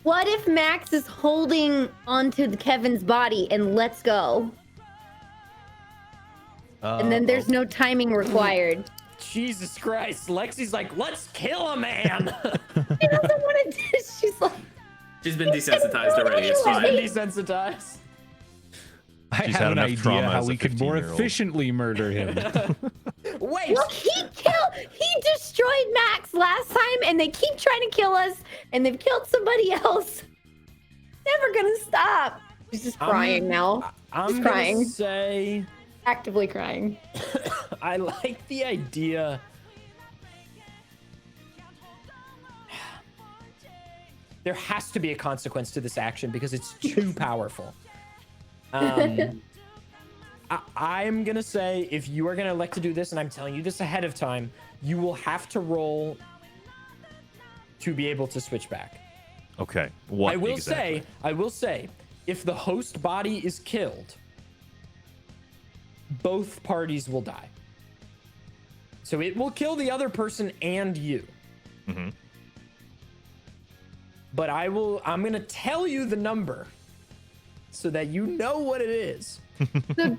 S4: what if Max is holding onto Kevin's body and lets go? And then there's no timing required.
S1: Jesus Christ. Lexi's like, let's kill a man.
S4: She doesn't want to. She's like,
S5: She's been desensitized already. It's
S1: She's been
S5: fine.
S1: desensitized.
S2: I
S6: She's
S2: have
S6: had
S2: an
S6: enough
S2: idea
S6: trauma
S2: how
S6: as a
S2: we could more
S6: 15-year-old.
S2: efficiently murder him.
S1: Wait.
S4: well, he destroyed Max last time, and they keep trying to kill us, and they've killed somebody else. Never gonna stop. She's just crying now.
S1: I'm
S4: She's
S1: gonna
S4: crying.
S1: say
S4: Actively crying.
S1: I like the idea. There has to be a consequence to this action because it's too powerful. I'm gonna say if you are gonna elect to do this, and I'm telling you this ahead of time, you will have to roll to be able to switch back.
S6: Okay. What
S1: I will
S6: exactly?
S1: say, if the host body is killed, both parties will die. So it will kill the other person and you.
S6: Mm-hmm.
S1: But I'm gonna tell you the number so that you know what it is.
S4: So,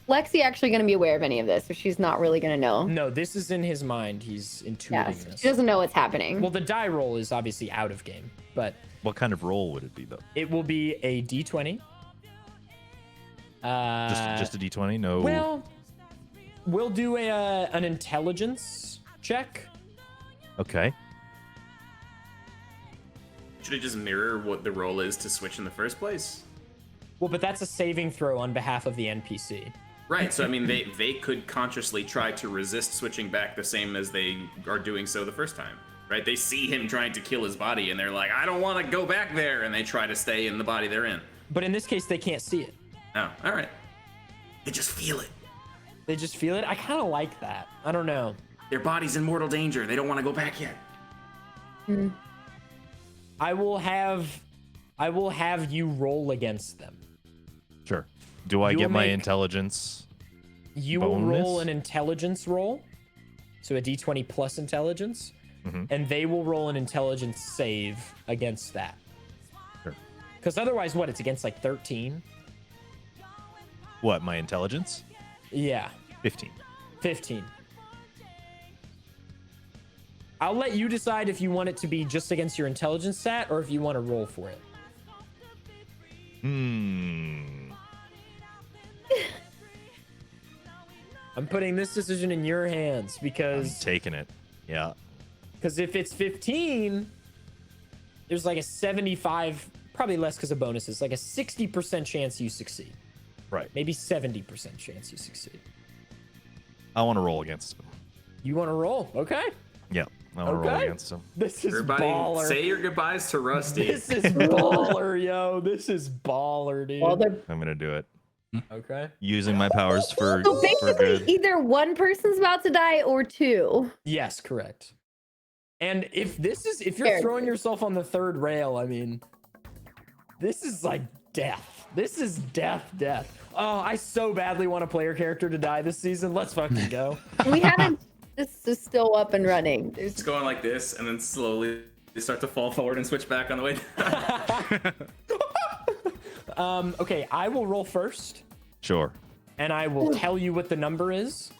S4: Lexi actually going to be aware of any of this, or she's not really going to know?
S1: No, this is in his mind. He's intuiting
S4: Yes,
S1: this.
S4: she doesn't know what's happening.
S1: Well, the die roll is obviously out of game, but
S6: What kind of roll would it be though?
S1: it will be a d20.
S6: Just a d20? No.
S1: Well, we'll do an intelligence check.
S6: Okay.
S5: Should it just mirror what the role is to switch in the first place?
S1: Well, but that's a saving throw on behalf of the NPC.
S5: Right, so I mean, they could consciously try to resist switching back the same as they are doing so the first time, right? They see him trying to kill his body, and they're like, I don't want to go back there, and they try to stay in the body they're in.
S1: But in this case, they can't see it.
S5: Oh, all right. They just feel it.
S1: They just feel it. I kind of like that. I don't know.
S5: Their body's in mortal danger. They don't want to go back yet.
S1: I will have you roll against them.
S6: Sure. Do I
S1: You'll
S6: get my
S1: make-
S6: intelligence?
S1: You will roll
S6: Bonus?
S1: an intelligence roll, so a d20 plus intelligence, and they will roll an intelligence save against that.
S6: Sure.
S1: Because otherwise, what? It's against like 13.
S6: What, my intelligence?
S1: Yeah,
S6: 15.
S1: 15. I'll let you decide if you want it to be just against your intelligence stat or if you want to roll for it. I'm putting this decision in your hands
S6: I'm
S1: because
S6: taking it. Yeah.
S1: if it's 15, there's like a 75, probably less because of bonuses, like a 60% chance you succeed.
S6: Right.
S1: Maybe 70% chance you succeed.
S6: I want to roll against him.
S1: You want to roll? Okay.
S6: Yeah. I want to roll
S1: Okay.
S6: against him.
S1: This is
S5: Everybody,
S1: baller.
S5: say your goodbyes to Rusty.
S1: This is baller, yo. This is baller, dude.
S4: Well, they're
S6: I'm going to do it.
S1: Okay.
S6: Using my powers for
S4: so basically
S6: good.
S4: either one person's about to die or two.
S1: Yes, correct. And if you're
S4: Fair.
S1: throwing yourself on the third rail, I mean, this is like death. This is death. Oh, I so badly want a player character to die this season. Let's fucking go.
S4: We haven't. This is still up and running. There's
S5: It's going like this, and then slowly they start to fall forward and switch back on the way down.
S1: Okay, I will roll first,
S6: Sure.
S1: and I will tell you what the number is,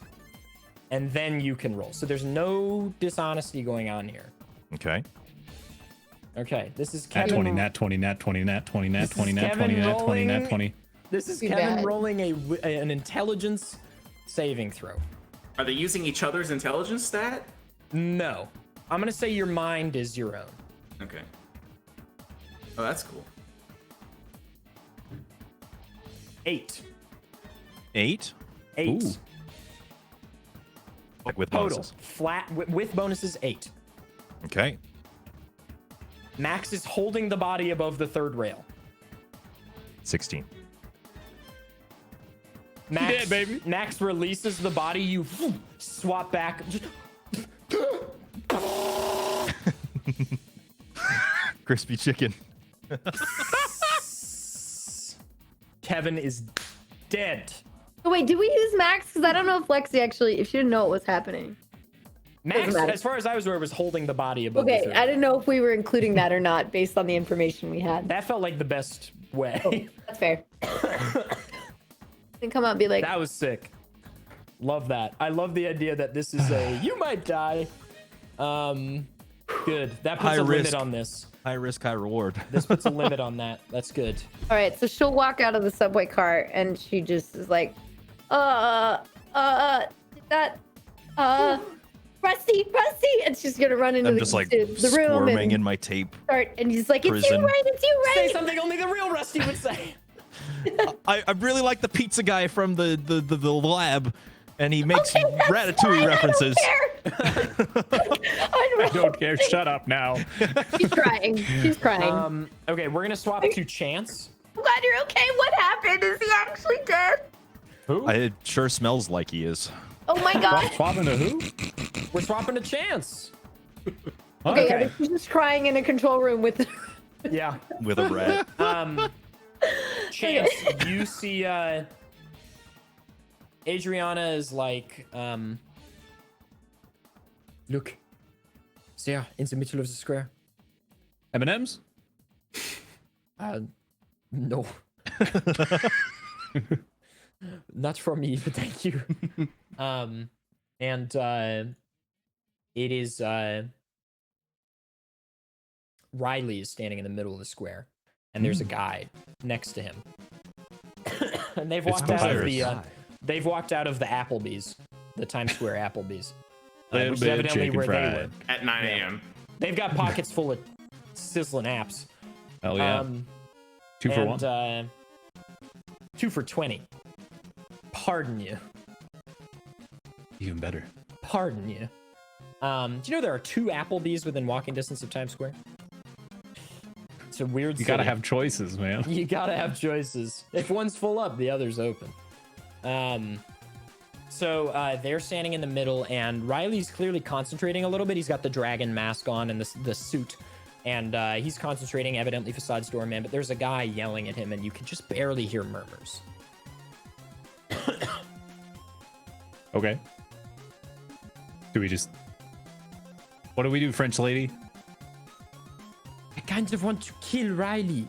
S1: and then you can roll. So there's no dishonesty going on here.
S6: Okay.
S1: Okay, this is
S2: Nat
S1: Kevin.
S2: 20, nat 20, nat 20, nat 20, nat
S1: This is
S2: 20, nat
S1: Kevin
S2: 20, nat 20, nat
S1: rolling.
S2: 20.
S1: This is
S4: Too
S1: Kevin
S4: bad.
S1: rolling an intelligence saving throw.
S5: Are they using each other's intelligence stat?
S1: No, I'm gonna say your mind is your own.
S5: Okay. Oh, that's cool.
S1: 8.
S6: 8?
S1: 8
S2: Ooh.
S6: Like with
S1: total.
S6: bonuses.
S1: Flat with bonuses 8.
S6: Okay.
S1: Max is holding the body above the third rail.
S6: 16.
S1: Max,
S2: did, baby.
S1: Max releases the body. You swap back.
S6: Crispy chicken.
S1: Kevin is dead.
S4: Oh, wait, did we use Max? Because I don't know if Lexi actually, if she didn't know what was happening.
S1: Max,
S4: Doesn't matter.
S1: as far as I was aware, was holding the body above the
S4: Okay,
S1: third
S4: I
S1: rail.
S4: didn't know if we were including that or not based on the information we had.
S1: That felt like the best way.
S4: That's fair. and come out and be like,
S1: That was sick. Love that. I love the idea that this is a you might die. Good. That puts
S6: High
S1: a
S6: risk.
S1: limit on this.
S6: High risk, high reward.
S1: This puts a limit on that. That's good.
S4: all right, so she'll walk out of the subway car and she just is like, Rusty, and she's gonna run into
S6: I'm just like
S4: the room
S6: squirming
S4: and
S6: in my tape.
S4: start, and he's like, it's
S6: prison.
S4: you, right? It's you,
S1: Say
S4: right?
S1: something only the real Rusty would say.
S6: I really like the pizza guy from the lab, and he makes
S4: Okay, that's
S6: Ratatouille
S4: fine,
S6: references.
S4: I
S2: Don't care. Shut up now.
S4: She's crying. She's crying.
S1: Okay, we're gonna swap to Chance.
S4: I'm glad you're okay. What happened? Is he actually dead?
S1: Who?
S6: It sure smells like he is.
S4: Oh my god.
S2: Swapping to who?
S1: We're swapping to Chance.
S4: Okay, yeah, but she's just crying in a control room with.
S1: Yeah.
S6: With a rat.
S1: Chance, you see Adriana is like, look, there in the middle of the square.
S2: M&M's?
S1: No. Not for me, but thank you. It is Riley is standing in the middle of the square, and there's a guy next to him. And they've
S2: It's
S1: walked out of
S2: Papyrus.
S1: they've walked out of the Applebee's, the Times Square Applebee's,
S2: Little
S1: which is
S2: bit of
S1: evidently
S2: chicken
S1: where they
S2: fried.
S1: were.
S5: At 9 a.m.
S1: They've got pockets full of sizzling apps.
S2: Hell yeah. 2 for 1.
S1: 2 for 20. Pardon you.
S2: Even better.
S1: Pardon you. Do you know there are 2 Applebee's within walking distance of Times Square? It's a weird
S2: You gotta
S1: city.
S2: have choices, man.
S1: You gotta have choices. If one's full up, the other's open. So they're standing in the middle, and Riley's clearly concentrating a little bit. He's got the dragon mask on and the suit, and he's concentrating, evidently Facade's doorman, but there's a guy yelling at him, and you can just barely hear murmurs.
S2: Okay. Do we just... What do we do, French lady?
S1: I kind of want to kill Riley.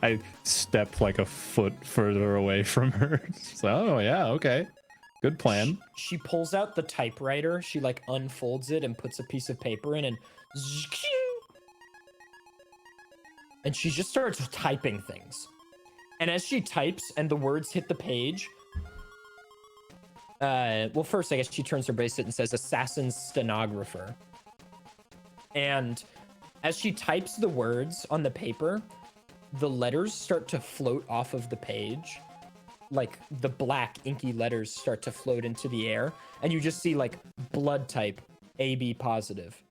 S2: I step like a foot further away from her. So, oh, yeah, okay. Good plan.
S1: She pulls out the typewriter. She like unfolds it and puts a piece of paper in, and she just starts typing things. And as she types and the words hit the page, well, first I guess she turns her bracelet and says "assassin stenographer." And as she types the words on the paper, the letters start to float off of the page. Like the black inky letters start to float into the air, and you just see like blood type AB positive,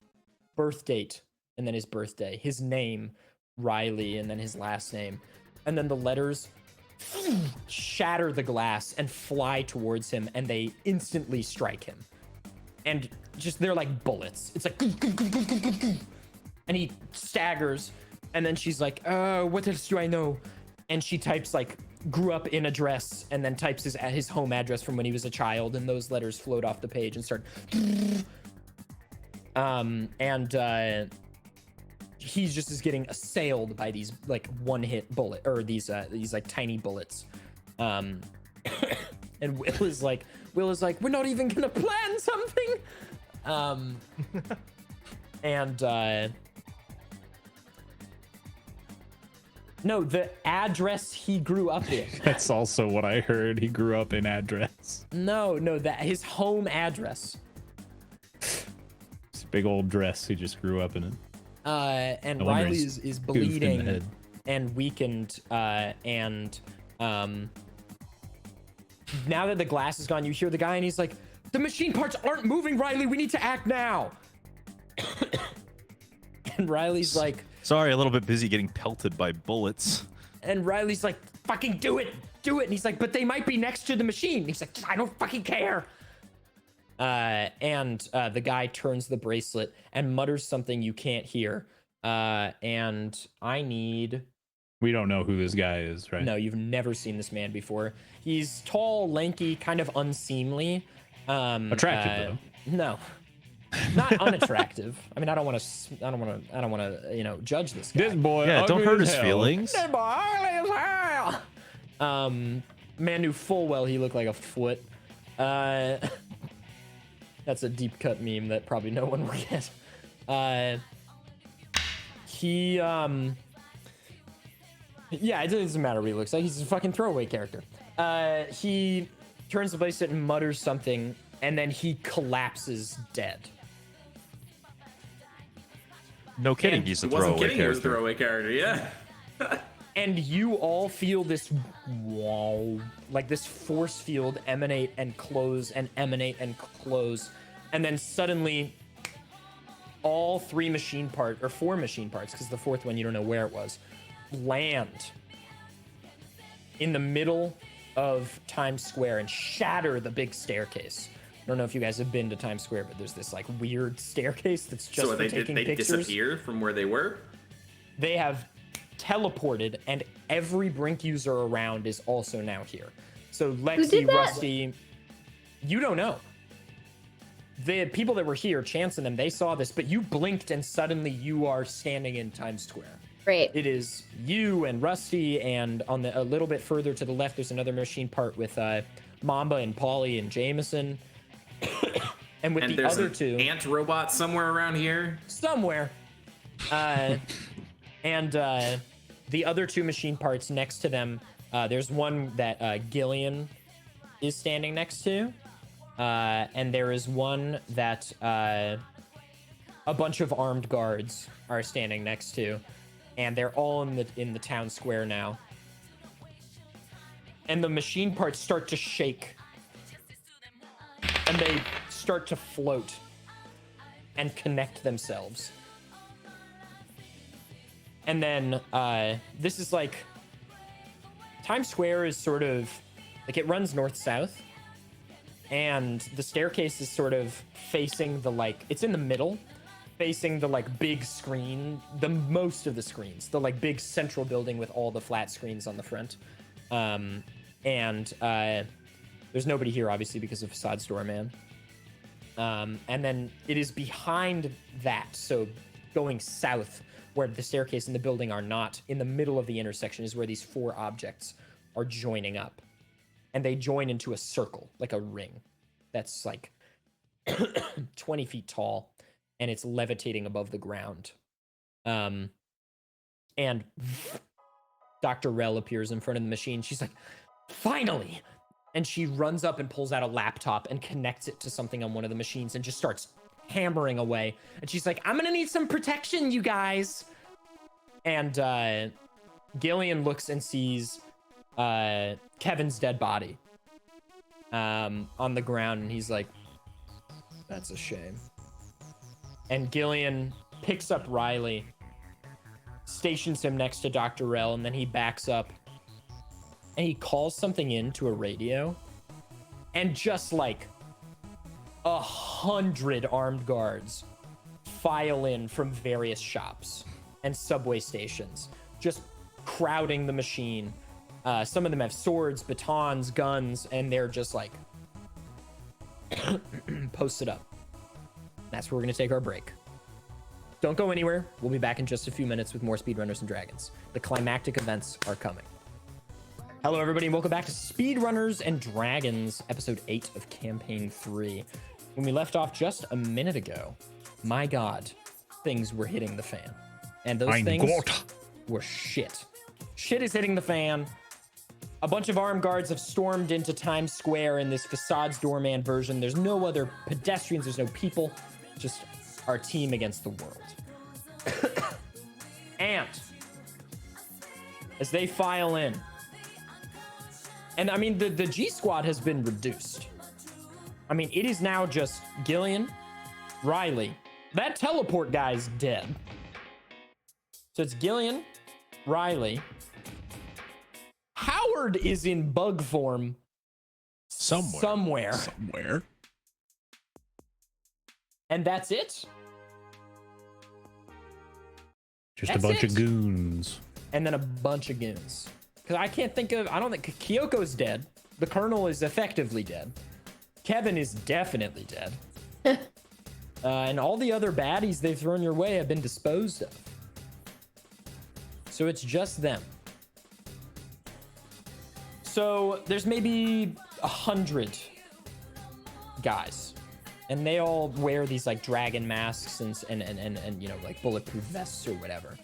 S1: birth date, and then his birthday, his name Riley, and then his last name, and then the letters shatter the glass and fly towards him, and they instantly strike him, and just they're like bullets. It's like, and he staggers, and then she's like, what else do I know? And she types like grew up in address, and then types his home address from when he was a child, and those letters float off the page and start he just is getting assailed by these like one-hit bullet, or these like tiny bullets. And Will is like, we're not even gonna plan something. No, the address he grew up in.
S2: That's also what I heard. He grew up in address.
S1: No, that his home address.
S2: It's a big old dress. He just grew up in it.
S1: And
S2: No wonder
S1: Riley
S2: he's
S1: is
S2: goofed in the
S1: bleeding
S2: head.
S1: and weakened. And now that the glass is gone, you hear the guy, and he's like, "The machine parts aren't moving, Riley. We need to act now." And Riley's like,
S6: Sorry, a little bit busy getting pelted by bullets.
S1: "Fucking do it." And he's like, "But they might be next to the machine." He's like, "I don't fucking care." And the guy turns the bracelet and mutters something you can't hear. And I need...
S2: We don't know who this guy is, right?
S1: No, you've never seen this man before. He's tall, lanky, kind of unseemly.
S2: Attractive, though.
S1: No. Not unattractive. I mean, I don't want to, you know, judge this guy.
S2: This boy,
S6: Yeah, don't
S2: ugly
S6: hurt
S2: as
S6: his
S2: hell.
S6: feelings.
S1: This boy ugly as hell. Man knew full well he looked like a foot. That's a deep cut meme that probably no one will get. Yeah, it doesn't matter what he looks like. He's a fucking throwaway character. He turns to place it and mutters something, and then he collapses dead.
S6: No kidding,
S1: And
S6: he's a
S5: He wasn't
S6: throwaway
S5: kidding. He was a
S6: character.
S5: throwaway character. Yeah.
S1: And you all feel this wow, like this force field emanate and close and emanate and close. And then suddenly all four machine parts, because the fourth one you don't know where it was, land in the middle of Times Square and shatter the big staircase. I don't know if you guys have been to Times Square, but there's this like weird staircase that's just
S5: So
S1: for
S5: they
S1: taking
S5: they
S1: pictures.
S5: disappear from where they were.
S1: They have teleported, and every Brink user around is also now here. So Lexi,
S4: did that?
S1: Rusty, you don't know. The people that were here, Chance and them, they saw this, but you blinked and suddenly you are standing in Times Square.
S4: Great.
S1: It is you and Rusty, and on the a little bit further to the left, there's another machine part with Mamba and Polly and Jameson. And with
S5: And
S1: the
S5: there's
S1: other
S5: an
S1: two
S5: ant robot somewhere around here.
S1: somewhere. And the other two machine parts next to them, there's one that Gillian is standing next to, and there is one that a bunch of armed guards are standing next to, and they're all in the town square now. And the machine parts start to shake, and they start to float and connect themselves. And then this is like Times Square is sort of like it runs north-south, and the staircase is sort of facing the like it's in the middle, facing the like big screen, the most of the screens, the like big central building with all the flat screens on the front. And there's nobody here obviously because of Facade Store Man. And then it is behind that, so going south, where the staircase and the building are not, in the middle of the intersection is where these four objects are joining up. And they join into a circle, like a ring, that's like 20 feet tall, and it's levitating above the ground. And Dr. Rel appears in front of the machine. She's like, finally! And she runs up and pulls out a laptop and connects it to something on one of the machines and just starts hammering away. And she's like, I'm gonna need some protection, you guys. And Gillian looks and sees Kevin's dead body on the ground, and he's like, that's a shame. And Gillian picks up Riley, stations him next to Dr. Rel, and then he backs up and he calls something into a radio, and just like 100 armed guards file in from various shops and subway stations, just crowding the machine. Some of them have swords, batons, guns, and they're just like posted up. That's where we're gonna take our break. Don't go anywhere. We'll be back in just a few minutes with more Speedrunners and Dragons. The climactic events are coming. Hello, everybody, and welcome back to Speedrunners and Dragons, episode 8 of campaign 3. When we left off just a minute ago, my God, things were hitting the fan. And those things were shit. Shit is hitting the fan. A bunch of armed guards have stormed into Times Square in this Facades Doorman version. There's no other pedestrians, there's no people, just our team against the world. And as they file in, and I mean, the G Squad has been reduced. I mean, it is now just Gillian, Riley. That teleport guy's dead. So it's Gillian, Riley. Howard is in bug form somewhere. And that's it.
S2: Just a
S1: That's
S2: bunch
S1: it.
S2: of goons.
S1: And then a bunch of goons. Because I can't think of, I don't think, Kyoko's dead. The Colonel is effectively dead. Kevin is definitely dead. And all the other baddies they've thrown your way have been disposed of. So it's just them. So there's maybe 100 guys, and they all wear these like dragon masks and you know, like bulletproof vests or whatever.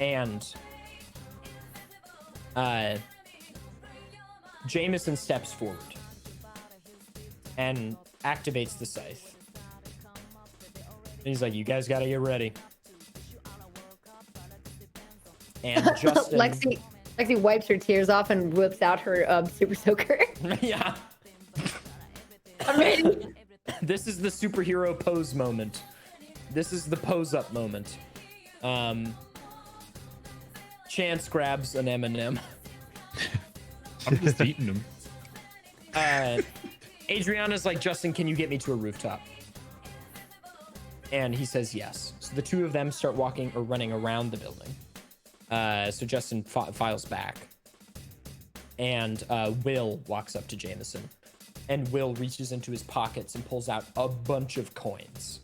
S1: And Jameson steps forward and activates the scythe. And he's like, "You guys gotta get ready." And Justin,
S4: Lexi wipes her tears off and whips out her super soaker.
S1: yeah,
S4: I'm ready.
S1: this is the superhero pose moment. This is the pose up moment. Chance grabs an M&M.
S2: I'm just eating them.
S1: Adriana's like, "Justin, can you get me to a rooftop?" And he says yes. So the two of them start walking or running around the building. So Justin files back. And Will walks up to Jameson. And Will reaches into his pockets and pulls out a bunch of coins.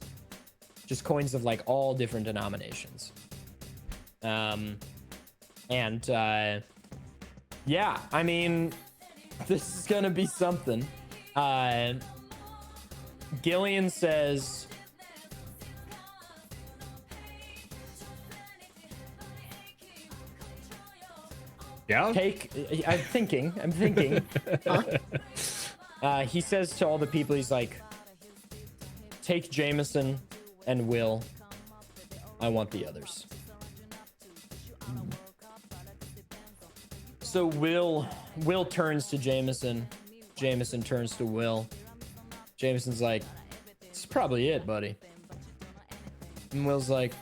S1: Just coins of like all different denominations. Yeah, I mean, this is gonna be something. Gillian says,
S2: Yeah.
S1: I'm thinking. He says to all the people, he's like, "Take Jameson and Will. I want the others." So Will turns to Jameson. Jameson turns to Will. Jameson's like, "It's probably it, buddy." And Will's like,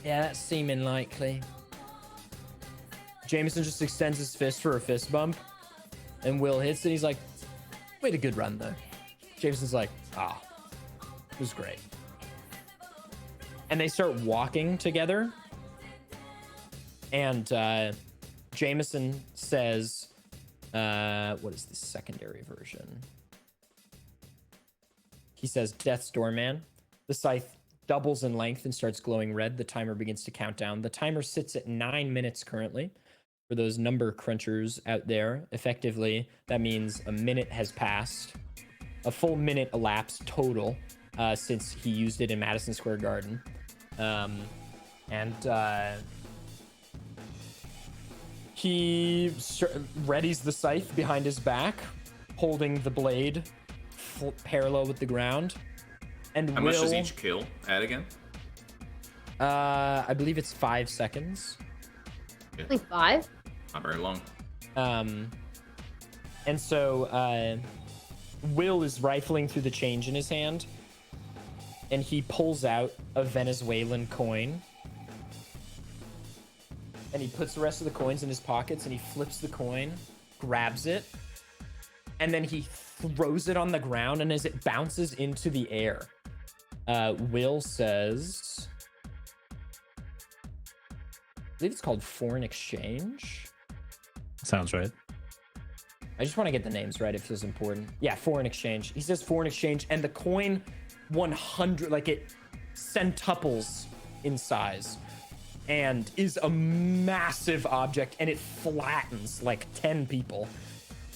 S1: "Yeah, that's seeming likely." Jameson just extends his fist for a fist bump, and Will hits it. He's like, "Wait, a good run, though." Jameson's like, it was great." And they start walking together, and Jameson says, what is the secondary version? He says, "Death's Doorman." The scythe doubles in length and starts glowing red. The timer begins to count down. The timer sits at 9 minutes currently. For those number crunchers out there, effectively, that means a minute has passed. A full minute elapsed total since he used it in Madison Square Garden. He readies the scythe behind his back, holding the blade parallel with the ground. And
S5: How much does each kill add again?
S1: I believe it's 5 seconds.
S4: Only 5?
S5: Not very long.
S1: And so Will is rifling through the change in his hand, and he pulls out a Venezuelan coin, and he puts the rest of the coins in his pockets, and he flips the coin, grabs it, and then he throws it on the ground, and as it bounces into the air, Will says, I believe it's called foreign exchange.
S2: Sounds right.
S1: I just want to get the names right. It feels important. Yeah, foreign exchange. He says foreign exchange, and the coin 100, like it centuples in size and is a massive object, and it flattens like 10 people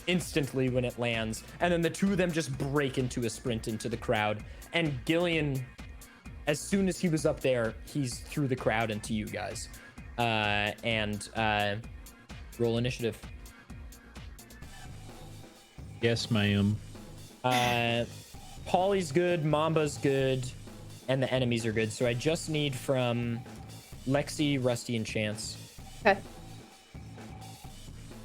S1: instantly when it lands. And then the two of them just break into a sprint into the crowd. And Gillian, as soon as he was up there, he's through the crowd into you guys. Roll initiative.
S2: Yes, ma'am.
S1: Polly's good, Mamba's good, and the enemies are good. So I just need from Lexi, Rusty, and Chance.
S4: Okay.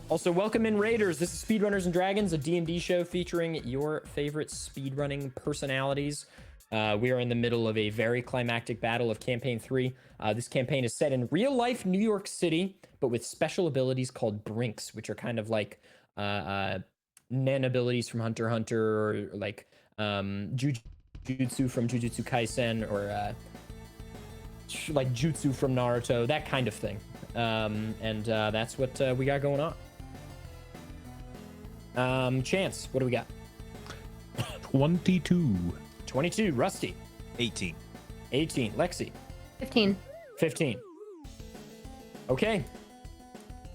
S1: Also, welcome in Raiders. This is Speedrunners and Dragons, a D&D show featuring your favorite speedrunning personalities. We are in the middle of a very climactic battle of Campaign 3. This campaign is set in real-life New York City, but with special abilities called Brinks, which are kind of like Nen abilities from Hunter x Hunter, or like Jujutsu from Jujutsu Kaisen, or like Jutsu from Naruto, that kind of thing. That's what we got going on. Chance, what do we got?
S2: 22.
S1: 22. Rusty.
S6: 18.
S1: 18. Lexi.
S4: 15.
S1: 15. Okay.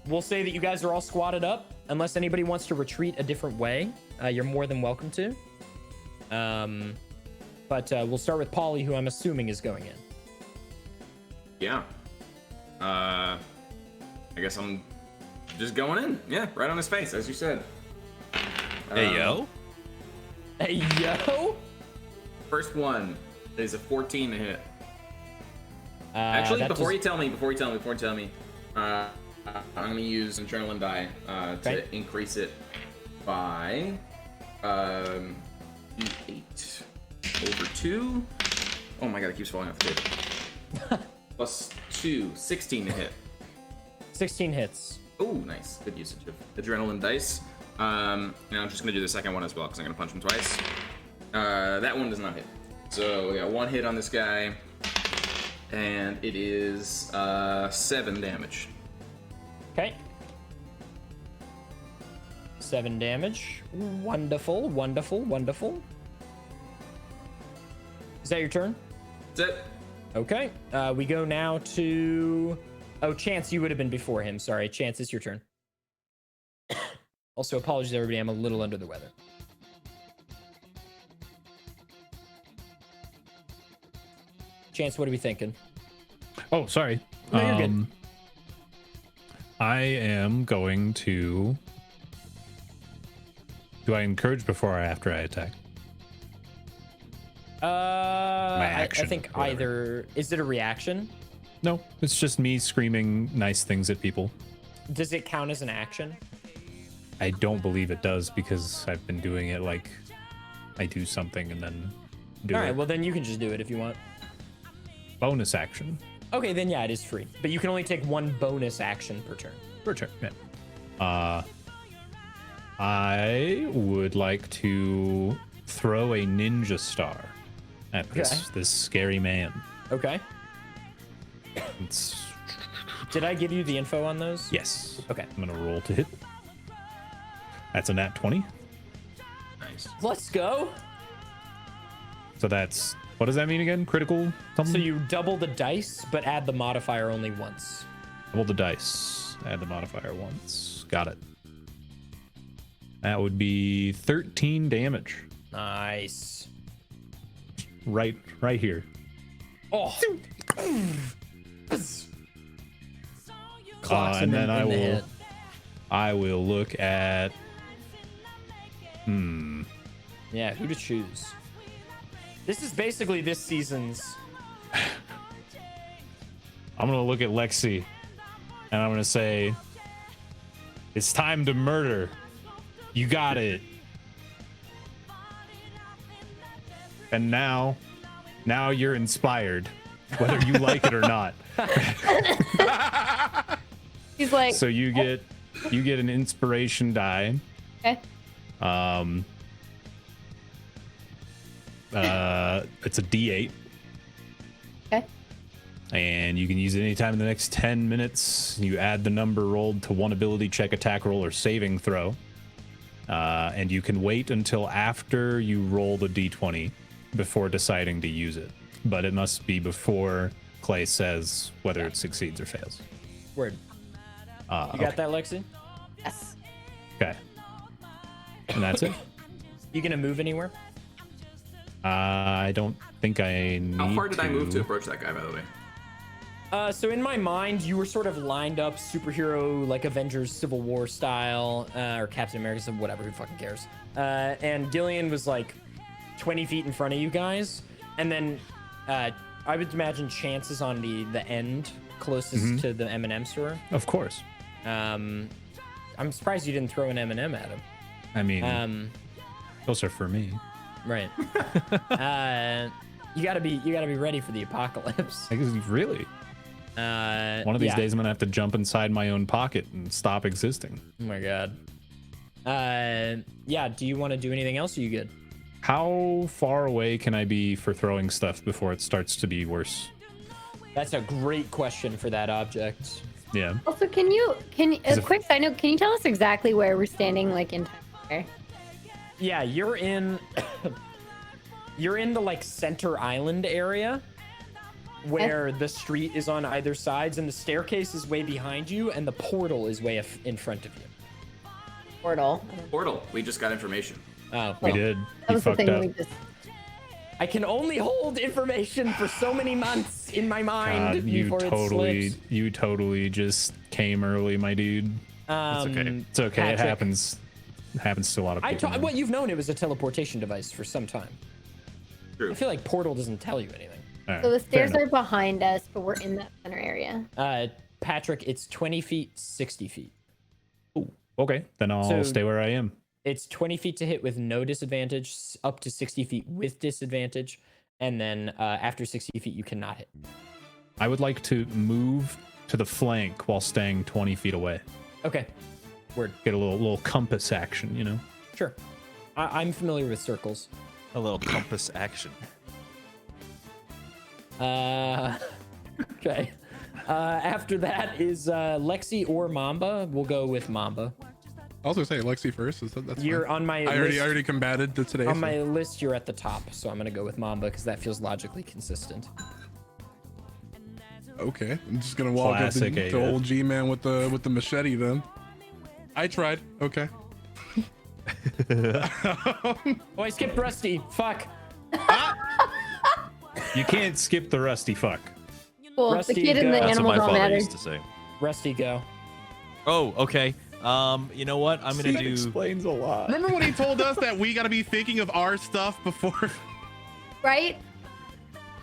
S1: We'll say that you guys are all squatted up. Unless anybody wants to retreat a different way, you're more than welcome to. But we'll start with Polly, who I'm assuming is going in.
S5: Yeah. I guess I'm just going in. Yeah, right on his face, as you said.
S6: Hey, yo.
S1: Hey, yo!
S5: First one is a 14 to hit. Actually, before you tell me, I'm gonna use adrenaline die to increase it by 8 over 2. Oh my god, it keeps falling off the table. Plus 2, 16 to hit.
S1: 16 hits.
S5: Oh, nice. Good usage of adrenaline dice. And I'm just gonna do the second one as well because I'm gonna punch him twice. That one does not hit. So we got 1 hit on this guy, and it is 7 damage.
S1: Okay. 7 damage. Wonderful, wonderful, wonderful. Is that your turn?
S5: That's it.
S1: Okay. We go now to... Oh, Chance, you would have been before him. Sorry. Chance, it's your turn. Also, apologies, everybody. I'm a little under the weather. Chance, what are we thinking?
S2: Oh, sorry.
S1: No, you're good.
S2: I am going to... Do I encourage before or after I attack?
S1: I
S2: action,
S1: think
S2: whatever.
S1: either... Is it a reaction?
S2: No, it's just me screaming nice things at people.
S1: Does it count as an action?
S2: I don't believe it does because I've been doing it like I do something and then do
S1: All right,
S2: it.
S1: well, then you can just do it if you want.
S2: Bonus action.
S1: Okay, then yeah, it is free. But you can only take 1 bonus action per turn.
S2: Per turn, yeah. I would like to throw a ninja star at this scary man.
S1: Okay.
S2: It's...
S1: Did I give you the info on those?
S2: Yes.
S1: Okay.
S2: I'm gonna roll to hit. That's a nat 20.
S5: Nice.
S1: Let's go.
S2: So that's, what does that mean again? Critical something?
S1: So you double the dice, but add the modifier only once.
S2: Roll the dice. Add the modifier once. Got it. That would be 13 damage.
S1: Nice.
S2: Right here.
S1: Oh. Clocks him
S2: And then
S1: in the head.
S2: I will look at...
S1: Yeah, who to choose. This is basically this season's...
S2: I'm going to look at Lexi. And I'm going to say... It's time to murder. You got it. And now you're inspired. Whether you like it or not.
S4: He's like,
S2: So you get an inspiration die.
S4: okay.
S2: It's a D8,
S4: Okay.
S2: and you can use it anytime in the next 10 minutes. You add the number rolled to 1 ability check, attack roll, or saving throw. And you can wait until after you roll the D20 before deciding to use it. But it must be before Clay says whether it succeeds or fails.
S1: Word. You got that, Lexi?
S4: Yes.
S2: Okay. And that's it.
S1: You gonna move anywhere?
S2: I don't think I need
S5: How far did I move to approach that guy, by the way?
S1: So in my mind, you were sort of lined up superhero, like Avengers Civil War style, or Captain America, whatever, who fucking cares. And Gillian was like 20 feet in front of you guys. And then I would imagine Chance is on the end closest to the M&M store.
S2: Of course.
S1: I'm surprised you didn't throw an M&M at him.
S2: I mean, those are for me.
S1: Right. You gotta be ready for the apocalypse.
S2: I guess really. One of these days, I'm gonna have to jump inside my own pocket and stop existing.
S1: Oh my god. Yeah. Do you want to do anything else? Or are you good?
S2: How far away can I be for throwing stuff before it starts to be worse?
S1: That's a great question for that object.
S2: Yeah.
S4: Also, can you quick side note? Can you tell us exactly where we're standing, like in time? Okay.
S1: Yeah, you're in. You're in the like center island area where the street is on either sides and the staircase is way behind you and the portal is way in front of you.
S4: Portal.
S5: Portal. We just got information.
S1: Oh,
S2: We did.
S4: That
S2: You
S4: was the
S2: fucked
S4: thing
S2: up.
S4: we just.
S1: I can only hold information for so many months in my mind
S2: God, you
S1: before it slips.
S2: totally just came early, my dude.
S6: It's okay.
S2: It's okay. It
S1: Patrick.
S2: happens. It happens to a lot of people. man.
S1: Well, you've known it was a teleportation device for some time.
S5: True.
S1: I feel like Portal doesn't tell you anything.
S2: All right,
S4: So the
S2: fair
S4: stairs are
S2: enough.
S4: behind us, but we're in that center area.
S1: Patrick, it's 20 feet, 60 feet.
S2: Okay, then I'll
S1: So-
S2: stay where I am.
S1: It's 20 feet to hit with no disadvantage, up to 60 feet with disadvantage, and then after 60 feet, you cannot hit.
S2: I would like to move to the flank while staying 20 feet away.
S1: Okay, word.
S2: Get a little compass action, you know?
S1: Sure. I'm familiar with circles.
S6: A little compass action.
S1: Okay. After that is Lexi or Mamba. We'll go with Mamba.
S3: I was gonna say Lexi first. That's
S1: You're
S3: fine.
S1: on my
S3: I
S1: list.
S3: already combated to today.
S1: On
S3: so-
S1: my list, you're at the top, so I'm gonna go with Mamba because that feels logically consistent.
S3: Okay, I'm just gonna walk up
S2: Classic
S3: to
S2: AF.
S3: old G-man with the machete then. I tried. Okay.
S1: Oh, I skipped Rusty. Fuck.
S2: You can't skip the rusty fuck.
S4: Cool.
S1: Rusty,
S4: the kid and the
S1: go.
S6: That's what
S4: animals
S6: my
S4: all
S6: father
S4: matter.
S6: used to say.
S1: Rusty, go.
S6: Oh, okay. You know what? I'm gonna
S2: That
S6: do.
S2: explains a lot.
S3: Remember when he told us that we gotta be thinking of our stuff before?
S4: Right?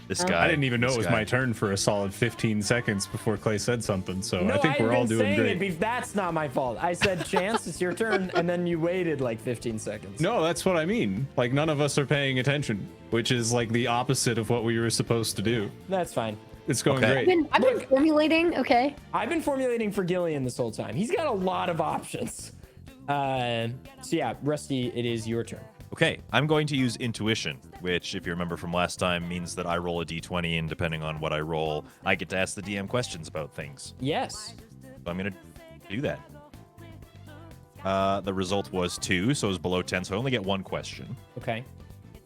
S6: This guy.
S2: I didn't even know
S6: this
S2: it was
S6: guy.
S2: my turn for a solid 15 seconds before Clay said something, so
S1: No,
S2: I think we're
S1: I've
S2: all
S1: been
S2: doing
S1: saying
S2: great.
S1: that's not my fault. I said, Chance, it's your turn, and then you waited like 15 seconds.
S2: No, that's what I mean. Like, none of us are paying attention, which is like the opposite of what we were supposed to do.
S1: That's fine.
S2: It's going
S6: Okay.
S2: great.
S4: I've been formulating. Okay.
S1: I've been formulating for Gillian this whole time. He's got a lot of options. So yeah, Rusty, it is your turn.
S6: Okay, I'm going to use intuition, which, if you remember from last time, means that I roll a d20, and depending on what I roll, I get to ask the DM questions about things.
S1: Yes.
S6: So I'm gonna do that. The result was 2, so it was below 10, so I only get 1 question.
S1: Okay.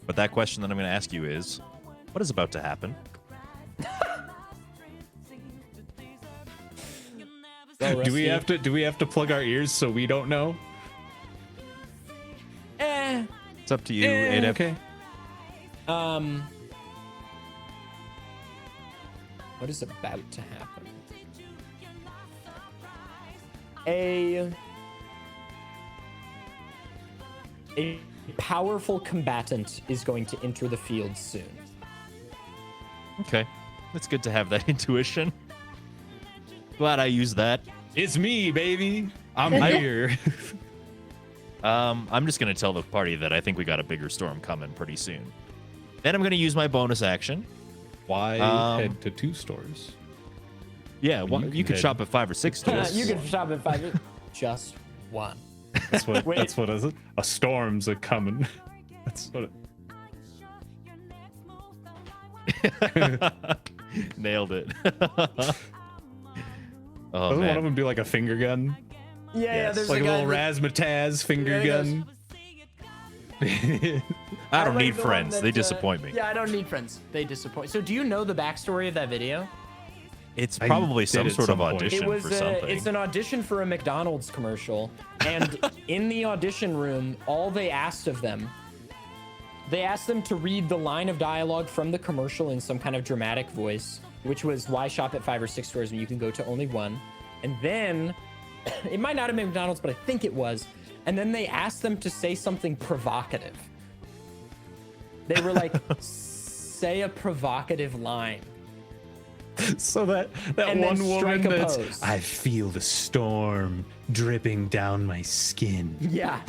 S6: But that question that I'm gonna ask you is, what is about to happen?
S1: Go,
S2: Do we
S1: Rusty.
S2: have to plug our ears so we don't know?
S6: It's up to you, Adef.
S2: Okay.
S1: What is about to happen? A powerful combatant is going to enter the field soon.
S6: Okay, it's good to have that intuition. Glad I used that.
S2: It's me, baby. I'm here.
S6: I'm just gonna tell the party that I think we got a bigger storm coming pretty soon. Then I'm gonna use my bonus action.
S2: Why head to 2 stores?
S6: Yeah,
S2: Well,
S6: you could
S2: head-
S6: shop at 5 or 6 stores.
S1: You can shop at 5. Just one.
S2: That's what.
S1: Wait.
S2: That's what is it? A storm's a coming. That's what.
S6: Nailed it. Oh
S2: Doesn't one of
S6: man.
S2: them do like a finger gun?
S1: Yeah, yeah.
S6: Yes.
S1: There's
S2: Like a
S1: guy
S2: little
S1: that-
S2: razzmatazz finger
S1: Yeah, he
S2: gun.
S6: I don't
S1: like
S6: need
S1: the one
S6: friends. They
S1: that,
S6: disappoint me.
S1: Yeah, I don't need friends. They disappoint. So, do you know the backstory of that video?
S6: It's
S2: I
S6: probably
S2: did
S6: some
S2: at
S6: sort
S2: some
S6: of
S2: point.
S6: audition
S1: It was
S6: for something.
S1: it's an audition for a McDonald's commercial, and in the audition room, all they asked of them, they asked them to read the line of dialogue from the commercial in some kind of dramatic voice, which was why shop at 5 or 6 stores when you can go to only one. And then it might not have been McDonald's, but I think it was. And then they asked them to say something provocative. They were like, say a provocative line.
S2: So that
S1: And then
S2: one woman
S1: strike a
S2: that's
S1: pose.
S2: I feel the storm dripping down my skin.
S1: Yeah.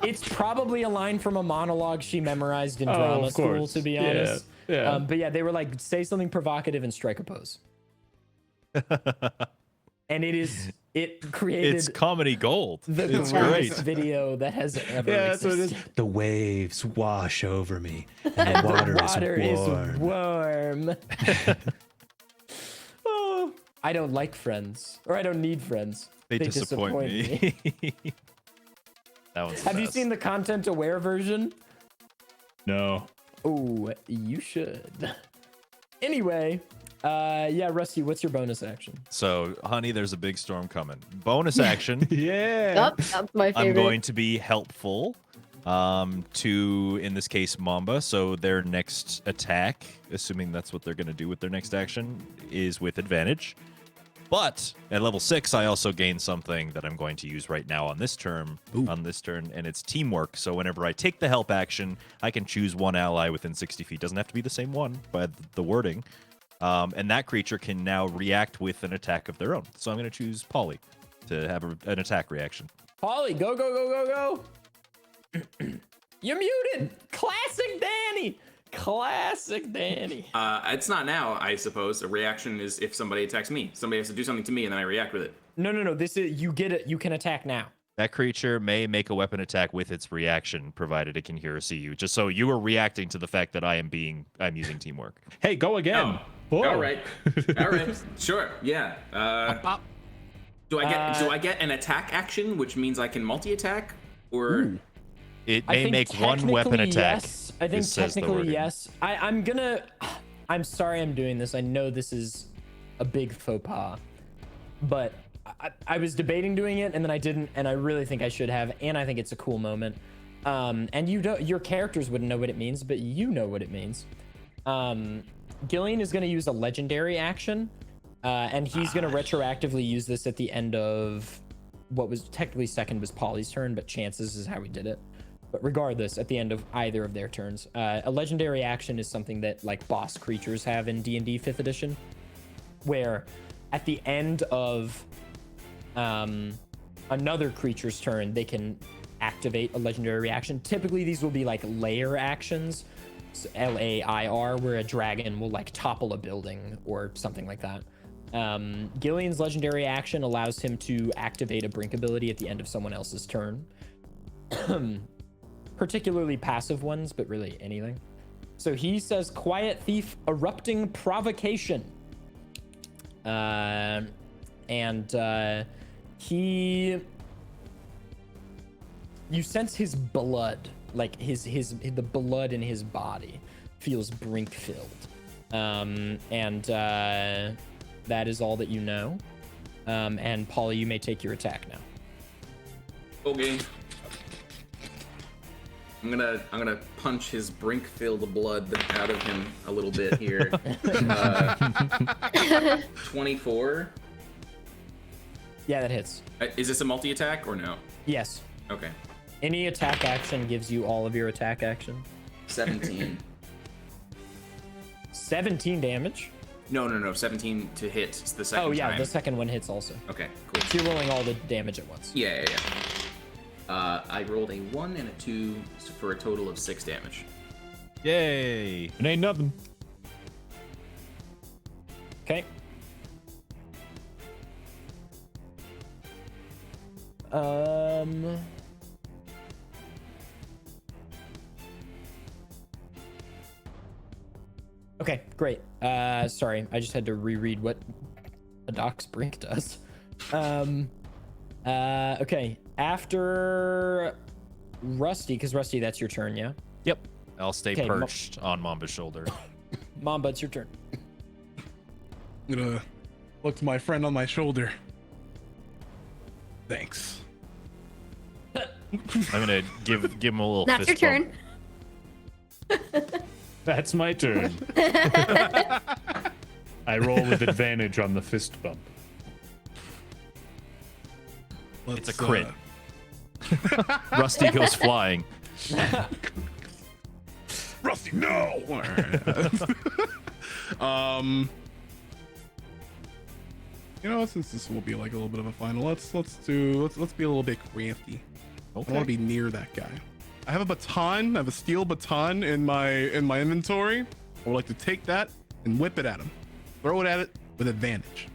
S1: It's probably a line from a monologue she memorized in
S2: Oh,
S1: drama
S2: of
S1: school,
S2: course.
S1: to be
S2: Yeah,
S1: honest.
S2: yeah.
S1: But yeah, they were like, say something provocative and strike a pose. And it created
S6: It's comedy gold.
S1: the
S6: It's
S1: greatest
S6: great.
S1: video that has ever
S2: Yeah, that's what it
S1: existed.
S2: is. The waves wash over me, and
S1: And
S2: the water,
S1: the water
S2: is
S1: is
S2: warm.
S1: warm. Oh, I don't like friends, or I don't need friends.
S6: They disappoint me. That one's the
S1: Have you
S6: best.
S1: seen the content aware version?
S2: No.
S1: Oh, you should. Anyway, yeah, Rusty, what's your bonus action?
S6: So, honey, there's a big storm coming. Bonus action.
S2: Yeah.
S4: Yep, that's my favorite.
S6: I'm going to be helpful to, in this case, Mamba. So their next attack, assuming that's what they're going to do with their next action, is with advantage. But at level 6, I also gain something that I'm going to use right now on this turn, and it's teamwork. So whenever I take the help action, I can choose one ally within 60 feet. Doesn't have to be the same one by the wording. And that creature can now react with an attack of their own. So I'm going to choose Polly to have an attack reaction.
S1: Polly, go, go, go, go, go. You're muted. Classic Danny. Classic Danny.
S5: It's not now, I suppose. A reaction is if somebody attacks me. Somebody has to do something to me, and then I react with it.
S1: No. This is you get it. You can attack now.
S6: That creature may make a weapon attack with its reaction, provided it can hear or see you. Just so you are reacting to the fact that I'm using teamwork.
S2: Hey, go again. Whoa.
S5: All right. Sure. Yeah. Do I get an attack action, which means I can multi-attack, or?
S6: It
S1: I
S6: may
S1: think
S6: make one weapon
S1: technically
S6: attack.
S1: Yes. I think
S6: It says the
S1: technically
S6: wording.
S1: yes. I'm sorry I'm doing this. I know this is a big faux pas, but I was debating doing it and then I didn't, and I really think I should have, and I think it's a cool moment. And your characters wouldn't know what it means, but you know what it means. Gillian is going to use a legendary action, and he's going to retroactively use this at the end of what was technically second was Polly's turn, but chances is how we did it. But regardless, at the end of either of their turns, a legendary action is something that like boss creatures have in D&D 5th edition, where at the end of another creature's turn, they can activate a legendary reaction. Typically, these will be like lair actions, so Lair, where a dragon will like topple a building or something like that. Gillian's legendary action allows him to activate a brink ability at the end of someone else's turn. Particularly passive ones, but really anything. So he says, Quiet Thief, Erupting Provocation. You sense his blood, like the blood in his body feels brink filled. That is all that you know. And Polly, you may take your attack now.
S5: Okay. I'm gonna punch his brink-filled blood out of him a little bit here. 24.
S1: Yeah, that hits.
S5: Is this a multi-attack or no?
S1: Yes.
S5: Okay.
S1: Any attack action gives you all of your attack action.
S5: 17.
S1: 17 damage.
S5: No. 17 to hit the second time.
S1: Oh yeah, the second one hits also.
S5: Okay, cool.
S1: So you're rolling all the damage at once.
S5: Yeah. I rolled a 1 and a 2 for a total of 6 damage.
S6: Yay!
S2: It ain't nothing.
S1: Okay. Okay, great. Sorry, I just had to reread what a Doc's Brink does. Okay, after Rusty, because Rusty, that's your turn, yeah?
S6: Yep. I'll stay
S1: Okay,
S6: perched on Mamba's shoulder.
S1: Mamba, it's your turn.
S3: I'm gonna look to my friend on my shoulder. Thanks.
S6: I'm gonna give him a little
S4: That's your
S6: fist bump.
S4: turn.
S2: That's my turn. I roll with advantage on the fist bump.
S6: It's a crit. Rusty goes flying.
S3: Rusty, no! You know, since this will be like a little bit of a final, let's be a little bit crafty. I want to be near that guy. I have a baton. I have a steel baton in my inventory. I would like to take that and whip it at him. Throw it at it with advantage.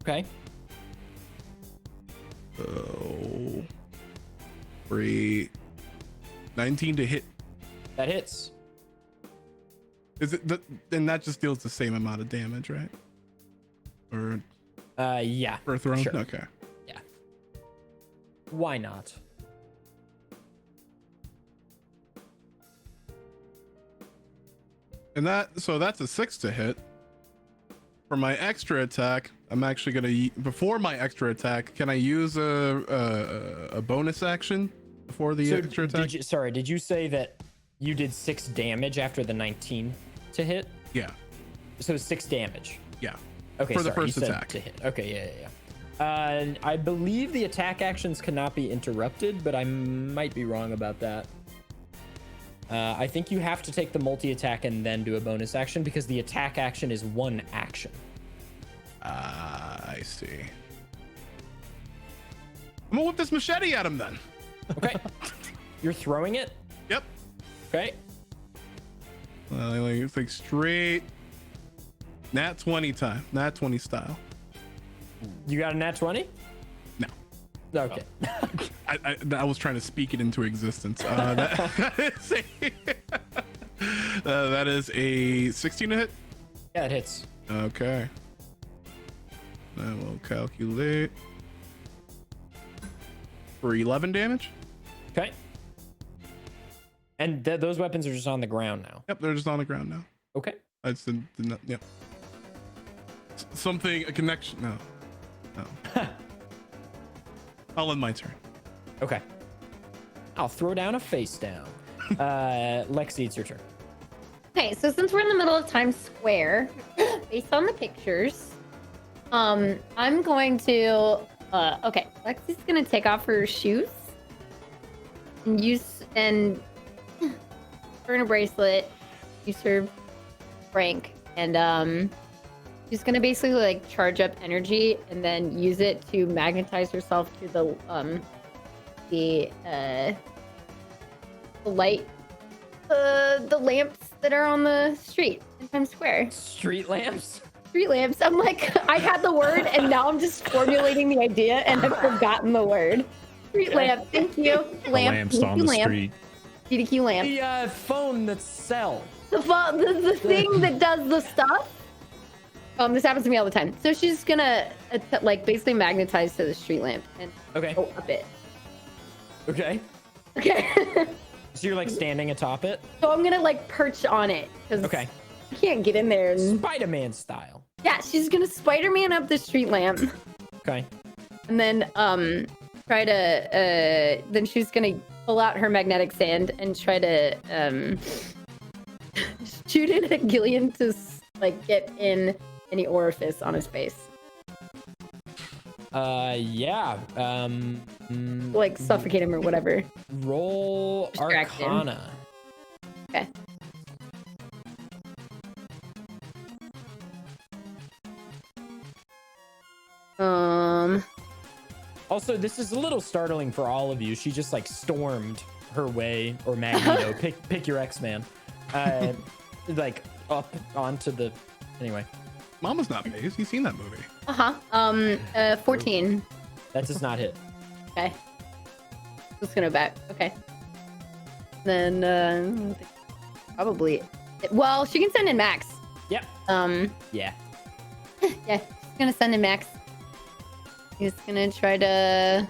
S1: Okay.
S3: Oh, for 19 to hit.
S1: That hits.
S3: Is it? Then that just deals the same amount of damage, right? Or
S1: Yeah.
S3: for a throw?
S1: Sure.
S3: Okay.
S1: Yeah. Why not?
S3: And that's a 6 to hit. For my extra attack, I'm actually gonna before my extra attack, can I use a bonus action before the extra attack?
S1: Did you say that you did 6 damage after the 19 to hit?
S3: Yeah.
S1: So 6 damage.
S3: Yeah.
S1: Okay.
S3: For the
S1: sorry,
S3: first
S1: you said
S3: attack.
S1: to hit. Okay. Yeah. I believe the attack actions cannot be interrupted, but I might be wrong about that. I think you have to take the multi-attack and then do a bonus action because the attack action is 1 action.
S3: I see. I'm gonna whip this machete at him then.
S1: Okay. You're throwing it?
S3: Yep.
S1: Okay.
S3: It's like straight nat 20 time. Nat 20 style.
S1: You got a nat 20?
S3: No.
S1: Okay.
S3: I was trying to speak it into existence. That is a 16 to hit.
S1: Yeah, it hits.
S3: Okay. I will calculate for 11 damage.
S1: Okay. And those weapons are just on the ground now.
S3: Yep, they're just on the ground now.
S1: Okay.
S3: That's the yep. Something, a connection. No. I'll end my turn.
S1: Okay. I'll throw down a face down. Lexi, it's your turn.
S4: Okay, so since we're in the middle of Times Square, based on the pictures, I'm going to okay, Lexi's gonna take off her shoes and burn a bracelet, use her rank, and she's gonna basically like charge up energy and then use it to magnetize herself to the light, the lamps that are on the street in Times Square.
S1: Street lamps?
S4: Street lamps. I'm like, I had the word and now I'm just formulating the idea and I've forgotten the word. Street lamp. Thank you.
S2: Lamps on the street.
S4: DDQ lamp.
S1: The phone that sells.
S4: The thing that does the stuff. This happens to me all the time. So she's gonna like basically magnetize to the street lamp and
S1: Okay.
S4: go up it.
S1: Okay.
S4: Okay.
S1: So you're like standing atop it?
S4: So I'm gonna like perch on it because
S1: Okay.
S4: I can't get in there. And...
S1: Spider-Man style.
S4: Yeah, she's gonna Spider-Man up the street lamp.
S1: Okay.
S4: And then try to then she's gonna pull out her magnetic sand and try to shoot it at Gillian to like get in any orifice on his face.
S1: Yeah.
S4: Like suffocate him or whatever.
S1: Roll
S4: Distract him.
S1: Arcana.
S4: Okay.
S1: Also, this is a little startling for all of you. She just like stormed her way, or Magneto, pick your X-Man, like up onto the. Anyway,
S3: Mama's not phased. You've seen that movie.
S4: 14.
S1: that does not hit.
S4: Okay. Just gonna back. Okay. Then probably. Well, she can send in Max.
S1: Yep. Yeah.
S4: Yeah, she's gonna send in Max. He's gonna try to.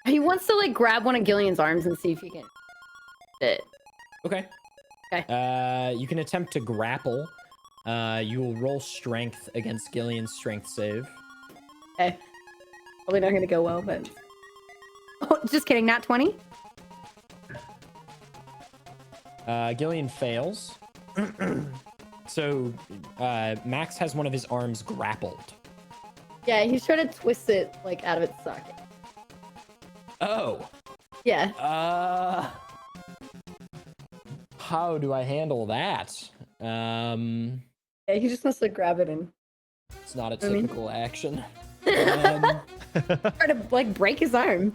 S4: He wants to like grab one of Gillian's arms and see if he can. It.
S1: Okay.
S4: Okay.
S1: You can attempt to grapple. You will roll strength against Gillian's strength save.
S4: Okay. Probably not gonna go well, but. Oh, just kidding. Not 20.
S1: Gillian fails. So Max has one of his arms grappled.
S4: Yeah, he's trying to twist it like out of its socket.
S1: Oh.
S4: Yeah.
S1: How do I handle that?
S4: Yeah, he just wants to grab it and
S1: It's not a
S4: I mean-
S1: typical action.
S4: try to like break his arm.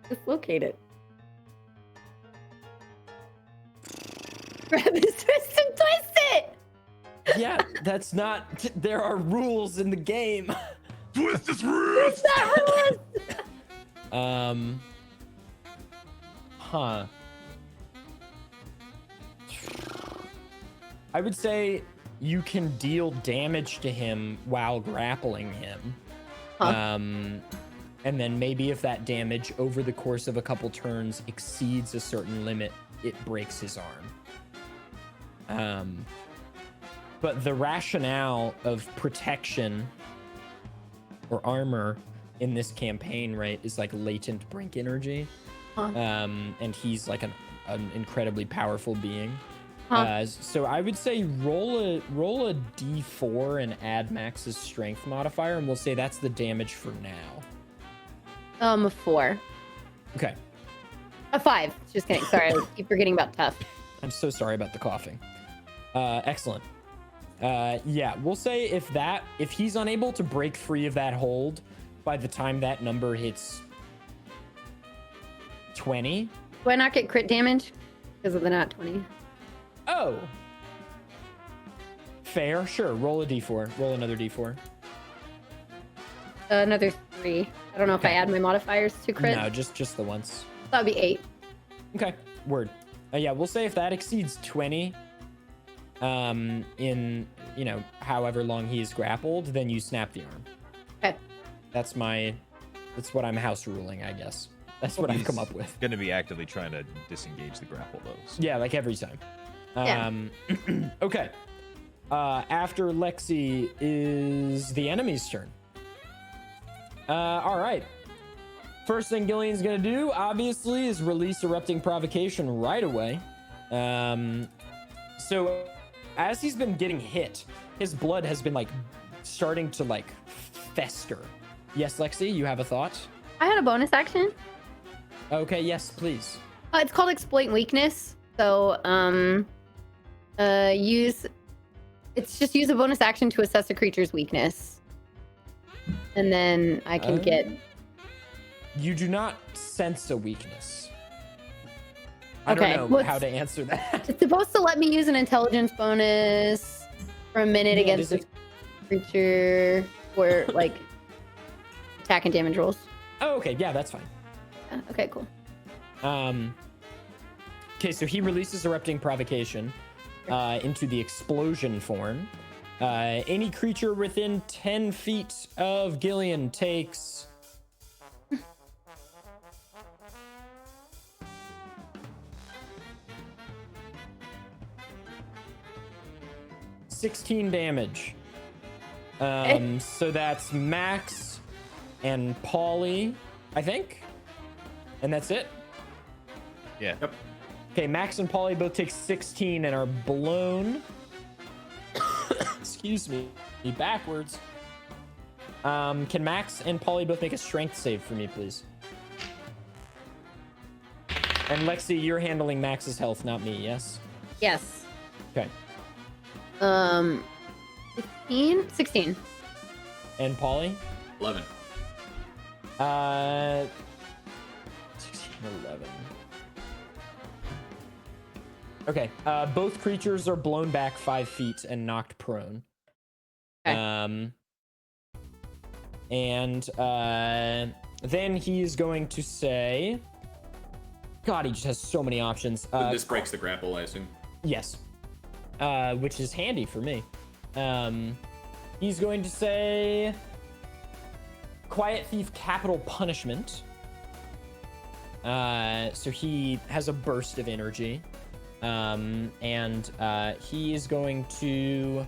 S4: Dislocate it. Grab his wrist and twist it.
S1: Yeah, that's not. There are rules in the game.
S3: Twist his wrist.
S4: That was-
S1: Huh. I would say you can deal damage to him while grappling him.
S4: Huh.
S1: And then maybe if that damage over the course of a couple turns exceeds a certain limit, it breaks his arm. But the rationale of protection or armor in this campaign, right, is like latent brink energy. And he's like an incredibly powerful being. So I would say roll a d4 and add Max's strength modifier, and we'll say that's the damage for now.
S4: 4.
S1: Okay.
S4: A 5. Just kidding. Sorry, I keep forgetting about tough.
S1: I'm so sorry about the coughing. Excellent. Yeah, we'll say if he's unable to break free of that hold by the time that number hits 20.
S4: Do I not get crit damage because of the nat 20?
S1: Oh. Fair, sure. Roll a d4. Roll another d4.
S4: Another 3. I don't know if I add my modifiers to crit.
S1: No, just the once.
S4: That'd be 8.
S1: Okay, word. Yeah, we'll say if that exceeds 20, in, you know, however long he is grappled, then you snap the arm.
S4: Okay.
S1: That's what I'm house ruling, I guess. That's what I've come up with.
S6: Going to be actively trying to disengage the grapple, though. So.
S1: Yeah, like every time.
S4: Yeah.
S1: Okay. After Lexi is the enemy's turn. All right. First thing Gillian's gonna do, obviously, is release Erupting Provocation right away. So as he's been getting hit, his blood has been like starting to like fester. Yes, Lexi, you have a thought?
S4: I had a bonus action.
S1: Okay, yes, please.
S4: It's called Exploit Weakness. So, use a bonus action to assess a creature's weakness. And then I can get...
S1: You do not sense a weakness. I
S4: Okay,
S1: don't know how to answer that.
S4: It's supposed to let me use an intelligence bonus for a minute
S1: Yeah,
S4: against a creature for like attack and damage rolls.
S1: Oh, okay, yeah, that's fine.
S4: Yeah, okay, cool.
S1: Okay, so he releases Erupting Provocation into the explosion form. Any creature within 10 feet of Gillian takes... ...16 damage. So that's Max and Polly, I think. And that's it.
S6: Yeah.
S5: Yep.
S1: Okay, Max and Polly both take 16 and are blown. Excuse me, backwards. Can Max and Polly both make a strength save for me, please? And Lexi, you're handling Max's health, not me, yes?
S4: Yes.
S1: Okay.
S4: 15? 16.
S1: And Polly?
S5: 11.
S1: 16, 11. Okay, both creatures are blown back 5 feet and knocked prone.
S4: Okay.
S1: And then he's going to say... God, he just has so many options.
S5: This breaks the grapple, I assume.
S1: Yes. Which is handy for me. He's going to say... Quiet Thief Capital Punishment. So he has a burst of energy. And he is going to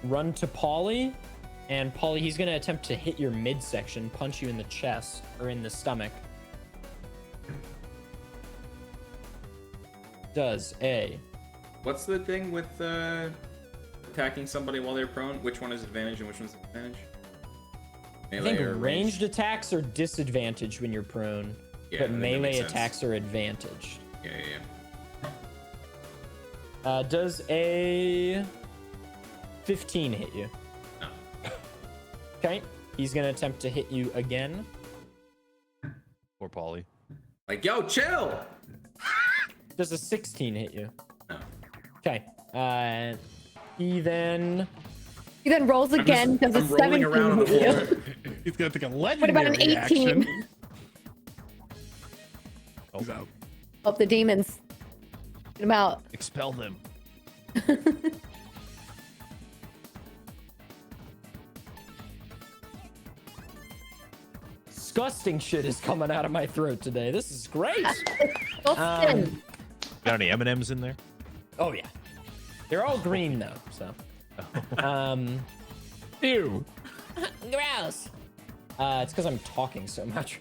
S1: run to Polly. And Polly, he's going to attempt to hit your midsection, punch you in the chest or in the stomach. Does a...
S5: What's the thing with attacking somebody while they're prone? Which one is advantage and which one's disadvantage?
S1: I think ranged attacks are disadvantaged when you're prone,
S5: Yeah,
S1: but
S5: I think that
S1: melee
S5: makes sense.
S1: attacks are advantaged.
S5: Yeah.
S1: Does a 15 hit you?
S5: No.
S1: Okay, he's gonna attempt to hit you again.
S6: Poor Polly.
S5: Like, yo, chill!
S1: Does a 16 hit you?
S5: No.
S1: Okay, he then...
S4: He then rolls again because it's 17.
S5: rolling around on the floor.
S3: He's gonna take a
S4: What
S3: legendary
S4: about an 18?
S3: action. He's out.
S4: Oh, the demons. Get him out.
S6: Expel them.
S1: disgusting shit is coming out of my throat today. This is great.
S4: Austin.
S6: Got any M&Ms in there?
S1: Oh yeah, they're all green though. So,
S2: Ew.
S1: gross. It's because I'm talking so much.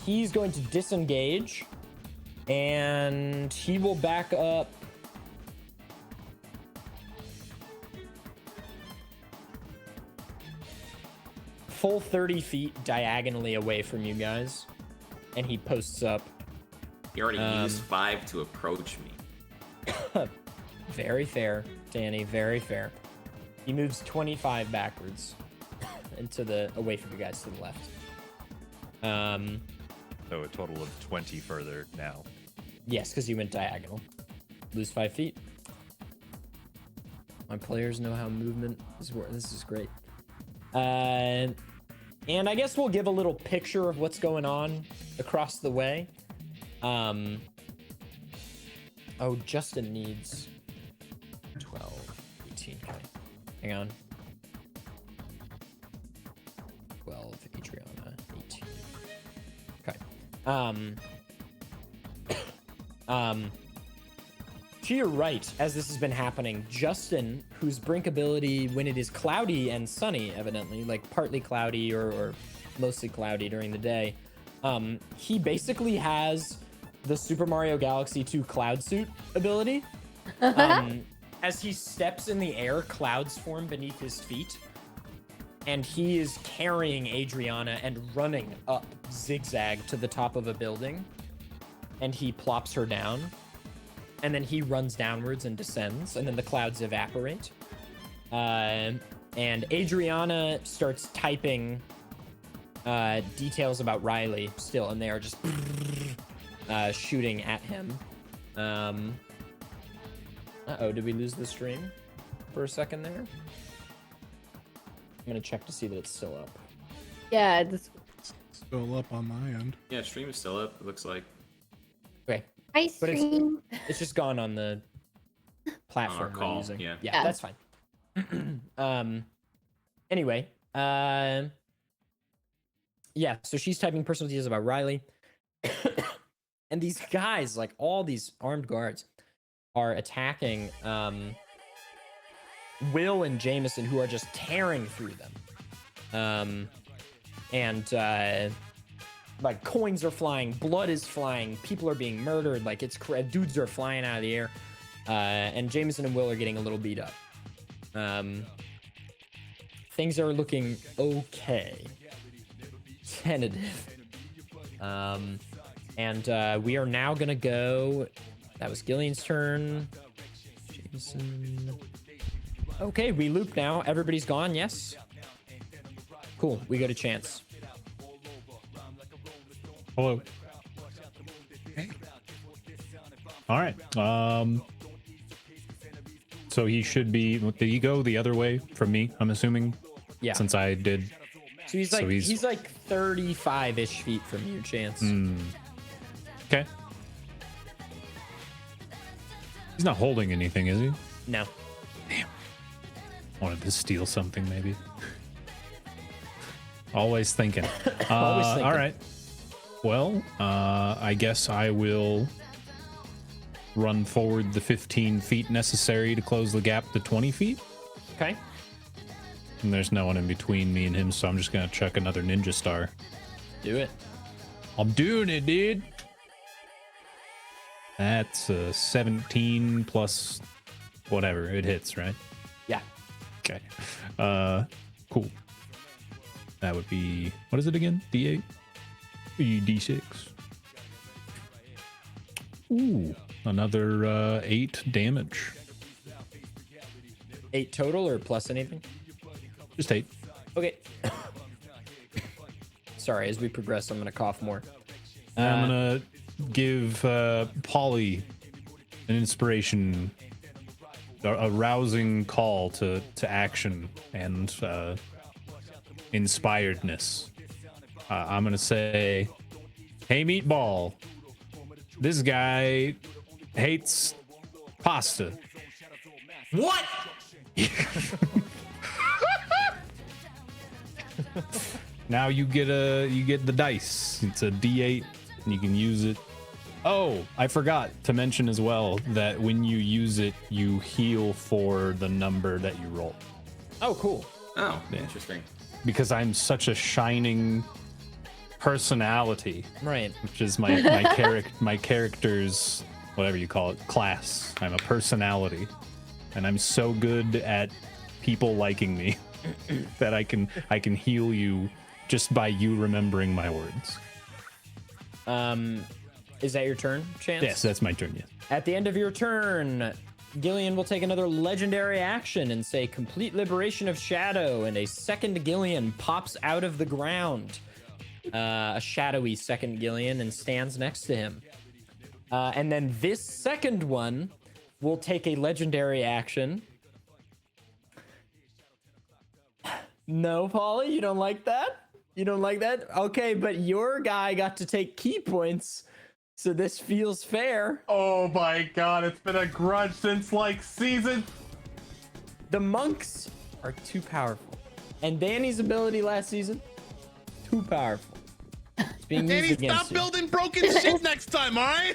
S1: He's going to disengage, and he will back up. Full 30 feet diagonally away from you guys, and he posts up.
S5: He already used 5 to approach me.
S1: Very fair, Danny. Very fair. He moves 25 backwards into the away from you guys to the left.
S6: So a total of 20 further now.
S1: Yes, because you went diagonal. Lose 5 feet. My players know how movement is working. This is great. And I guess we'll give a little picture of what's going on across the way. Oh, Justin needs 12, 18. Okay. Hang on. 12, Adriana, 18. Okay. To your right, as this has been happening, Justin, whose brink ability when it is cloudy and sunny, evidently, like partly cloudy or mostly cloudy during the day, he basically has the Super Mario Galaxy 2 cloud suit ability. As he steps in the air, clouds form beneath his feet, and he is carrying Adriana and running up zigzag to the top of a building, and he plops her down. And then he runs downwards and descends, and then the clouds evaporate. And Adriana starts typing details about Riley still, and they are just shooting at him. Uh-oh, did we lose the stream for a second there? I'm gonna check to see that it's still up.
S4: Yeah, this.
S3: Still up on my end.
S5: Yeah, stream is still up, it looks like.
S1: Okay.
S4: I
S1: But
S4: stream.
S1: It's just gone on the platform
S5: On our call,
S1: we're using.
S5: yeah.
S1: Yeah, that's fine. Anyway, yeah, so she's typing personal details about Riley. And these guys, like all these armed guards, are attacking Will and Jameson, who are just tearing through them. Like coins are flying, blood is flying, people are being murdered, like dudes are flying out of the air, and Jameson and Will are getting a little beat up. Things are looking okay, tentative, and we are now gonna go. That was Gillian's turn. Jameson. Okay, we loop now. Everybody's gone. Yes. Cool. We go to Chance.
S2: Hello.
S3: Hey.
S2: All right. So he should be. Did he go the other way from me? I'm assuming.
S1: Yeah.
S2: Since I did.
S1: So he's like he's like 35-ish feet from you, Chance.
S2: Okay. He's not holding anything, is he?
S1: No.
S2: Damn. Wanted to steal something, maybe. Always thinking.
S1: Always thinking.
S2: All right. Well, I guess I will run forward the 15 feet necessary to close the gap to 20 feet.
S1: Okay.
S2: And there's no one in between me and him, so I'm just going to chuck another ninja star.
S1: Do it.
S2: I'm doing it, dude. That's 17 plus whatever. It hits, right?
S1: Yeah.
S2: Okay. Cool. That would be, what is it again? D8? D6. Ooh, another 8 damage.
S1: 8 total or plus anything?
S2: Just 8.
S1: Okay. Sorry, as we progress, I'm gonna cough more.
S2: I'm gonna give Polly an inspiration, a rousing call to action and inspiredness. I'm gonna say, hey Meatball, this guy hates pasta.
S5: What?
S2: Now you get the dice. It's a D8, and you can use it. Oh, I forgot to mention as well that when you use it, you heal for the number that you roll.
S1: Oh, cool.
S5: Oh,
S2: Yeah.
S5: interesting.
S2: Because I'm such a shining personality,
S1: Right.
S2: which is my my character's, whatever you call it, class. I'm a personality, and I'm so good at people liking me that I can heal you just by you remembering my words.
S1: Is that your turn, Chance?
S2: Yes, that's my turn. Yes.
S1: At the end of your turn, Gillian will take another legendary action and say complete liberation of shadow, and a second Gillian pops out of the ground. A shadowy second Gillian, and stands next to him. And then this second one will take a legendary action. No, Polly, you don't like that? You don't like that? Okay, but your guy got to take key points, so this feels fair.
S8: Oh my god, it's been a grudge since like season.
S1: The monks are too powerful. And Danny's ability last season, too powerful. It's being used
S3: Danny,
S1: against
S3: stop
S1: you.
S3: building broken shit next time, all right?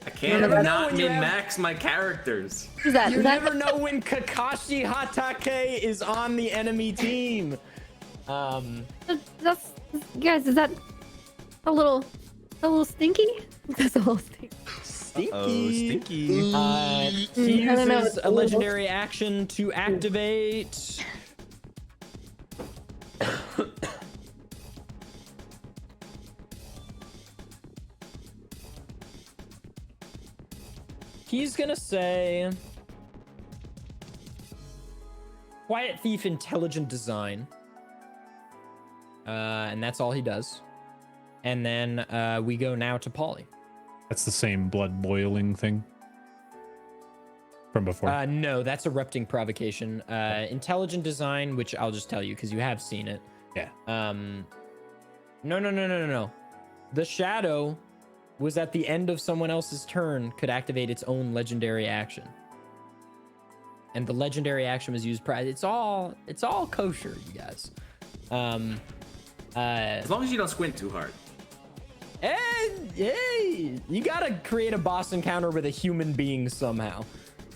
S5: I can't
S1: never know
S5: not
S1: when you have-
S5: min-max my characters.
S4: Who's that?
S1: You
S4: Is that
S1: never know when Kakashi Hatake is on the enemy team.
S4: that's guys, is that a little stinky? That's a little stinky.
S1: Stinky.
S6: Oh, stinky.
S1: He
S4: I don't know,
S1: uses
S4: it's
S1: a
S4: a little-
S1: legendary action to activate. He's gonna say Quiet Thief Intelligent Design. And that's all he does. And then we go now to Polly.
S2: That's the same blood boiling thing from before.
S1: No, that's Erupting Provocation. Intelligent Design, which I'll just tell you because you have seen it.
S2: Yeah.
S1: No. The Shadow was at the end of someone else's turn, could activate its own legendary action. And the legendary action was used it's all kosher, you guys.
S5: As long as you don't squint too hard.
S1: And hey, you gotta create a boss encounter with a human being somehow.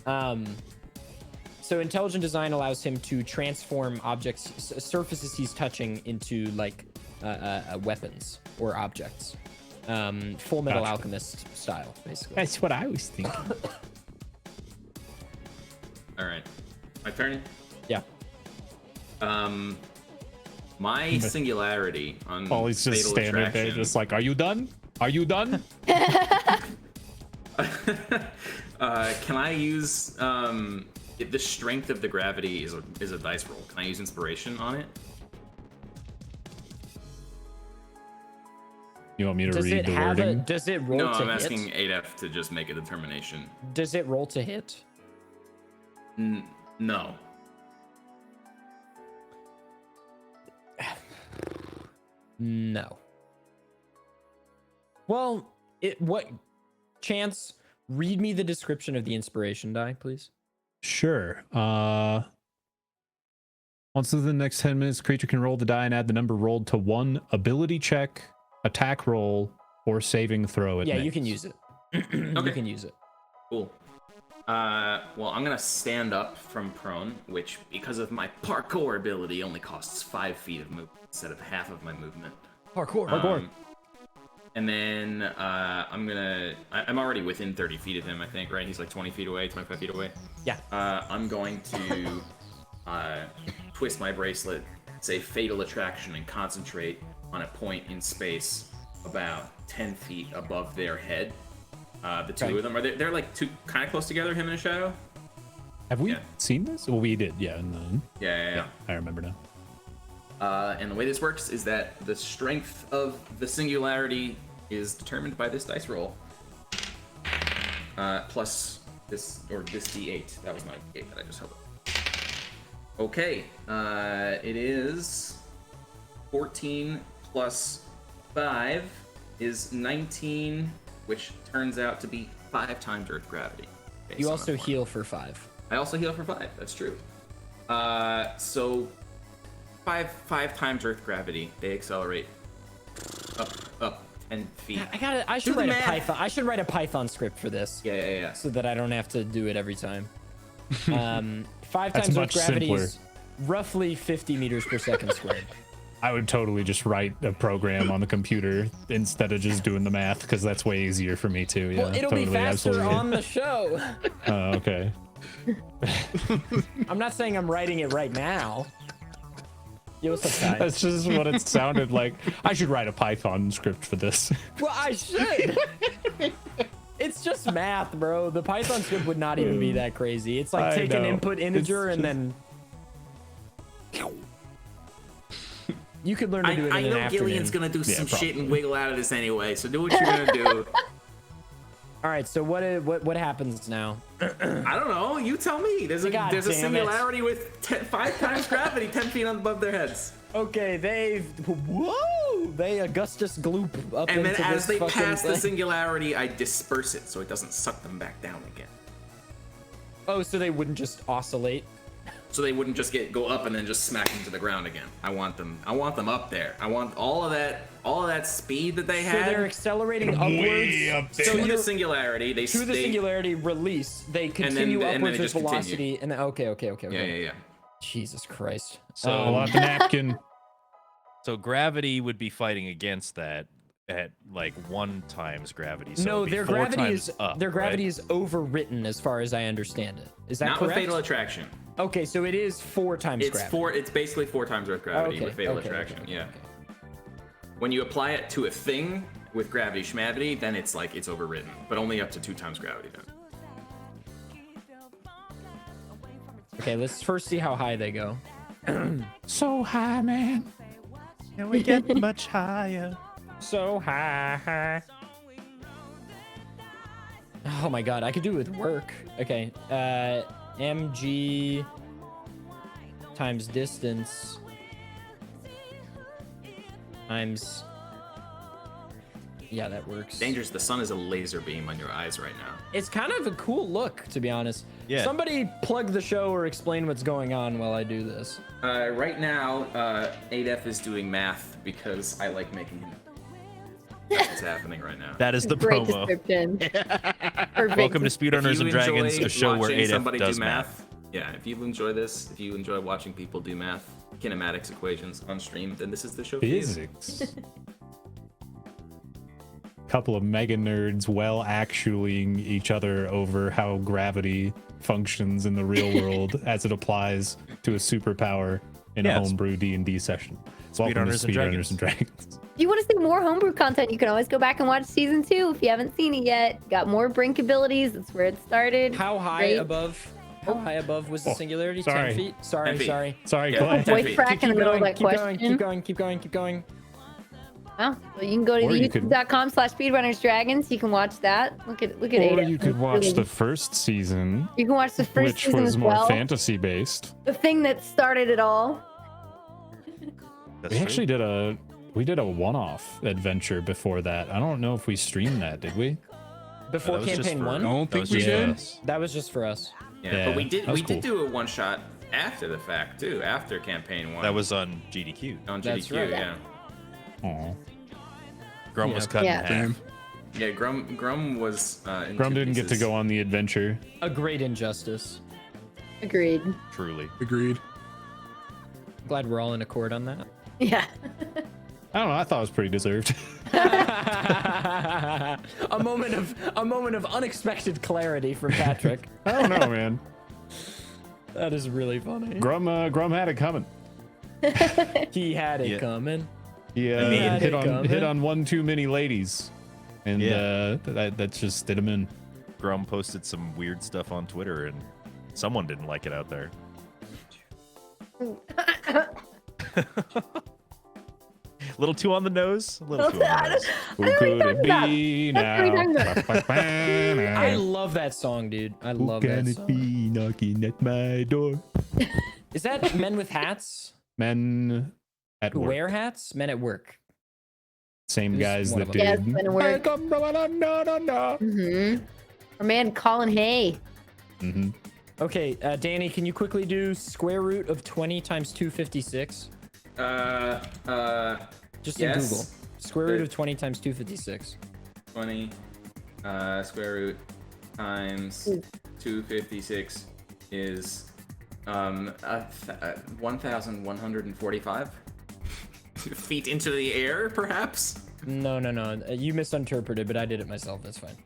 S1: So intelligent design allows him to transform objects, surfaces he's touching into like weapons or objects. Full Metal
S2: Gotcha.
S1: Alchemist style, basically.
S2: That's what I was thinking.
S5: All right, my turn.
S1: Yeah.
S5: My singularity on
S2: Paulie's just
S5: Fatal
S2: standing there,
S5: Attraction-
S2: just like, "Are you done? Are you done?"
S5: Can I use if the strength of the gravity is a dice roll? Can I use inspiration on it?
S2: You want me to
S1: Does
S2: read
S1: it
S2: the
S1: have
S2: wording?
S1: does it roll
S5: No,
S1: to
S5: I'm
S1: hit?
S5: asking ADEF to just make a determination.
S1: Does it roll to hit?
S5: No.
S1: No. Well, Chance, read me the description of the inspiration die, please.
S2: Sure. Once within the next 10 minutes, creature can roll the die and add the number rolled to one ability check, attack roll, or saving throw.
S1: Yeah, you can use it. You
S5: Okay.
S1: can use it.
S5: Cool. Well, I'm gonna stand up from prone, which, because of my parkour ability, only costs 5 feet of movement instead of half of my movement.
S1: Parkour.
S5: And then I'm already within 30 feet of him, I think, right? He's like 20 feet away, 25 feet away.
S1: Yeah.
S5: I'm going to twist my bracelet, say Fatal Attraction, and concentrate on a point in space about 10 feet above their head. The two
S1: Okay.
S5: of them, they're like two kind of close together, him and a shadow?
S2: Have we
S5: Yeah.
S2: seen this? Well, we did, yeah. And then,
S5: Yeah.
S2: I remember now.
S5: And the way this works is that the strength of the singularity is determined by this dice roll. Plus this D8. That was my D8 that I just held up. Okay, it is 14 plus 5 is 19, which turns out to be 5 times Earth gravity. based
S1: You
S5: on
S1: also
S5: the formula.
S1: heal for 5.
S5: I also heal for 5. That's true. So five times Earth gravity. They accelerate up 10 feet.
S1: I should
S5: Do the
S1: write a
S5: math.
S1: Python. I should write a Python script for this.
S5: Yeah.
S1: So that I don't have to do it every time. 5
S2: That's
S1: times Earth
S2: much
S1: gravity
S2: simpler.
S1: is roughly 50 meters per second squared.
S2: I would totally just write a program on the computer instead of just doing the math because that's way easier for me too. Yeah,
S1: Well, it'll
S2: totally,
S1: be faster
S2: absolutely.
S1: on the show.
S2: Oh, okay.
S1: I'm not saying I'm writing it right now. Yo, what's up, Ty?
S2: That's just what it sounded like. I should write a Python script for this.
S1: Well, I should. It's just math, bro. The Python script would not even be that crazy. It's like
S2: I
S1: take an
S2: know.
S1: input integer
S2: It's
S1: and then you could learn to do it in
S5: I
S1: an
S5: know
S1: afternoon.
S5: Gillian's gonna do
S2: Yeah,
S5: some shit
S2: probably.
S5: and wiggle out of this anyway, so do what you're gonna do.
S1: All right, so what happens now?
S5: I don't know. You tell me. There's a
S1: God damn it.
S5: singularity with 5 times gravity, 10 feet above their heads.
S1: Okay, they Augustus gloop up
S5: And then
S1: into
S5: as
S1: this
S5: they
S1: fucking
S5: pass the
S1: thing.
S5: singularity, I disperse it so it doesn't suck them back down again.
S1: Oh, so they wouldn't just oscillate.
S5: So they wouldn't just go up and then just smack into the ground again. I want them up there. I want all of that speed that they
S1: So
S5: had.
S1: they're accelerating upwards.
S5: to
S1: So
S5: the
S1: you're-
S5: singularity. They
S1: to the
S5: stay-
S1: singularity release, they continue
S5: and then
S1: upwards
S5: they
S1: with
S5: just continue.
S1: velocity, and then okay.
S5: Yeah.
S1: Jesus Christ.
S6: So
S2: Pull out the napkin.
S6: So gravity would be fighting against that at like 1 times gravity. So
S1: No,
S6: it'd be
S1: their
S6: 4
S1: gravity
S6: times
S1: is
S6: up,
S1: their gravity
S6: right?
S1: is overwritten as far as I understand it. Is that
S5: Not with
S1: correct?
S5: fatal attraction.
S1: Okay, so it is 4 times
S5: It's
S1: gravity.
S5: It's basically 4 times Earth gravity
S1: Okay,
S5: with fatal
S1: okay,
S5: attraction.
S1: okay,
S5: Yeah.
S1: okay.
S5: When you apply it to a thing with gravity schmavity, then it's like it's overridden, but only up to 2 times gravity. Then.
S1: Okay, let's first see how high they go.
S2: So high, man.
S6: Can we get much higher?
S1: So high. Oh my god, I could do it with work. Okay, mg times distance times. Yeah, that works.
S5: Dangerous. The sun is a laser beam on your eyes right now.
S1: It's kind of a cool look, to be honest.
S6: Yeah.
S1: Somebody plug the show or explain what's going on while I do this.
S5: Right now, ADEF is doing math because I like making him. That's what's happening right now.
S6: That is the
S4: Great
S6: promo.
S4: description. Perfect.
S6: Welcome to
S5: If
S6: Speedrunners
S5: you
S6: and Dragons,
S5: enjoy
S6: a show where
S5: watching
S6: ADEF
S5: somebody
S6: does
S5: do
S6: math.
S5: Yeah, if you enjoy this, if you enjoy watching people do math, kinematics equations on stream, then this is the show for you.
S2: Physics. Couple of mega nerds well actuallying each other over how gravity functions in the real world as it applies to a superpower in a
S6: Yes.
S2: homebrew D&D session. Welcome to
S6: Speedrunners and Dragons.
S2: and Dragons.
S4: If you want to see more homebrew content, you can always go back and watch season 2 if you haven't seen it yet. Got more brink abilities. That's where it started.
S1: How high
S4: Great.
S1: above? How high above was the
S2: Oh,
S1: singularity?
S2: sorry.
S1: 10 feet? Sorry,
S5: 10 feet.
S1: sorry.
S2: Sorry,
S5: Yeah.
S2: Clay.
S4: Voice
S5: Keep
S4: crack in the middle of that
S1: keep
S4: question.
S1: going, keep going.
S4: Well, so you can go to
S2: Or you could-
S4: youtube.com/speedrunnersdragons. You can watch that. Look at
S2: Or
S4: Ada.
S2: you could watch
S4: Really-
S2: the first season,
S4: You can watch the first
S2: which
S4: season
S2: was
S4: as
S2: more
S4: well.
S2: fantasy based.
S4: The thing that started it all.
S6: That's
S2: We
S6: true.
S2: actually did a one-off adventure before that. I don't know if we streamed that, did we?
S1: Before
S6: That was just
S1: campaign
S6: for-
S1: 1?
S3: I don't
S6: that
S3: think
S6: was
S3: we
S6: just
S3: did.
S6: us.
S1: That was just for us.
S5: Yeah,
S2: Yeah,
S5: but we did
S2: that was
S5: did
S2: cool.
S5: do a one shot after the fact too, after campaign 1.
S6: That was on GDQ.
S5: on
S1: That's
S5: GDQ,
S1: right.
S5: yeah.
S2: Aw.
S6: Grum
S1: Yeah.
S6: was cut
S4: Yeah.
S6: in half.
S3: Damn.
S5: Yeah, Grum was in
S2: Grum
S5: 2
S2: didn't get to
S5: pieces.
S2: go on the adventure.
S1: A great injustice.
S4: Agreed.
S6: Truly.
S3: Agreed.
S1: Glad we're all in accord on that.
S4: Yeah.
S2: I don't know. I thought it was pretty deserved.
S1: a moment of unexpected clarity from Patrick.
S2: I don't know, man.
S1: That is really funny.
S2: Grum had it coming.
S1: He had it
S6: Yeah.
S1: coming.
S2: He
S6: I mean,
S1: Had it
S2: hit
S1: coming.
S2: on one too many ladies, and
S6: Yeah.
S2: that just did him in.
S6: Grum posted some weird stuff on Twitter, and someone didn't like it out there. A little too on the nose. A little too on the nose.
S2: Who
S4: I know what
S2: could
S4: you're
S2: it
S4: talking about.
S2: be
S4: That's what you're talking
S2: now?
S1: I love that song, dude. I
S2: Who
S1: love
S2: can
S1: that
S2: it
S1: song.
S2: be knocking at my door?
S1: Is that men with hats
S2: Men at
S1: who
S2: work.
S1: wear hats? Men at work.
S2: Same
S1: Who's
S2: guys
S1: one
S2: that
S1: of
S2: did.
S1: them?
S4: Yes, men at work.
S2: I come from no.
S4: Mm-hmm. Our man Colin Hay.
S2: Mm-hmm.
S1: Okay, Danny, can you quickly do square root of 20 times 256? Just
S5: yes.
S1: in Google. Square root of 20 times 256.
S5: 20 square root times 256 is 1,145 feet into the air, perhaps.
S1: No. You misinterpreted, but I did it myself. That's fine.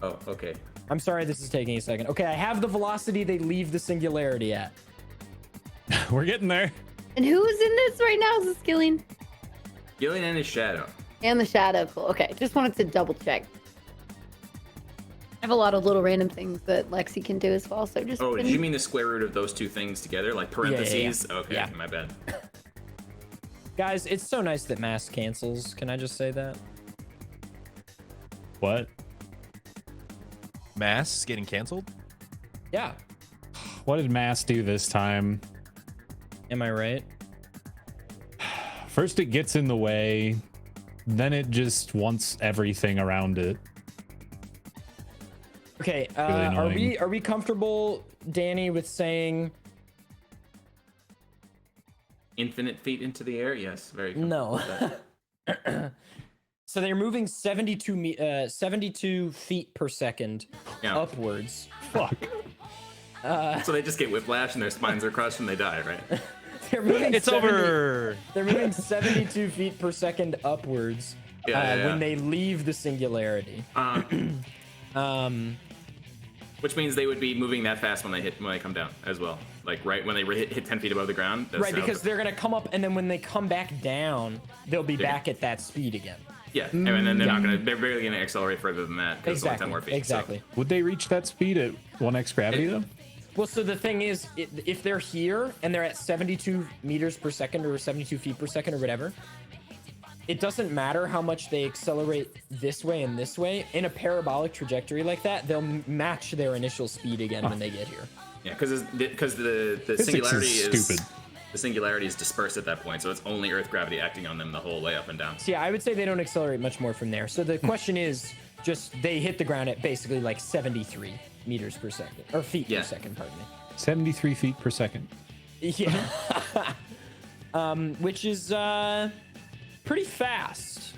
S5: Oh, okay.
S1: I'm sorry this is taking a second. Okay, I have the velocity they leave the singularity at.
S2: We're getting there.
S4: And who's in this right now? Is this Gillian?
S5: Gillian and his shadow.
S4: And the shadow. Cool. Okay, just wanted to double check. I have a lot of little random things that Lexi can do as well, so just...
S5: Oh, did you mean the square root of those two things together? Like parentheses?
S1: Yeah.
S5: Okay,
S1: Yeah.
S5: my bad.
S1: Guys, it's so nice that mass cancels. Can I just say that?
S2: What?
S6: Mass is getting canceled?
S1: Yeah.
S2: What did Mass do this time?
S1: Am I right?
S2: First it gets in the way, then it just wants everything around it.
S1: Okay,
S2: Really annoying.
S1: are we comfortable, Danny, with saying
S5: Infinite feet into the air? Yes, very comfortable
S1: no?
S5: with that.
S1: So they're moving 72 feet per second
S5: Yeah.
S1: upwards.
S2: Fuck.
S5: So they just get whiplash and their spines are crushed and they die, right?
S1: They're moving
S6: It's over.
S1: They're moving 72 feet per second upwards
S5: Yeah.
S1: when they leave the singularity.
S5: Which means they would be moving that fast when they come down as well. Like right when they hit 10 feet above the ground. That's
S1: Right, because they're gonna come up, and then when they come back down, they'll be back at that speed again.
S5: yeah, and then they're barely gonna accelerate further than that because it's only 10 more feet.
S1: Exactly.
S5: So.
S2: Would they reach that speed at 1x gravity though?
S1: Well, so the thing is, if they're here and they're at 72 meters per second or 72 feet per second or whatever, it doesn't matter how much they accelerate this way and this way. In a parabolic trajectory like that, they'll match their initial speed again when they get here.
S5: Yeah, because the
S2: Physics
S5: singularity
S2: is
S5: is
S2: stupid.
S5: The singularity is dispersed at that point, so it's only Earth gravity acting on them the whole way up and down.
S1: So yeah, I would say they don't accelerate much more from there. So the question is, just they hit the ground at basically like 73 meters per second, or feet per second, pardon me.
S2: 73 feet per second.
S1: Yeah. Which is pretty fast.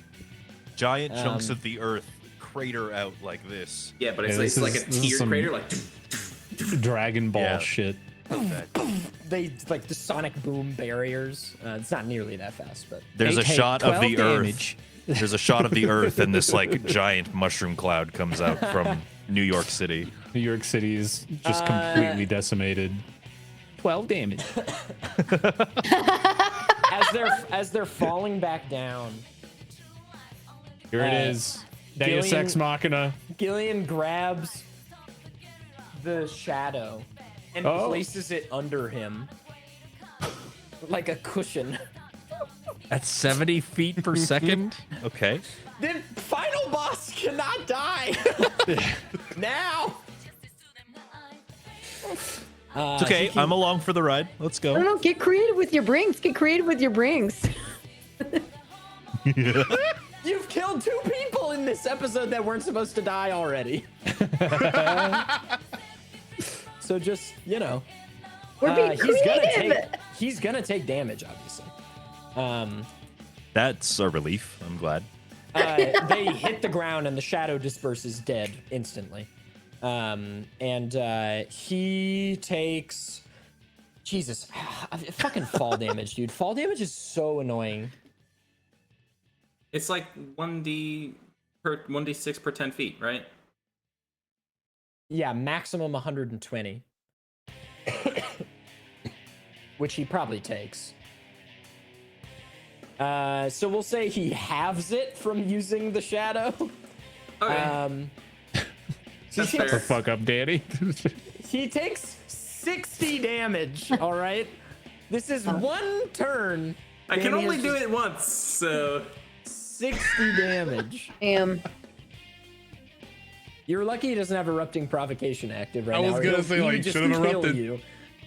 S6: Giant chunks of the earth crater out like this.
S5: Yeah, but it's,
S2: Yeah,
S5: it's like a
S2: this is
S5: tiered
S2: some-
S5: crater, like
S2: Dragon Ball
S6: Yeah.
S2: shit.
S1: They like the sonic boom barriers. It's not nearly that fast, but
S6: There's
S2: They
S6: a
S2: take
S6: shot of
S2: 12
S6: the
S2: damage.
S6: earth. There's a shot of the earth, and this like giant mushroom cloud comes out from New York City.
S2: New York City is just completely decimated. 12 damage.
S1: as they're falling back down,
S2: Here it is. Deus
S1: Gillian-
S2: Ex Machina.
S1: Gillian grabs the shadow and places it under him like a cushion.
S6: At 70 feet per second? Okay.
S1: The final boss cannot die now.
S6: It's okay. I'm along for the ride. Let's
S4: I don't
S6: go.
S4: know. Get creative with your brings. Get creative with your brings.
S1: You've killed 2 people in this episode that weren't supposed to die already. So just, you know,
S4: We're being creative.
S1: he's gonna take damage, obviously.
S6: That's a relief. I'm glad.
S1: They hit the ground and the shadow disperses dead instantly. He takes, Jesus, fucking fall damage, dude. Fall damage is so annoying.
S5: it's like 1d6 per 10 feet, right?
S1: Yeah, maximum 120. Which he probably takes. So we'll say he halves it from using the shadow.
S5: Okay. That's
S2: Shut the
S5: fair.
S2: fuck up, Danny.
S1: He takes 60 damage, all right? This is one turn.
S5: I can
S1: Danny
S5: only
S1: has
S5: do
S1: just
S5: it once, so
S1: 60 damage.
S4: Damn.
S1: You're lucky he doesn't have erupting provocation active right
S8: I
S1: now.
S8: was
S1: or
S8: gonna
S1: he'll-
S8: say,
S1: he would
S8: like,
S1: just
S8: should've
S1: kill
S8: erupted.
S1: you.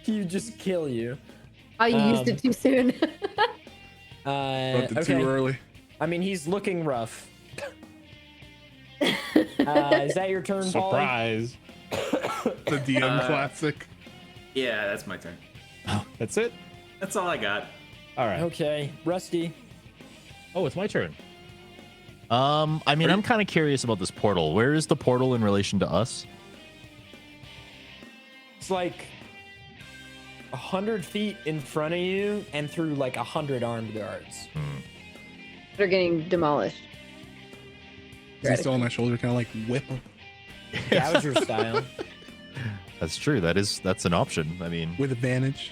S1: He would just kill you.
S4: Oh, you used it too soon.
S8: Erupted
S1: Okay.
S8: too early.
S1: I mean, he's looking rough. Is that your turn, Paulie?
S2: Surprise.
S8: The DM classic.
S5: yeah, that's my turn.
S2: That's it?
S5: That's all I got.
S2: All right.
S1: Okay, Rusty.
S2: Oh, it's my turn.
S6: I mean, I'm kind of curious about this portal. Where is the portal in relation to us?
S1: It's like 100 feet in front of you and through like 100 armed guards.
S4: They're getting demolished.
S3: Is he still on my shoulder? Kind of like whip him
S1: Gouger style.
S6: That's true. That's an option. I mean,
S3: with advantage.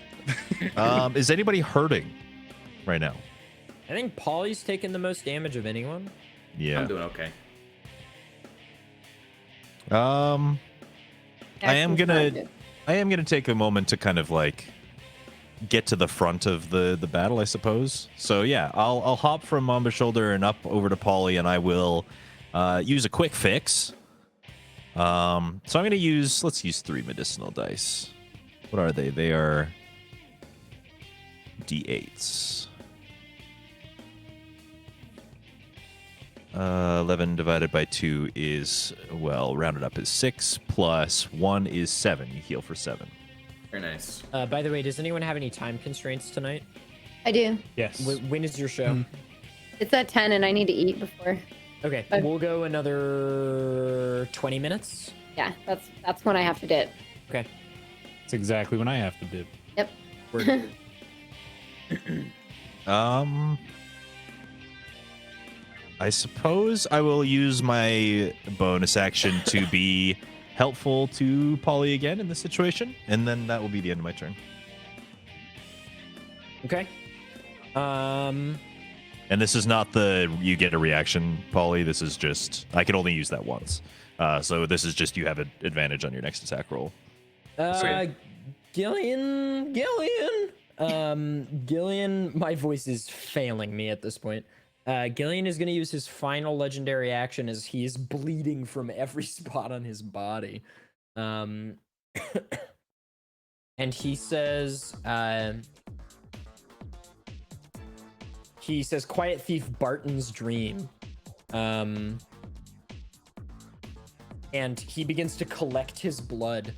S6: is anybody hurting right now?
S1: I think Polly's taken the most damage of anyone.
S6: Yeah.
S5: I'm doing okay.
S6: I am gonna take a moment to kind of like get to the front of the battle, I suppose. So yeah, I'll hop from Mamba's shoulder and up over to Polly, and I will use a quick fix. So I'm gonna let's use 3 medicinal dice. What are they? They are D8s. 11 divided by 2 is, well, rounded up is 6, plus 1 is 7. You heal for 7.
S5: Very nice.
S1: By the way, does anyone have any time constraints tonight?
S4: I do.
S2: Yes.
S1: When is your show?
S4: It's at 10 and I need to eat before.
S1: Okay, we'll go another 20 minutes.
S4: Yeah, that's when I have to dip.
S1: Okay.
S2: That's exactly when I have to dip.
S4: Yep.
S1: We're-
S6: I suppose I will use my bonus action to be helpful to Polly again in this situation, and then that will be the end of my turn.
S1: okay.
S6: And this is not you get a reaction, Polly. This is just I can only use that once. So this is just you have an advantage on your next attack roll.
S1: Gillian, my voice is failing me at this point. Gillian is going to use his final legendary action as he is bleeding from every spot on his body. And he says, Quiet Thief Barton's Dream. And he begins to collect his blood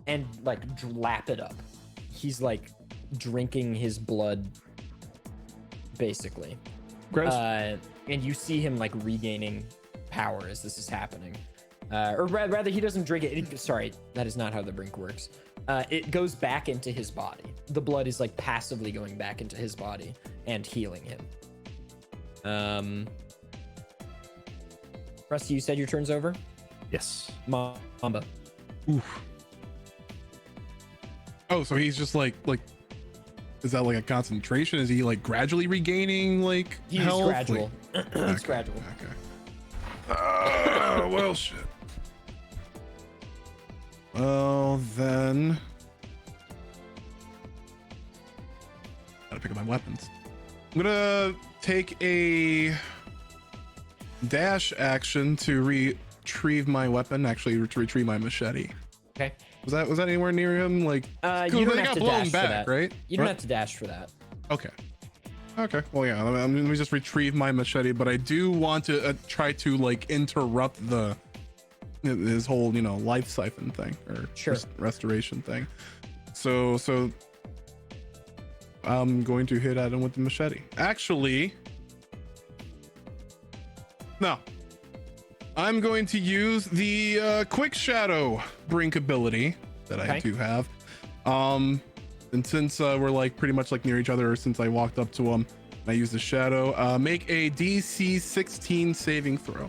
S1: and like lap it up. He's like drinking his blood, basically.
S2: Gross.
S1: And you see him like regaining power as this is happening. Or rather, he doesn't drink it. Sorry, that is not how the brink works. It goes back into his body. The blood is like passively going back into his body and healing him. Rusty, you said your turn's over?
S6: Yes.
S1: Mamba.
S3: Oof. Oh, so he's just like, is that like a concentration? Is he like gradually regaining like
S1: He's
S3: health?
S1: gradual. It's gradual.
S3: Okay. Well, shit. Well, then. Gotta pick up my weapons. I'm gonna take a dash action to retrieve my weapon. Actually, to retrieve my machete.
S1: Okay.
S3: Was that anywhere near him? Like,
S1: You don't
S3: they
S1: have
S3: got
S1: to
S3: blown
S1: dash
S3: back,
S1: for that.
S3: right?
S1: You don't
S3: Right?
S1: have to dash for that.
S3: Okay. Okay. Well, yeah. Let me just retrieve my machete, but I do want to try to like interrupt his whole life siphon thing or
S1: Sure.
S3: restoration thing. So I'm going to hit at him with the machete. Actually, no. I'm going to use the quick shadow brink ability that I do have. And since we're like pretty much like near each other, since I walked up to him, I use the shadow. Make a DC 16 saving throw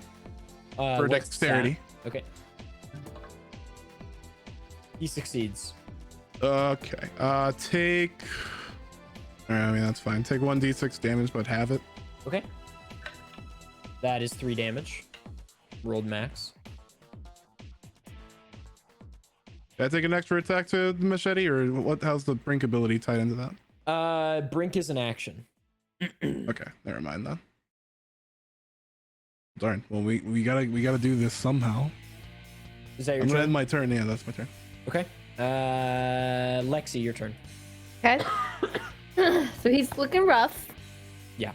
S3: for
S1: What's
S3: dexterity.
S1: that? Okay. He succeeds.
S3: Okay. Take. I mean that's fine. Take 1d6 damage, but have it.
S1: Okay. That is 3 damage. Rolled max.
S3: Did I take an extra attack to the machete, or what? How's the brink ability tied into that?
S1: Brink is an action.
S3: Okay, never mind then. Darn. Well, we gotta do this somehow.
S1: Is that your
S3: I'm gonna
S1: turn?
S3: end my turn. Yeah, that's my turn.
S1: Okay. Lexi, your turn.
S4: Okay. So he's looking rough.
S1: Yeah.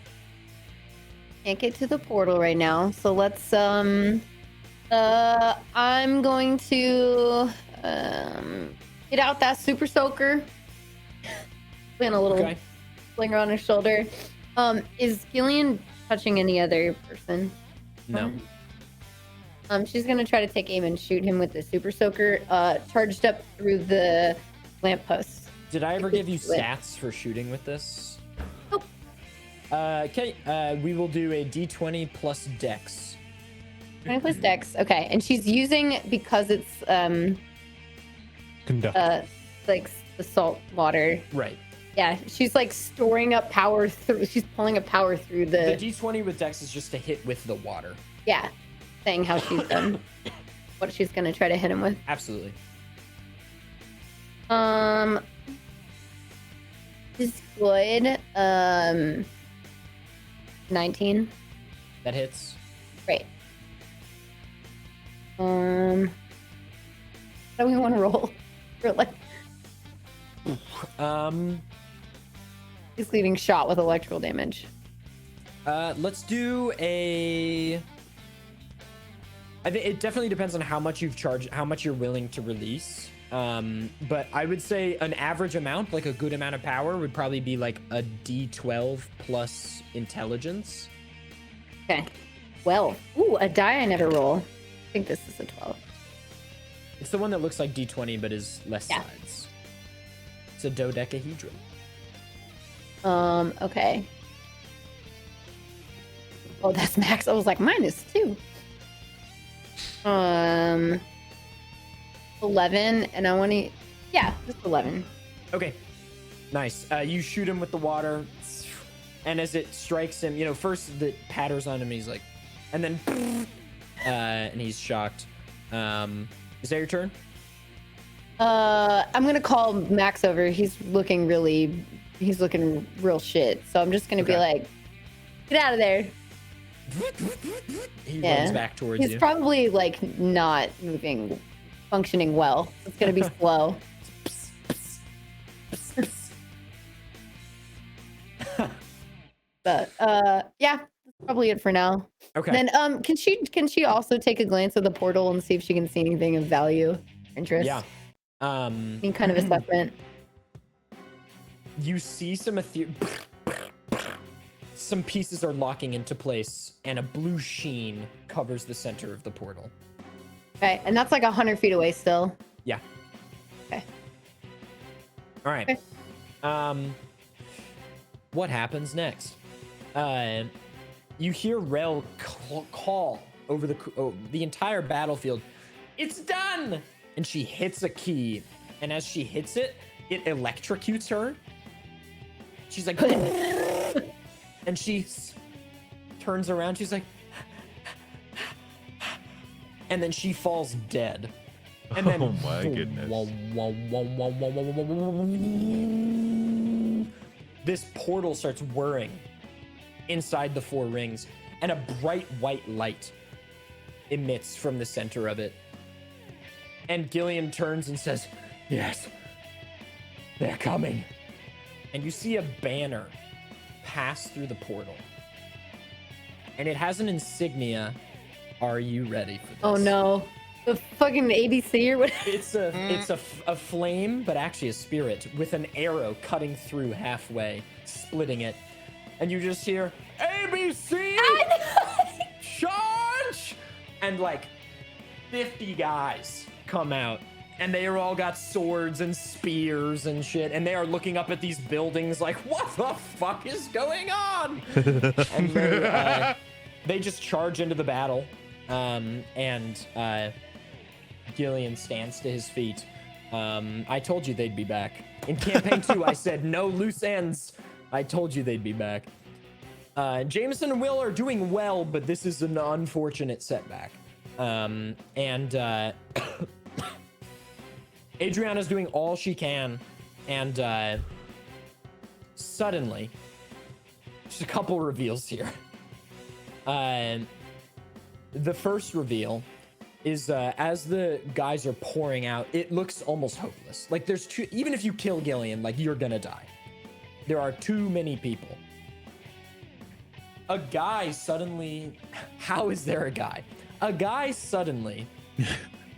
S4: Can't get to the portal right now. So let's I'm going to get out that super soaker. Been a little
S1: Okay.
S4: slinger on his shoulder. Is Gillian touching any other person?
S1: No.
S4: She's gonna try to take aim and shoot him with the super soaker, charged up through the lamppost.
S1: Did I ever give you stats for shooting with this?
S4: Nope.
S1: Okay, we will do a d20 plus dex.
S4: 20 plus dex. Okay, and she's using, because it's
S2: Conduct.
S4: like the salt water.
S1: Right.
S4: Yeah, she's like storing up power through. She's pulling up power through
S1: The d20 with dex is just to hit with the water.
S4: Yeah, saying how she's what she's gonna try to hit him with.
S1: Absolutely.
S4: Is good. 19.
S1: That hits.
S4: Great. How do we want to roll? For like, he's leaving shot with electrical damage.
S1: Let's do a. I think it definitely depends on how much you've charged, how much you're willing to release. But I would say an average amount, like a good amount of power, would probably be like a d12 plus intelligence.
S4: Okay. 12. Ooh, a die I never roll. I think this is a 12.
S1: It's the one that looks like d20 but is less
S4: Yeah.
S1: sides. It's a dodecahedron.
S4: Okay. Oh, that's max. I was like, -2. 11, and I want to, yeah, just 11.
S1: Okay, nice. You shoot him with the water, and as it strikes him, you know, first it patters on him. He's like, and then, and he's shocked. Is that your turn?
S4: I'm gonna call Max over. He's looking real shit. So I'm just gonna be like, get out of there.
S1: He runs back towards
S4: He's
S1: you.
S4: probably like not functioning well. It's gonna be slow. But yeah, that's probably it for now.
S1: Okay.
S4: Then can she also take a glance at the portal and see if she can see anything of value, interest?
S1: Yeah.
S4: Any kind of assessment.
S1: You see some some pieces are locking into place, and a blue sheen covers the center of the portal.
S4: Okay, and that's like 100 feet away still.
S1: Yeah.
S4: Okay.
S1: All right.
S4: Okay.
S1: What happens next? You hear Rel call over the entire battlefield. It's done! And she hits a key, and as she hits it, it electrocutes her. She's like, and she turns around. She's like, and then she falls dead. And then,
S6: Oh my goodness.
S1: This portal starts whirring inside the four rings, and a bright white light emits from the center of it. And Gillian turns and says, "Yes, they're coming." And you see a banner pass through the portal. And it has an insignia. Are you ready for this?
S4: Oh no. The fucking ABC or whatever.
S1: It's a flame, but actually a spirit with an arrow cutting through halfway, splitting it. And you just hear, ABC! Charge! And like 50 guys come out. And they are all got swords and spears and shit. And they are looking up at these buildings like, what the fuck is going on? And they just charge into the battle. Gillian stands to his feet. I told you they'd be back. In campaign 2, I said no loose ends. I told you they'd be back. Jameson and Will are doing well, but this is an unfortunate setback. Adriana's doing all she can, and suddenly, just a couple reveals here. The first reveal is as the guys are pouring out, it looks almost hopeless. Like there's two, even if you kill Gillian, like you're gonna die. There are too many people. A guy suddenly, how is there a guy? A guy suddenly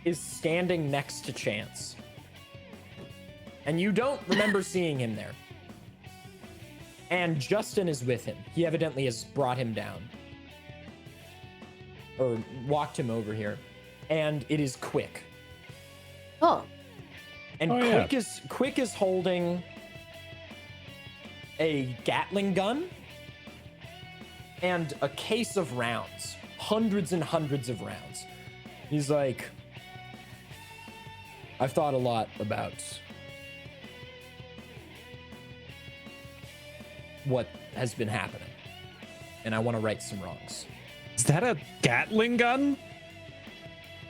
S1: is standing next to Chance. And you don't remember seeing him there. And Justin is with him. He evidently has brought him down. Or walked him over here. And it is Quick.
S4: Oh.
S1: And
S2: Oh, yeah.
S1: Quick is holding a Gatling gun and a case of rounds. Hundreds and hundreds of rounds. He's like, I've thought a lot about what has been happening, and I want to right some wrongs.
S2: Is that a Gatling gun?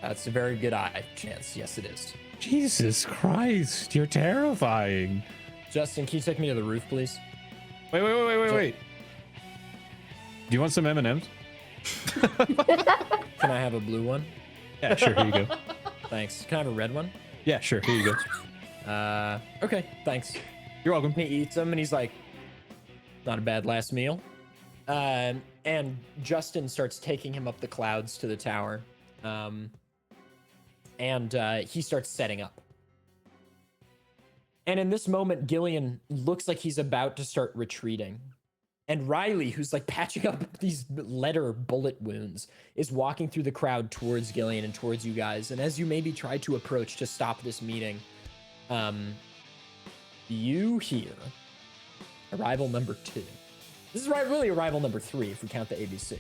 S1: That's a very good chance. Yes, it is.
S2: Jesus Christ, you're terrifying.
S1: Justin, can you take me to the roof, please?
S2: Wait. Do you want some M&Ms?
S1: Can I have a blue one?
S2: Yeah, sure. Here you go.
S1: Thanks. Can I have a red one?
S2: Yeah, sure. Here you go.
S1: Okay, thanks.
S2: You're welcome.
S1: And he eats them, and he's like, not a bad last meal. And Justin starts taking him up the clouds to the tower. And he starts setting up. And in this moment, Gillian looks like he's about to start retreating. And Riley, who's like patching up these letter bullet wounds, is walking through the crowd towards Gillian and towards you guys. And as you maybe try to approach to stop this meeting, you hear arrival number 2. This is really arrival number 3 if we count the ABC.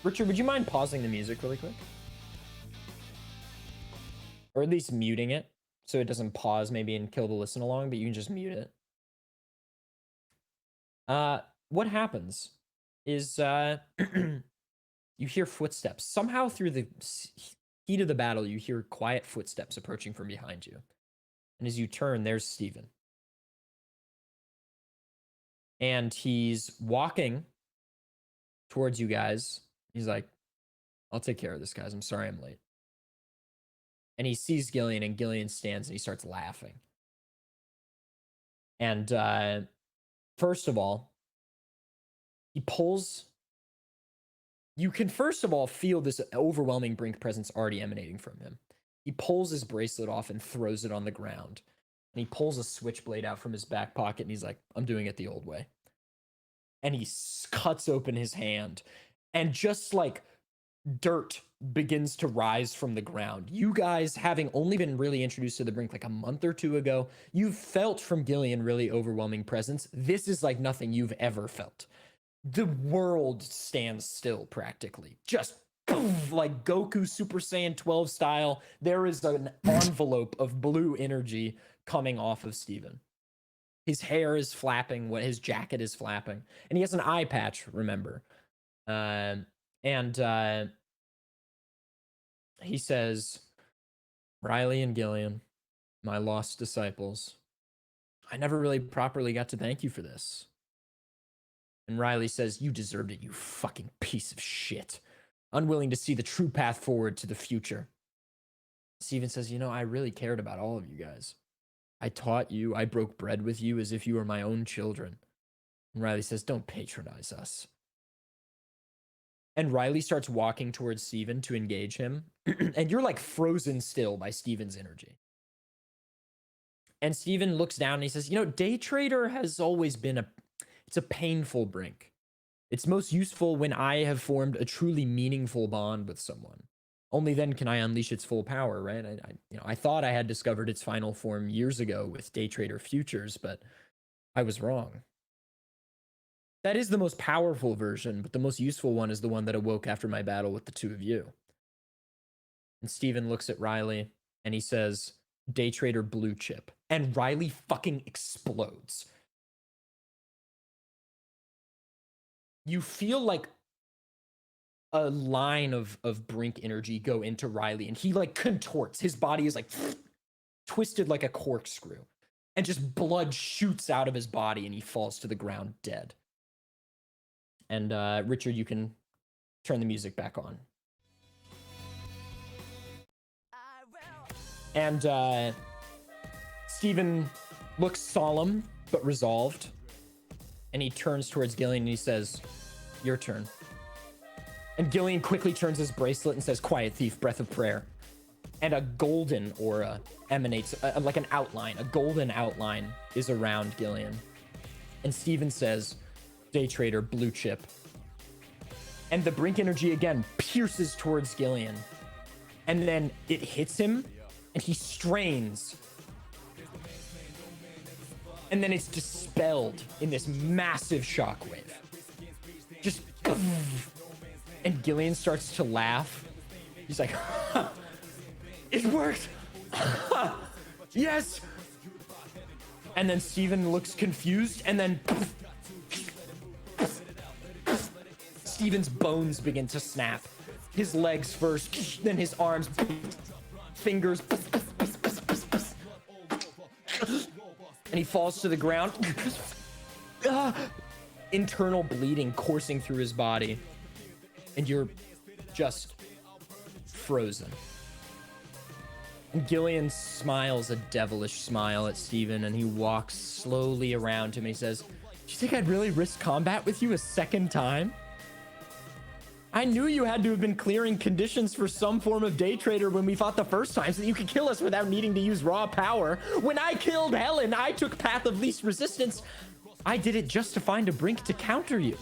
S1: Richard, would you mind pausing the music really quick? Or at least muting it so it doesn't pause maybe and kill the listen along, but you can just mute it. What happens is you hear footsteps. Somehow through the heat of the battle, you hear quiet footsteps approaching from behind you. And as you turn, there's Steven. And he's walking towards you guys. He's like, I'll take care of this, guys. I'm sorry I'm late. And he sees Gillian, and Gillian stands and he starts laughing. And first of all, he pulls. You can first of all feel this overwhelming Brink presence already emanating from him. He pulls his bracelet off and throws it on the ground. And he pulls a switchblade out from his back pocket and he's like, I'm doing it the old way. And he cuts open his hand. And just like dirt begins to rise from the ground. You guys, having only been really introduced to the Brink like a month or 2 ago, you've felt from Gillian really overwhelming presence. This is like nothing you've ever felt. The world stands still practically. Just poof, like Goku Super Saiyan 12 style. There is an envelope of blue energy coming off of Steven. His hair is flapping, his jacket is flapping. And he has an eye patch, remember. He says, Riley and Gillian, my lost disciples, I never really properly got to thank you for this. And Riley says, you deserved it, you fucking piece of shit. Unwilling to see the true path forward to the future. Steven says, you know, I really cared about all of you guys. I taught you, I broke bread with you as if you were my own children. And Riley says, don't patronize us. And Riley starts walking towards Steven to engage him. And you're like frozen still by Steven's energy. And Steven looks down and he says, you know, Day Trader has always been it's a painful Brink. It's most useful when I have formed a truly meaningful bond with someone. Only then can I unleash its full power, right? I thought I had discovered its final form years ago with Day Trader Futures, but I was wrong. That is the most powerful version, but the most useful one is the one that awoke after my battle with the two of you. And Steven looks at Riley and he says, Day Trader Blue Chip. And Riley fucking explodes. You feel like a line of Brink energy go into Riley and he like contorts. His body is like twisted like a corkscrew. And just blood shoots out of his body and he falls to the ground dead. And Richard, you can turn the music back on. And Steven looks solemn but resolved. And he turns towards Gillian and he says, your turn. And Gillian quickly turns his bracelet and says, quiet thief, breath of prayer. and a golden aura emanates, like an outline. A golden outline is around Gillian. And Steven says, "Day trader, blue chip." And the brink energy again pierces towards Gillian. And then it hits him, and he strains. And then it's dispelled in this massive shockwave. Just, and Gillian starts to laugh. He's like, "It worked. Yes." And then Steven looks confused, and then Steven's bones begin to snap. His legs first, then his arms, fingers, and he falls to the ground. Internal bleeding coursing through his body, and you're just frozen. And Gillian smiles a devilish smile at Steven, and he walks slowly around him, and he says, "Do you think I'd really risk combat with you a second time? I knew you had to have been clearing conditions for some form of day trader when we fought the first time so that you could kill us without needing to use raw power. When I killed Helen, I took path of least resistance. I did it just to find a brink to counter you."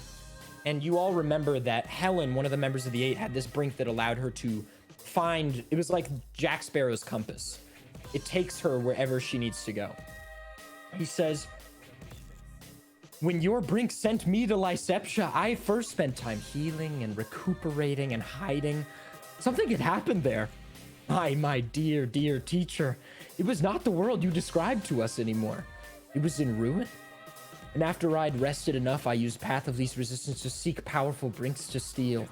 S1: And you all remember that Helen, one of the members of the Eight, had this brink that allowed her to find, it was like Jack Sparrow's compass. It takes her wherever she needs to go. He says, "When your brink sent me to Lyceptia, I first spent time healing and recuperating and hiding. Something had happened there. My dear, dear teacher, it was not the world you described to us anymore. It was in ruin. And after I'd rested enough, I used Path of Least Resistance to seek powerful brinks to steal.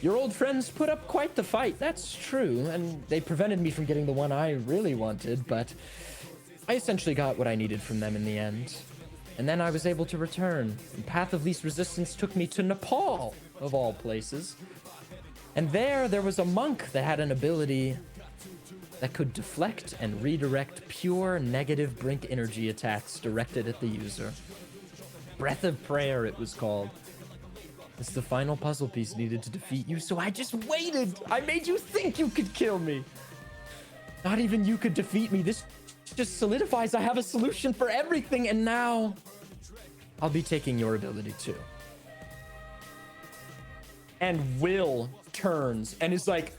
S1: Your old friends put up quite the fight, that's true, and they prevented me from getting the one I really wanted, but I essentially got what I needed from them in the end. And then I was able to return. And Path of Least Resistance took me to Nepal, of all places. And there was a monk that had an ability that could deflect and redirect pure negative brink energy attacks directed at the user. Breath of Prayer, it was called. It's the final puzzle piece needed to defeat you, so I just waited. I made you think you could kill me. Not even you could defeat me. This just solidifies I have a solution for everything, and now I'll be taking your ability too." And Will turns and is like,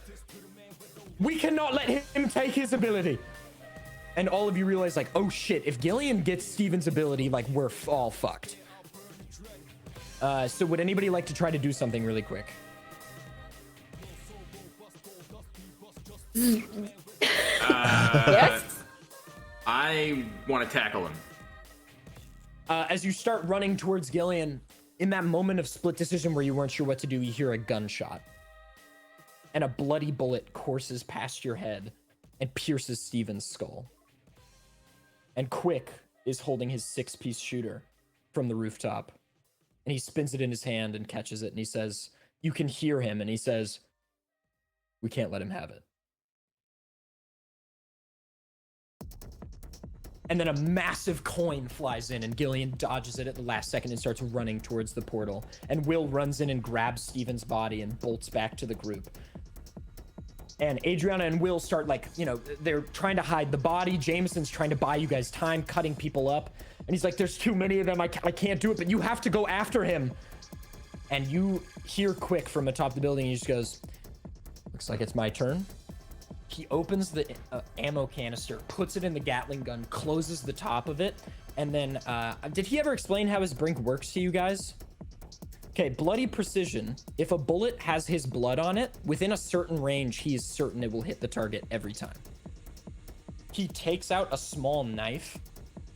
S1: "We cannot let him take his ability." And all of you realize, like, oh shit, if Gillian gets Steven's ability, like, we're all fucked. So would anybody like to try to do something really quick?
S4: Yes.
S5: I want to tackle him.
S1: As you start running towards Gillian, in that moment of split decision where you weren't sure what to do, you hear a gunshot. And a bloody bullet courses past your head and pierces Steven's skull. And Quick is holding his 6-piece shooter from the rooftop. And he spins it in his hand and catches it. And he says, you can hear him. And he says, "We can't let him have it." And then a massive coin flies in, and Gillian dodges it at the last second and starts running towards the portal. And Will runs in and grabs Steven's body and bolts back to the group. And Adriana and Will start, like, you know, they're trying to hide the body. Jameson's trying to buy you guys time, cutting people up. And he's like, "There's too many of them. I can't do it, but you have to go after him." And you hear Quick from atop the building. He just goes, "Looks like it's my turn." He opens the ammo canister, puts it in the Gatling gun, closes the top of it, and then, did he ever explain how his brink works to you guys? Okay, bloody precision. If a bullet has his blood on it, within a certain range, he is certain it will hit the target every time. He takes out a small knife,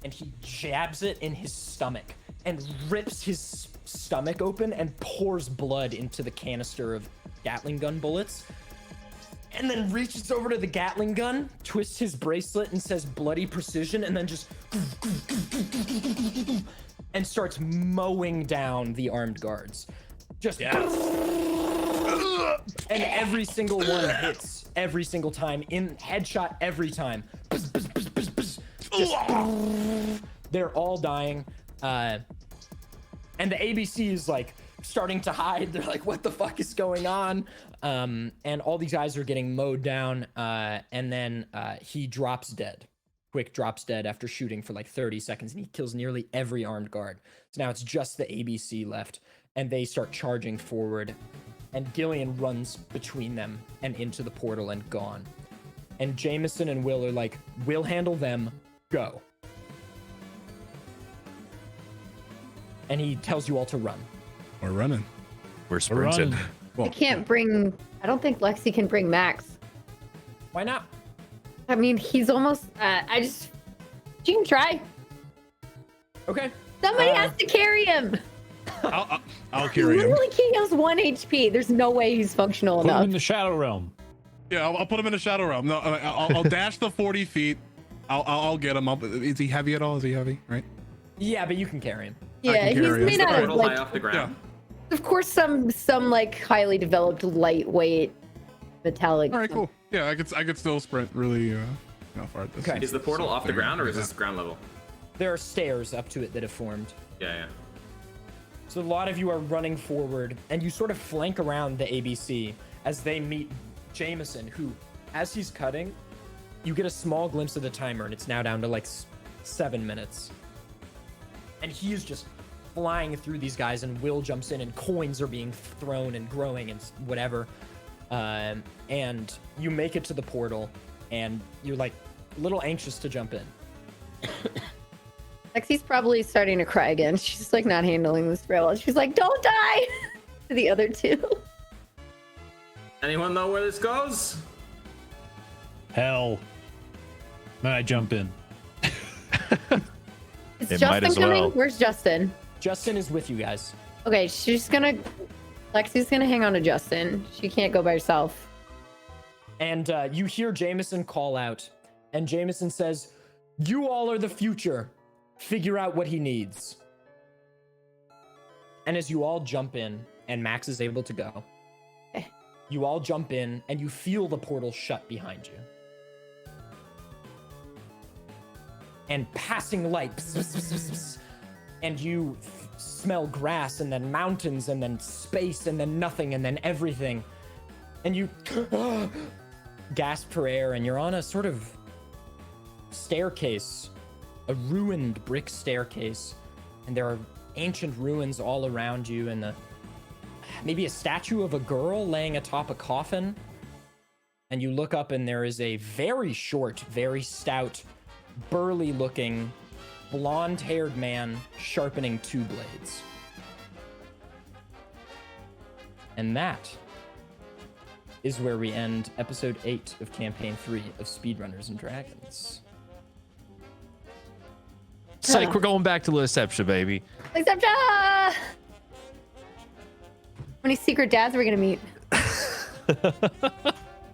S1: and he jabs it in his stomach, and rips his stomach open, and pours blood into the canister of Gatling gun bullets. And then reaches over to the Gatling gun, twists his bracelet and says bloody precision, and then just and starts mowing down the armed guards. Just and every single one hits every single time, in headshot every time. Just, they're all dying. And the ABC is like starting to hide. They're like, what the fuck is going on? And all these guys are getting mowed down, and then he drops dead. Quick drops dead after shooting for like 30 seconds, and he kills nearly every armed guard. So now it's just the ABC left, and they start charging forward, and Gillian runs between them and into the portal and gone. And Jameson and Will are like, we'll handle them, go. And he tells you all to run.
S3: We're running.
S6: We're sprinting.
S3: Well,
S4: I don't think Lexi can bring Max.
S1: Why not?
S4: I mean, he's almost, she can try.
S1: Okay.
S4: Somebody has to carry him.
S3: I'll carry him.
S4: Literally, he has 1 HP. There's no way he's functional
S2: Put him
S4: enough.
S2: in the Shadow Realm.
S3: Yeah, I'll put him in the Shadow Realm. No, I'll dash the 40 feet. I'll get him. Is he heavy at all? Is he heavy? Right?
S1: Yeah, but you can carry him.
S4: Yeah,
S3: can
S4: he's
S3: carry him.
S4: made
S5: Is the
S4: out of
S5: portal high
S4: like,
S5: off the ground?
S4: of course, some like highly developed, lightweight, metallic.
S3: All right, cool. Yeah, I could still sprint really how far this
S1: Okay.
S5: Is the portal off the ground or is this ground level?
S1: There are stairs up to it that have formed.
S5: Yeah.
S1: So a lot of you are running forward, and you sort of flank around the ABC as they meet Jameson, who, as he's cutting, you get a small glimpse of the timer, and it's now down to like 7 minutes. And he is just flying through these guys, and Will jumps in, and coins are being thrown and growing and whatever. And you make it to the portal, and you're like a little anxious to jump in.
S4: Lexi's probably starting to cry again. She's like not handling this very well. She's like, "Don't die!" to the other two.
S5: Anyone know where this goes?
S2: Hell. Then I jump in.
S4: Is
S6: It
S4: Justin
S6: might as
S4: coming?
S6: well.
S4: Where's Justin?
S1: Justin is with you guys.
S4: Okay, Lexi's gonna hang on to Justin. She can't go by herself.
S1: And you hear Jameson call out, and Jameson says, "You all are the future. Figure out what he needs." And as you all jump in, and Max is able to go, you all jump in, and you feel the portal shut behind you. And passing light, and you smell grass, and then mountains, and then space, and then nothing, and then everything. And you gasp for air, and you're on a sort of staircase, a ruined brick staircase, and there are ancient ruins all around you, and maybe a statue of a girl laying atop a coffin. And you look up, and there is a very short, very stout, burly looking, blonde haired man sharpening 2 blades. And that is where we end episode 8 of campaign 3 of Speedrunners and Dragons.
S6: Psych, we're going back to Liceptia, baby.
S4: Except, how many secret dads are we gonna meet?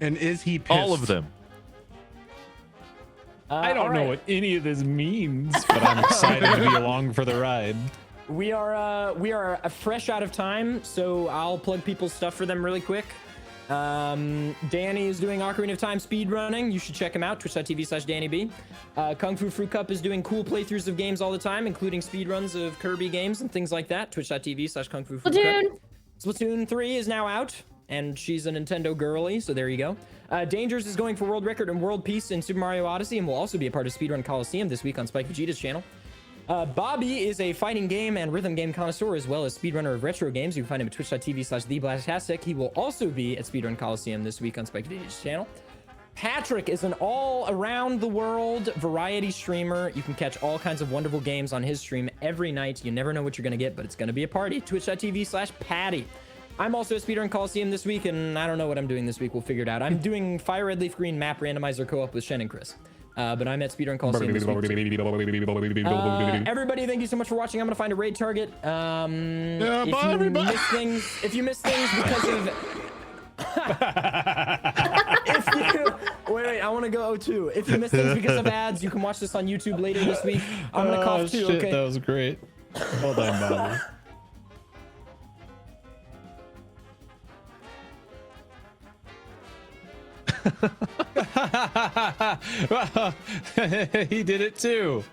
S3: And is he pissed?
S6: All of them.
S2: I don't
S1: all
S2: know
S1: right.
S2: what any of this means, but I'm excited to be along for the ride.
S1: We are fresh out of time, so I'll plug people's stuff for them really quick. Danny is doing Ocarina of Time speedrunning. You should check him out, twitch.tv/DannyB. Kung Fu Fruit Cup is doing cool playthroughs of games all the time, including speedruns of Kirby games and things like that, twitch.tv/Kung Fu Fruit Cup.
S4: Splatoon.
S1: Splatoon 3 is now out, and she's a Nintendo girly, so there you go. Dangers is going for world record and world peace in Super Mario Odyssey, and will also be a part of Speedrun Coliseum this week on Spike Vegeta's channel. Bobby is a fighting game and rhythm game connoisseur, as well as speedrunner of retro games. You can find him at twitch.tv/TheBlastastic. He will also be at Speedrun Coliseum this week on Spike Vegeta's channel. Patrick is an all-around-the-world variety streamer. You can catch all kinds of wonderful games on his stream every night. You never know what you're going to get, but it's going to be a party. Twitch.tv/Patty. I'm also at Speedrun Coliseum this week, and I don't know what I'm doing this week. We'll figure it out. I'm doing Fire Red Leaf Green map randomizer co-op with Shen and Chris. But I'm at Speedrun Coliseum this week. Everybody, thank you so much for watching. I'm going to find a raid target. If you miss things because of... Wait, I want to go too. If you miss things because of ads, you can watch this on YouTube later this week. I'm going to cough too, okay?
S2: That was great. Well done, Bobby. Well, he did it too.